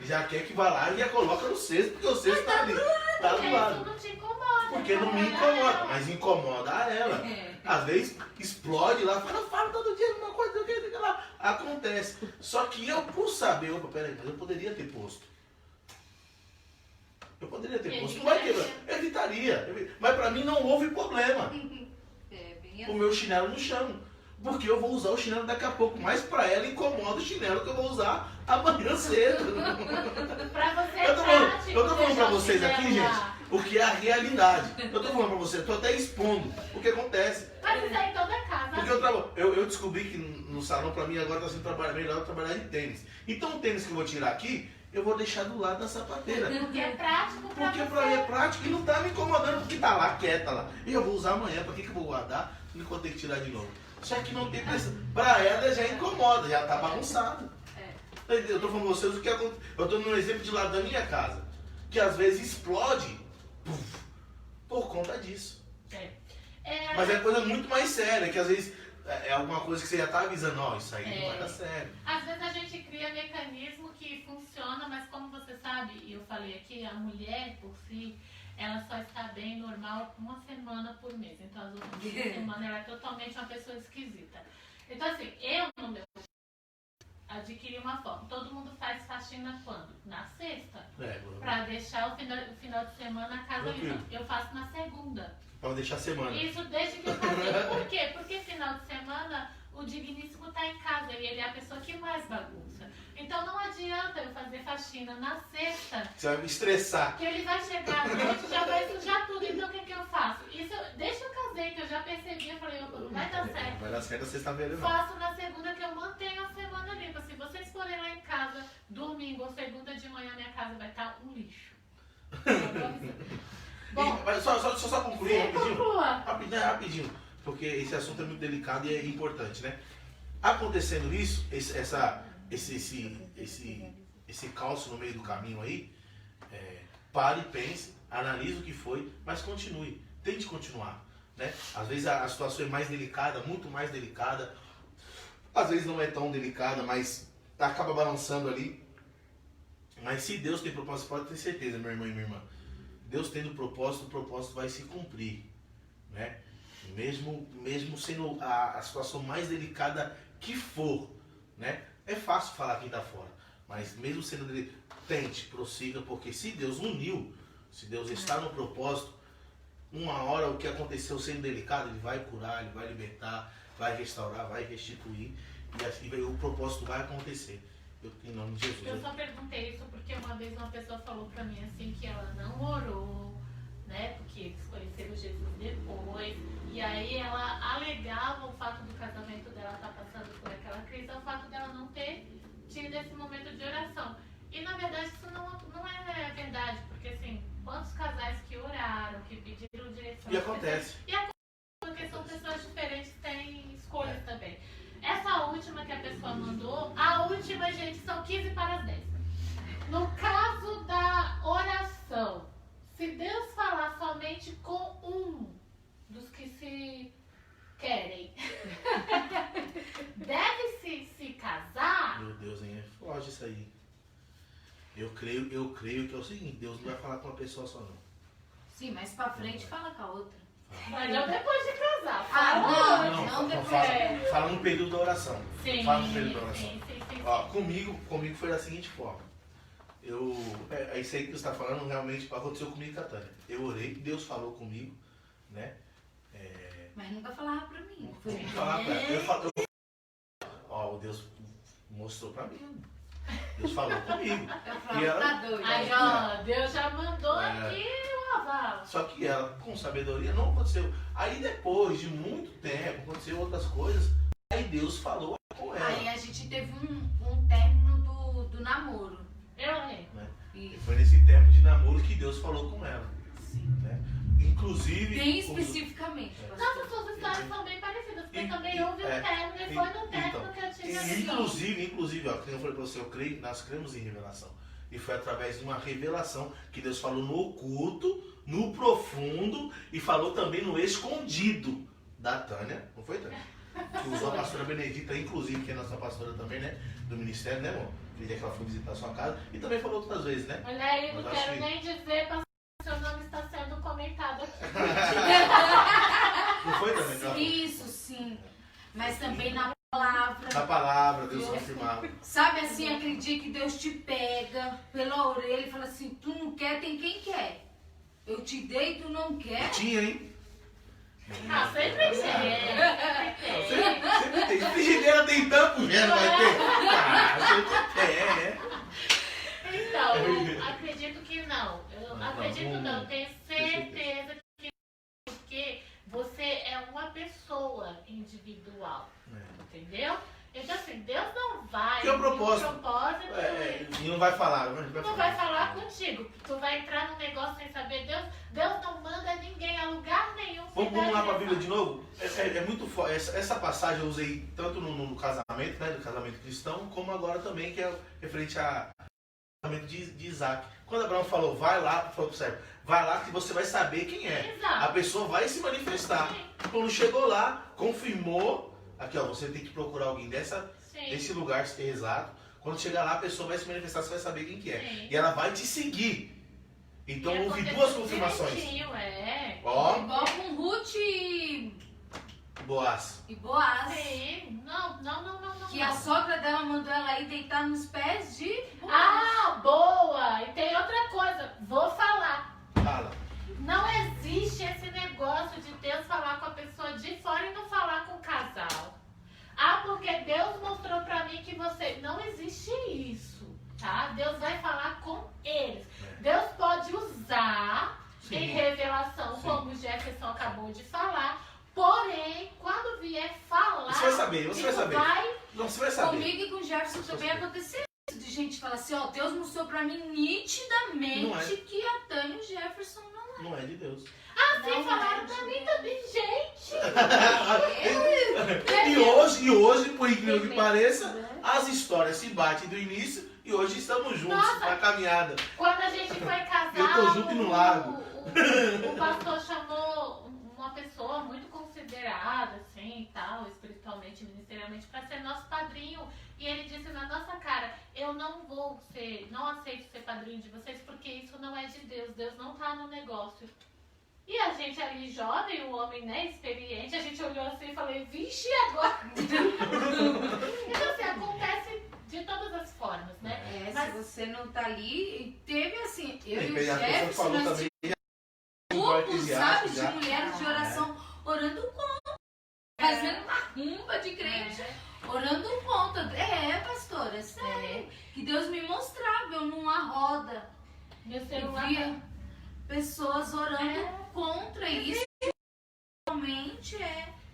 Já quer que vá lá e já coloca no cesto, porque o cesto tá ali. Tá do Porque lado. isso não te incomoda. Porque não me incomoda, mas incomoda a ela. Às vezes explode lá, fala todo dia uma coisa, que lá. Acontece. Só que eu, por saber, opa, peraí, mas eu poderia ter posto. Eu poderia ter posto. Não vai quebrar. Evitaria. Mas pra mim não houve problema. O meu chinelo no chão. Porque eu vou usar o chinelo daqui a pouco. Mas pra ela incomoda o chinelo que eu vou usar amanhã cedo. Pra você Eu tô falando pra deixar o vocês aqui, chinelo gente, lá. o que é a realidade. Eu tô falando pra vocês, eu tô até expondo o que acontece. Mas isso aí toda casa. Porque eu descobri que no salão pra mim agora tá sendo melhor trabalhar em tênis. Então o tênis que eu vou tirar aqui, eu vou deixar do lado da sapateira. Porque é prático pra Porque você. pra mim é prático e não tá me incomodando, porque tá lá, quieta lá. E eu vou usar amanhã, pra que eu vou guardar enquanto eu tenho que tirar de novo? Só que não tem pressa. Pra ela já incomoda, já tá bagunçado. Eu tô falando pra vocês o que acontece. Eu tô no exemplo de lá da minha casa, que às vezes explode por conta disso. Mas é coisa muito mais séria, que às vezes é alguma coisa que você já tá avisando, ó, isso aí não vai dar sério. Às vezes a gente cria mecanismo que funciona, mas como você sabe, e eu falei aqui, a mulher por si, ela só está bem normal uma semana por mês. Então as outras duas semanas ela é totalmente uma pessoa esquisita. Então assim, eu no meu adquiri uma forma. Todo mundo faz faxina quando? Na sexta. Pra deixar o final de semana a casa limpa. Eu faço na segunda. Pra deixar a semana. Isso desde que eu casei. Por quê? Porque final de semana o digníssimo tá em casa e ele é a pessoa que mais bagunça. Então não adianta eu fazer faxina na sexta, Você vai me estressar. que ele vai chegar à noite e já vai sujar tudo. Então o que eu faço? Isso, desde que eu casei, que eu já percebi, eu falei, opa, não vai dar certo. Vai dar certo a sexta-feira, não. Faço na segunda, que eu mantenho a semana limpa. Se vocês forem lá em casa, domingo ou segunda de manhã, minha casa vai estar um lixo. Bom, Mas só concluir rapidinho. conclua. Rapidinho, porque esse assunto é muito delicado e é importante, né? Acontecendo isso, esse caos no meio do caminho aí, pare, pense, analise o que foi, mas continue, tente continuar, né? Às vezes a situação é mais delicada, muito mais delicada, às vezes não é tão delicada, mas acaba balançando ali. Mas se Deus tem propósito, pode ter certeza, meu irmão e minha irmã. Deus tendo propósito, o propósito vai se cumprir, né? Mesmo sendo a situação mais delicada que for, né? É fácil falar quem está fora, mas mesmo sendo tente, prossiga, porque se Deus uniu, se Deus está no propósito, uma hora o que aconteceu sendo delicado, Ele vai curar, Ele vai libertar, vai restaurar, vai restituir, e assim o propósito vai acontecer. Em nome de Jesus. Eu só perguntei isso porque uma vez uma pessoa falou pra mim assim que ela não orou, né? Porque eles conheceram Jesus depois. E aí ela alegava o fato do casamento dela estar passando por aquela crise, o fato dela não ter tido esse momento de oração. E na verdade isso não é verdade, porque assim, quantos casais que oraram, que pediram direção. E acontece. E acontece porque são pessoas diferentes, têm escolhas também. Essa última que a pessoa mandou, a última, gente, são 15 para as 10. No caso da oração, se Deus falar somente com um dos que se querem, deve se casar? Meu Deus, hein? Foge isso aí. Eu creio que é o seguinte, Deus não vai falar com uma pessoa só, não. Sim, mas pra frente fala com a outra. Mas não depois de casar. Não depois. Fala no período da oração. Sim, Fala no período da oração. sim. Ó, comigo foi da seguinte forma. É isso aí que você está falando, realmente aconteceu comigo e com a Tânia. Eu orei, Deus falou comigo, né? Mas nunca falava pra mim. Vou falar pra ela. Ó, o Deus mostrou pra mim. Deus falou comigo. Eu falava, E ela- tá doido. Aí, ó, Deus já mandou É. aqui o aval. Só que ela, com sabedoria, não aconteceu. Aí depois de muito tempo, aconteceu outras coisas. Aí Deus falou com ela. Aí a gente teve um término do namoro. Eu errei. E foi nesse termo de namoro que Deus falou com ela. Sim. Né? Inclusive. Bem especificamente. Nossa, suas histórias são bem parecidas, porque E- também houve um término e foi no término então, que eu tive a visão. Inclusive, ó, como eu falei pra você, nós cremos em revelação. E foi através de uma revelação que Deus falou no oculto, no profundo e falou também no escondido da Tânia. Não foi, Tânia? Que usou a pastora Benedita, inclusive, que é nossa pastora também, né? Do ministério, né, amor? Que dia que ela foi visitar a sua casa. E também falou outras vezes, né? Olha aí, não Mas acho quero que- nem dizer, pastor, seu nome está sendo comentado aqui. Não foi, Tânia? que ela falou? Isso, sim. Mas também na palavra. Na palavra, Deus confirmava. Sabe assim, aquele dia que Deus te pega pela orelha e fala assim, tu não quer, tem quem quer. Eu te dei, tu não quer. Tinha, hein? Ah, sempre tem. Sempre tem. Frigideira tem tampo, já não vai ter. Ah, sempre tem, né? Então, eu acredito que não. Eu Não, acredito não. não, tenho certeza que porque você é uma pessoa individual, entendeu? Então assim, Deus não vai. Que é o propósito. O propósito E não vai falar. não vai falar contigo. Tu vai entrar num negócio sem saber. Deus não manda ninguém a lugar nenhum. sem Vamos lá dar para a Bíblia direção. de novo? É muito forte. Essa passagem eu usei tanto no casamento, né? Do casamento cristão, como agora também, que é referente ao casamento de Isaac. Quando Abraão falou, vai lá, falou pro servo, vai lá que você vai saber quem é. Exato. A pessoa vai se manifestar. Sim. Quando chegou lá, confirmou. Aqui, ó, você tem que procurar alguém Sim. desse lugar exato. Quando chegar lá, a pessoa vai se manifestar, você vai saber quem que é. Sim. E ela vai te seguir. Então E houve aconteceu duas confirmações. direitinho, é. Ó, Igual com Ruth e Boaz. Boaz. Sim. Não. Que a sogra dela mandou ela ir deitar nos pés de Boaz. Ah, boa! E tem outra coisa, vou falar. Fala. Não existe esse negócio de Deus falar com a pessoa de fora e não falar com o casal. Ah, porque Deus mostrou pra mim que você... Não existe isso, tá? Deus vai falar com eles. Deus pode usar Sim. em revelação, Sim. como o Jefferson acabou de falar. Porém, quando vier falar... Você vai saber, você vai isso saber. Não, você vai saber. Comigo e com o Jefferson também aconteceu isso. De gente falar assim, ó, Deus mostrou pra mim nitidamente Não é. que a Tânia e o Jefferson não Não é de Deus. Assim Não, falaram gente. pra mim também, gente. E hoje, por incrível que pareça, as histórias se batem do início e hoje estamos juntos Nossa. na caminhada. Quando a gente foi casar, Eu tô junto e no lago. O pastor chamou uma pessoa muito considerada, assim, e tal, espiritualmente, ministerialmente, para ser nosso padrinho E ele disse na nossa cara, eu não aceito ser padrinho de vocês porque isso não é de Deus. Deus não tá no negócio. E a gente ali jovem, o homem, né, experiente, a gente olhou assim e falei, vixe, agora? Então assim, acontece de todas as formas, né? Se você não tá ali, teve assim, eu e o a pessoa Jefferson, falou nós também. grupos, sabe, de já. mulheres de oração, orando contra, fazendo uma rumba de crente, orando contra. Pastora, é sério. Que Deus me mostrava, eu numa roda, Meu e celular via pessoas orando contra isso. Realmente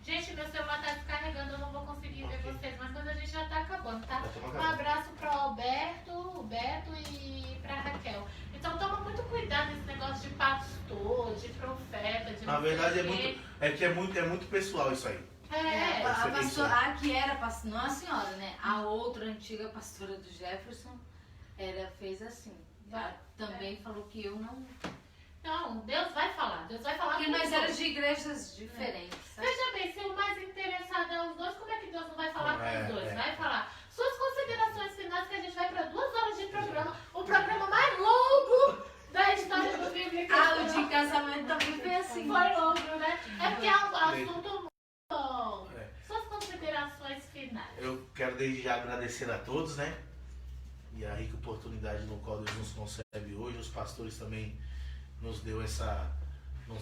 Gente, meu celular tá descarregando, eu não vou conseguir ver vocês, mas a gente já tá acabando, tá? Já estamos Um acabando. abraço pro Alberto, o Beto e pra Raquel. Então toma muito cuidado nesse negócio de pastor, de profeta, de Na não sei verdade o quê. é muito pessoal isso aí. a pastora, a que era pastora, não a senhora, né? A outra antiga pastora do Jefferson, ela fez assim. Ela também falou que eu não. Não, Deus vai falar Porque com nós os éramos dois. de igrejas diferentes, sabe? Veja bem, se o mais interessado é os dois, como é que Deus não vai falar com os dois? É. Vai falar. Suas considerações finais, que a gente vai para 2 horas de programa, o programa mais longo da história do Bíblia. O de casamento também foi assim. Foi longo, né? É porque é um assunto muito bom. É. Suas considerações finais. Eu quero desde já agradecer a todos, né? E a rica oportunidade no qual Deus nos concede hoje. Os pastores também nos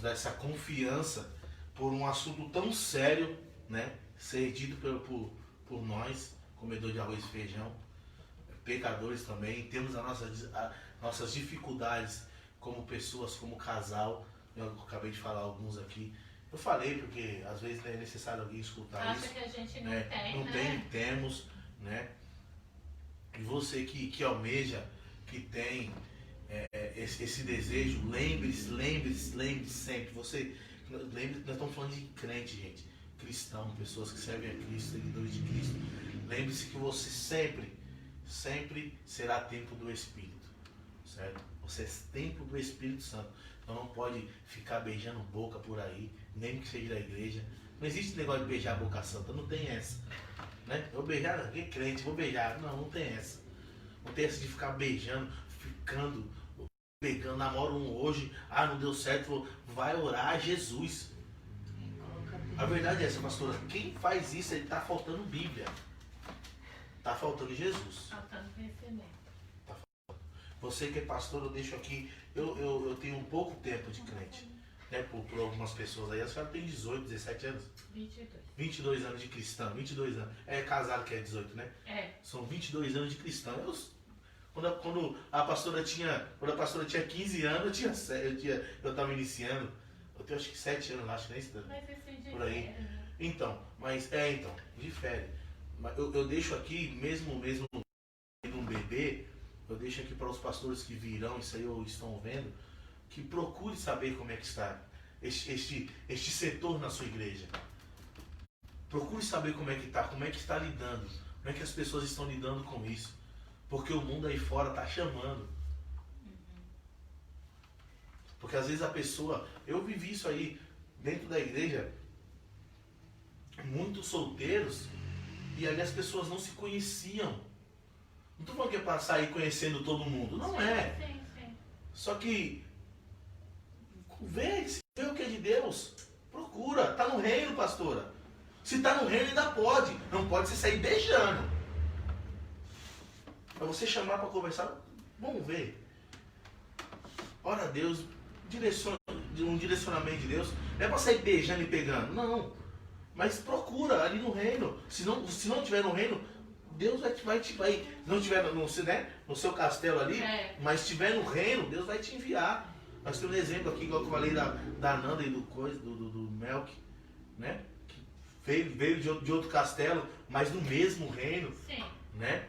dá essa confiança por um assunto tão sério, né? Ser dito por nós, comedor de arroz e feijão, pecadores também. Temos nossas dificuldades como pessoas, como casal. Eu acabei de falar alguns aqui. Eu falei porque às vezes é necessário alguém escutar Acha isso. que a gente não Né? tem, Não né? tem, temos, né? E você que almeja, que tem esse desejo, lembre-se sempre. Lembre, nós estamos falando de crente, gente. Cristão, pessoas que servem a Cristo, seguidores de Cristo. Lembre-se que você sempre será templo do Espírito, certo? Você é templo do Espírito Santo. Então não pode ficar beijando boca por aí, nem que seja da igreja. Não existe negócio de beijar a boca santa, não tem essa. Né? Eu beijar, que crente, vou beijar. Não tem essa. Não tem essa de ficar beijando, pegando, namoro um hoje, não deu certo, vai orar a Jesus. A verdade é essa, pastora. Quem faz isso, ele tá faltando Bíblia. Tá faltando Jesus. Faltando conhecimento. Você que é pastor, eu deixo aqui. Eu tenho um pouco tempo de crente. Né, por algumas pessoas aí. A senhora tem 18, 17 anos? 22. 22 anos de cristão, 22 anos. É casado que é 18, né? São 22 anos de cristão. Quando a pastora tinha 15 anos, eu estava iniciando. Eu tenho acho que 7 anos, acho que nem isso. Mas esse Por aí. difere, né? Então, difere. Mas eu deixo aqui, mesmo um bebê, eu deixo aqui para os pastores que virão, isso aí ou estão vendo, que procure saber como é que está este setor na sua igreja. Procure saber como é que está lidando, como é que as pessoas estão lidando com isso. Porque o mundo aí fora está chamando. Porque às vezes a pessoa, eu vivi isso aí dentro da igreja, muitos solteiros, e ali as pessoas não se conheciam. Não estou falando que é para sair conhecendo todo mundo, não é. Sim. Só que vê o que é de Deus. Procura. Tá no reino, pastora. Se tá no reino, ainda pode. Não pode você sair beijando. Pra você chamar para conversar, vamos ver. Ora a Deus, um direcionamento de Deus. Não é para sair beijando e pegando. Não. Mas procura ali no reino. Se não tiver no reino, Deus vai não tiver no seu castelo ali, mas estiver no reino, Deus vai te enviar. Nós temos um exemplo aqui, igual que eu falei da Nanda e do Melk, né? Que veio de outro castelo, mas no mesmo reino. Sim. Né?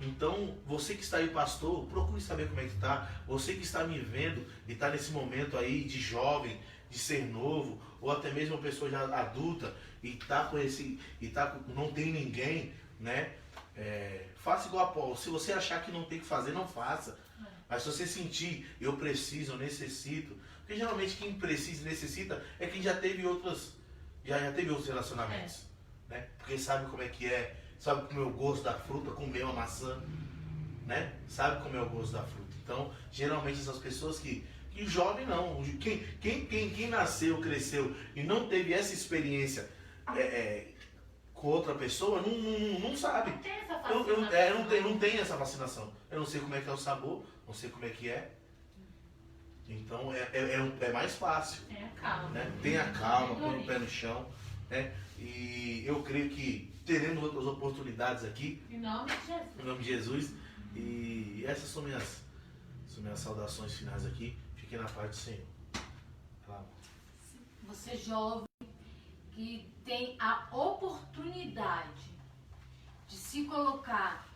Então, você que está aí, pastor, procure saber como é que está. Você que está me vendo e está nesse momento aí de jovem, de ser novo, ou até mesmo uma pessoa já adulta e não tem ninguém, né? Faça igual a Paulo. Se você achar que não tem que fazer, não faça. Mas se você sentir, eu preciso, eu necessito. Porque geralmente quem precisa e necessita é quem já teve outros relacionamentos. Né? Porque sabe como é que é sabe como é o gosto da fruta, comer uma maçã, né? Sabe como é o gosto da fruta. Então, geralmente essas pessoas que jovem não, quem nasceu, cresceu e não teve essa experiência com outra pessoa, não sabe. Não tem essa Não tem essa fascinação. Eu não sei como é que é o sabor, não sei como é que é. Então é mais fácil. Tenha calma. Né? Tenha calma, põe o pé no chão. Né? E eu creio que teremos outras oportunidades aqui. Em nome de Jesus. Em nome de Jesus. E essas são minhas saudações finais aqui. Fiquem na paz do Senhor. Claro. Você jovem que tem a oportunidade de se colocar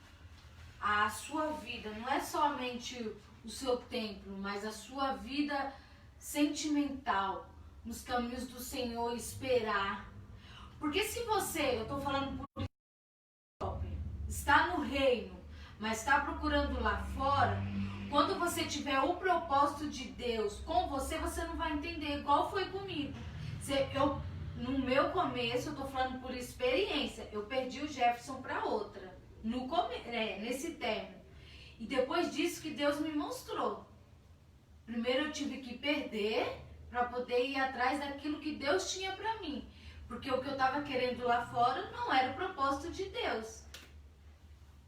a sua vida, não é somente o seu templo, mas a sua vida sentimental nos caminhos do Senhor, esperar. Porque se você, eu estou falando por jovem, está no reino, mas está procurando lá fora, quando você tiver o propósito de Deus com você, você não vai entender, igual foi comigo. No meu começo, eu tô falando por experiência, eu perdi o Jefferson para outra, nesse término. E depois disso que Deus me mostrou. Primeiro eu tive que perder para poder ir atrás daquilo que Deus tinha para mim. Porque o que eu estava querendo lá fora não era o propósito de Deus.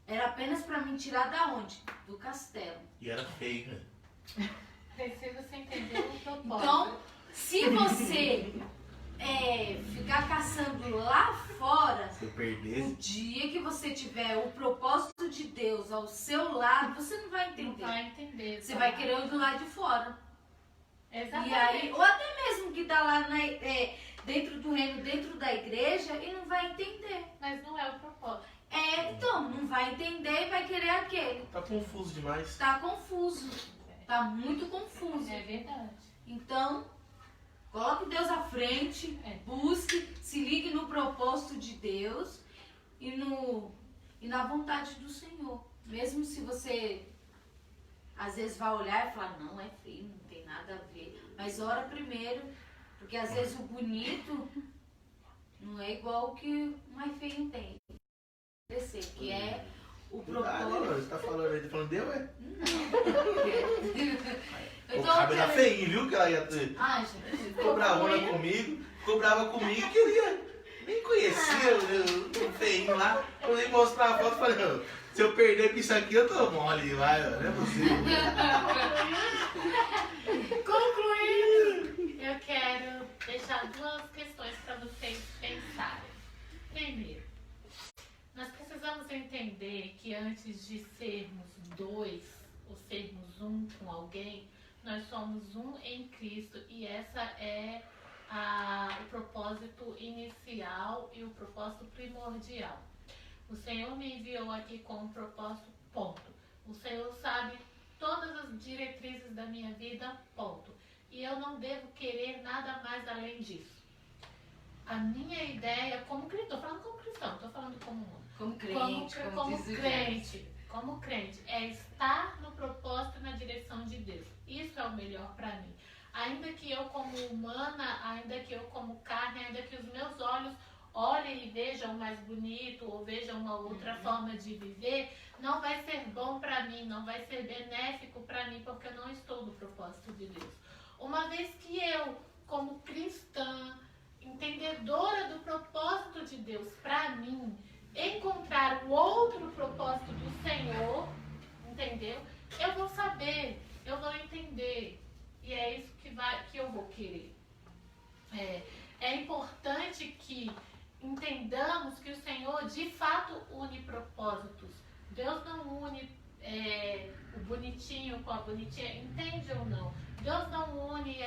Era apenas para me tirar da onde? Do castelo. E era feio, né? Precisa se entender o propósito. Então, se você ficar caçando lá fora, Se eu perdesse. o dia que você tiver o propósito de Deus ao seu lado, você não vai Não entender. vai entender. Você vai querer o do lado de fora. Exatamente. E aí, ou até mesmo que tá lá dentro do reino, dentro da igreja, e não vai entender. Mas não é o propósito. Então, não vai entender e vai querer aquele. Tá confuso demais. Tá confuso. Tá muito confuso. É verdade. Então, coloque Deus à frente, busque, se ligue no propósito de Deus e na vontade do Senhor. Mesmo se você às vezes vai olhar e falar, não, é feio, não tem nada a ver. Mas ora primeiro, porque às vezes o bonito não é igual o que o mais feio tem. Que é o Cuidado, propósito. você tá falando aí, tá falando deu, é? Eu O tô cabelo era querendo- feinho, viu? Que ela ia ter. Ai, gente, Ficou bravona comigo, ficou brava comigo, queria. Nem conhecia o feinho lá. Quando ele mostrar a foto, eu falei, "Ô, se eu perder com isso aqui, eu tô mole, vai, não é possível." Concluindo, eu quero deixar duas questões para vocês pensarem. Primeiro, nós precisamos entender que antes de sermos dois, ou sermos um com alguém, nós somos um em Cristo e essa é o propósito inicial e o propósito primordial. O Senhor me enviou aqui com um propósito, ponto. O Senhor sabe todas as diretrizes da minha vida, ponto. E eu não devo querer nada mais além disso. A minha ideia, como cristão, estou falando como cristão, estou falando como humano. como crente, como diz o crente, como crente, é estar no propósito e na direção de Deus. Isso é o melhor para mim. Ainda que eu como humana, ainda que eu como carne, ainda que os meus olhos olhem e vejam mais bonito ou vejam uma outra forma de viver, não vai ser bom para mim, não vai ser benéfico para mim, porque eu não estou no propósito de Deus. Uma vez que eu, como cristã, entendedora do propósito de Deus para mim, encontrar o outro propósito do Senhor, entendeu? Eu vou saber, eu vou entender. E é isso que eu vou querer. É importante que entendamos que o Senhor de fato une propósitos. Deus não une o bonitinho com a bonitinha, entende ou não? Deus não une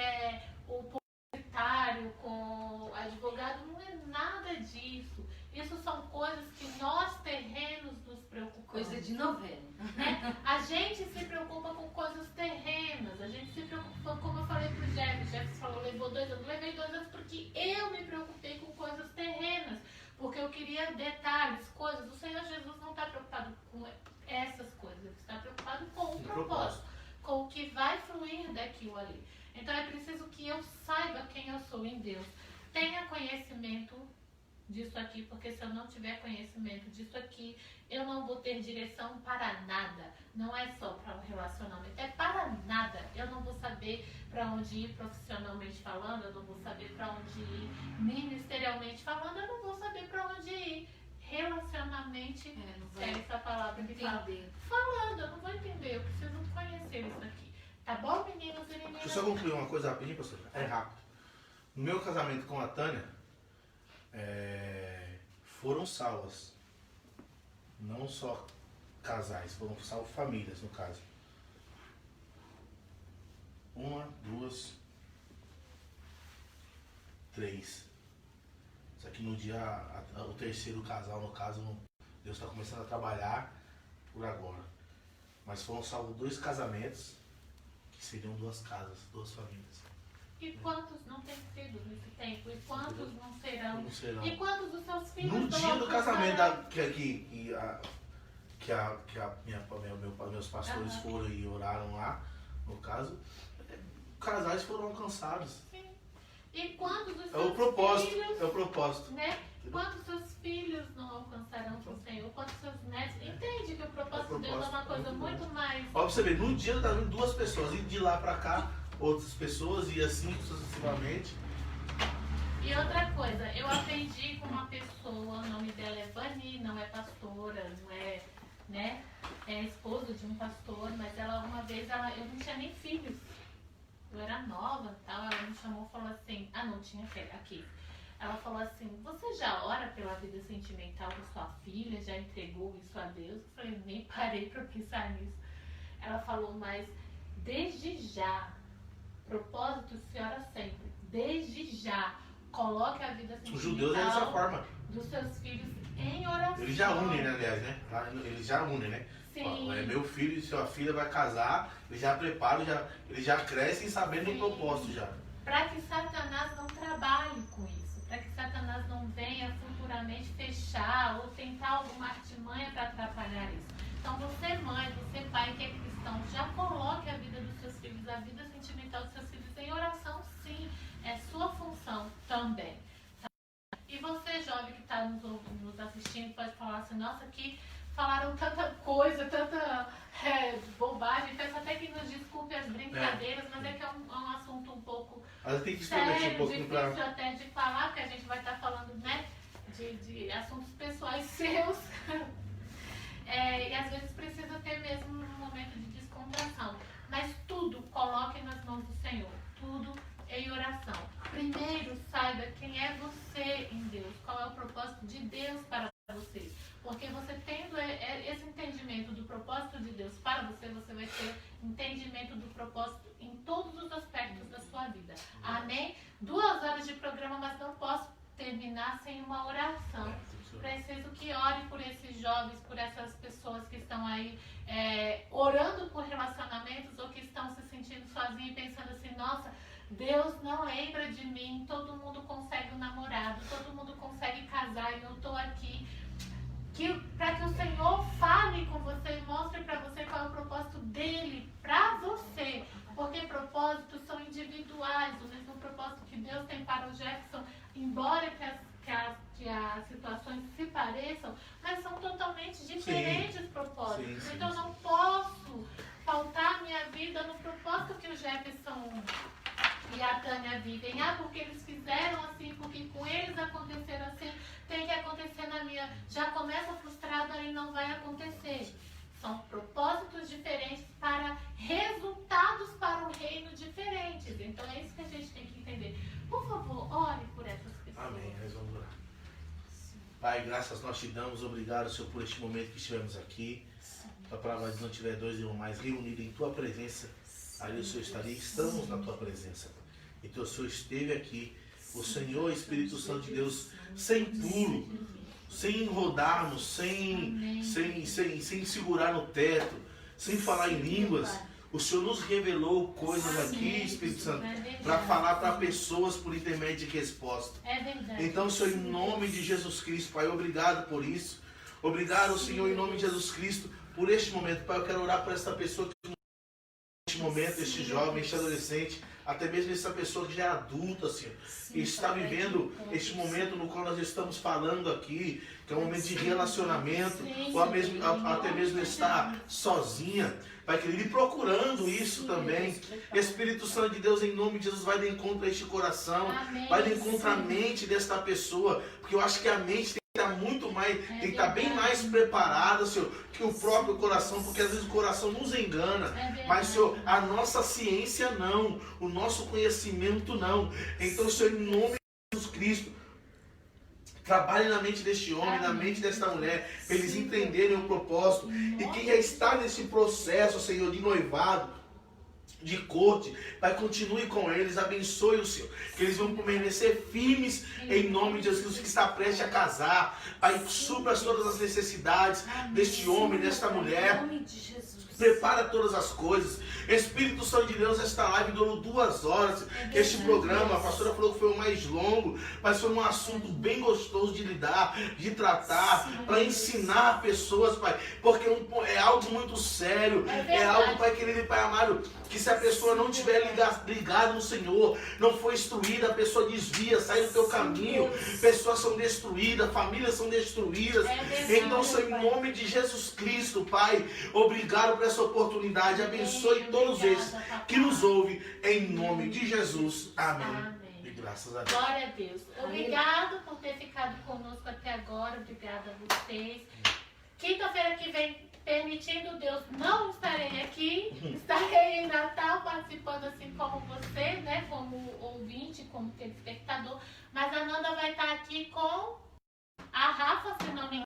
o publicitário com o advogado, não é nada disso. Isso são coisas que nós terrenos nos preocupamos. Coisa de novela. Né? A gente se preocupa com coisas terrenas, a gente se preocupa, como eu falei pro Jefferson falou, levou 2 anos, levei 2 anos porque eu me preocupei com coisas terrenas, porque eu queria detalhes, coisas. O Senhor Jesus não está preocupado com essas coisas, ele está preocupado com o propósito, com o que vai fluir daquilo ali. Então é preciso que eu saiba quem eu sou em Deus, tenha conhecimento disso aqui, porque se eu não tiver conhecimento disso aqui, eu não vou ter direção para nada. Não é só para um relacionamento, é para nada. Eu não vou saber para onde ir profissionalmente falando, eu não vou saber para onde ir ministerialmente falando, eu não vou saber para onde ir relacionalmente. É essa palavra que fala. Falando, eu não vou entender, eu preciso conhecer isso aqui. Tá bom, meninos e meninas? Deixa eu só concluir uma coisa rapidinho, pastor. É rápido. No meu casamento com a Tânia, foram salvas. Não só casais, foram salvas famílias, no caso. 1, 2, 3. Isso aqui no dia, o terceiro casal, no caso, Deus está começando a trabalhar por agora. Mas foram salvos 2 casamentos, que seriam 2 casas, 2 famílias. E quantos não têm sido nesse tempo? E quantos não serão? Não serão. E quantos dos seus filhos No não dia do alcançarão? casamento meus pastores Aham. foram e oraram lá, no caso, casais foram alcançados. Sim. E quantos dos É seus o propósito, filhos, é o propósito. né? Quantos seus filhos não alcançarão com o Senhor? Quantos seus netos? Entende que o propósito de Deus é uma coisa muito mais... Ó, pra você ver, no dia tá vindo 2 pessoas, e de lá pra cá, outras pessoas, e assim sucessivamente. E outra coisa, eu aprendi com uma pessoa, o nome dela é Vani, não é pastora, não é, né? É esposa de um pastor, mas ela uma vez, eu não tinha nem filhos. Eu era nova e tal, ela me chamou e falou assim, não tinha filho, aqui. Ela falou assim, você já ora pela vida sentimental da sua filha? Já entregou isso a Deus? Eu falei, nem parei pra pensar nisso. Ela falou, mas desde já, propósito se ora sempre, desde já, coloque a vida Os judeus é dessa sentimental forma. dos seus filhos em oração. Eles já unem, né, aliás, né? Eles já unem, né? Sim. Ó, meu filho e sua filha vai casar, eles já preparam, eles já crescem sabendo do propósito já. Para que Satanás não trabalhe com isso, para que Satanás não venha futuramente fechar ou tentar alguma artimanha para atrapalhar isso. Então você mãe, você pai que é cristão, já coloque a vida dos seus filhos, a vida sentimental dos seus filhos em oração, sim, é sua função também. Tá? E você jovem que está nos assistindo pode falar assim, nossa, que falaram tanta coisa, tanta bobagem, peço até que nos desculpe as brincadeiras, mas é que é um assunto um pouco Mas tem que escrever um sério, pouquinho difícil pra... até de falar, porque a gente vai estar falando, né, de assuntos pessoais seus. E às vezes precisa ter mesmo um momento de descontração. Mas tudo coloque nas mãos do Senhor, tudo em oração. Primeiro saiba quem é você em Deus, qual é o propósito de Deus para você. Porque você tendo esse entendimento do propósito de Deus para você, você vai ter entendimento do propósito em todos os aspectos da sua vida. Amém? 2 horas de programa, mas não posso terminar sem uma oração. Preciso que ore por esses jovens, por essas pessoas que estão aí orando por relacionamentos ou que estão se sentindo sozinhos e pensando assim, nossa, Deus não lembra de mim, todo mundo consegue um namorado, todo mundo consegue casar e eu estou aqui. Para que o Senhor fale com você e mostre para você qual é o propósito dele para você. Porque propósitos são individuais, o mesmo propósito que Deus tem para o Jefferson, embora que as situações se pareçam, mas são totalmente diferentes propósitos. Sim. Então eu não posso pautar minha vida no propósito que o Jefferson e a Tânia vivem. Porque eles fizeram assim, porque com eles aconteceram assim, tem que acontecer na minha. Já começa frustrado, aí não vai acontecer. São propósitos diferentes para resultados para o reino diferentes. Então é isso que a gente tem que entender. Por favor, ore por essas pessoas. Amém, nós vamos orar. Pai, graças nós te damos, obrigado, Senhor, por este momento que estivemos aqui. A palavra de não tiver 2 ou mais reunidos em tua presença, ali o Senhor estaria, estamos na tua presença. Então o Senhor esteve aqui, o Senhor, Espírito Santo de Deus, sem pulo, sem rodarmos, sem segurar no teto, sem falar em línguas. O Senhor nos revelou coisas aqui, Espírito Santo, para falar para pessoas por intermédio de resposta. É verdade. Então, Senhor, em nome de Jesus Cristo, Pai, obrigado por isso. Obrigado, Senhor, em nome de Jesus Cristo, por este momento. Pai, eu quero orar por esta pessoa que neste momento, este jovem, este adolescente, até mesmo essa pessoa que já é adulta, Senhor, e está vivendo este momento no qual nós estamos falando aqui, que é um momento de relacionamento, ou até mesmo estar sozinha, Pai querido, e procurando isso também. Espírito Santo de Deus, em nome de Jesus, vai de encontro a este coração, vai de encontro à mente desta pessoa, porque eu acho que a mente tem que estar muito mais, tem que estar bem mais preparada, Senhor, que o próprio coração, porque às vezes o coração nos engana, mas, Senhor, a nossa ciência não, o nosso conhecimento não. Então, Senhor, em nome de Jesus Cristo, trabalhe na mente deste homem, na mente desta mulher, para eles entenderem o propósito. E quem já está nesse processo, Senhor, de noivado, de corte, Pai, continue com eles, abençoe o Senhor, que eles vão permanecer firmes em nome de Jesus, que está prestes a casar. Pai, supra todas as necessidades deste homem, desta mulher. Prepara todas as coisas. Espírito Santo de Deus, esta live durou 2 horas. Este programa, a pastora falou que foi o mais longo, mas foi um assunto bem gostoso de lidar, de tratar, para ensinar pessoas, Pai, porque é algo muito sério. É algo, Pai querido e Pai amado, que se a pessoa não tiver ligado no Senhor, não for instruída, a pessoa desvia, sai do teu caminho, pessoas são destruídas, famílias são destruídas. Então, Senhor, em nome de Jesus Cristo, Pai, obrigado por essa oportunidade, abençoe todos esses que nos ouvem, em nome de Jesus. Amém. E graças a Deus. Glória a Deus. Obrigado por ter ficado conosco até agora. Obrigada a vocês. Quinta-feira que vem, permitindo Deus, não estarei aqui. Estarei em Natal participando assim como você, né? Como ouvinte, como telespectador. Mas a Nanda vai estar aqui com a Rafa, se não me engano.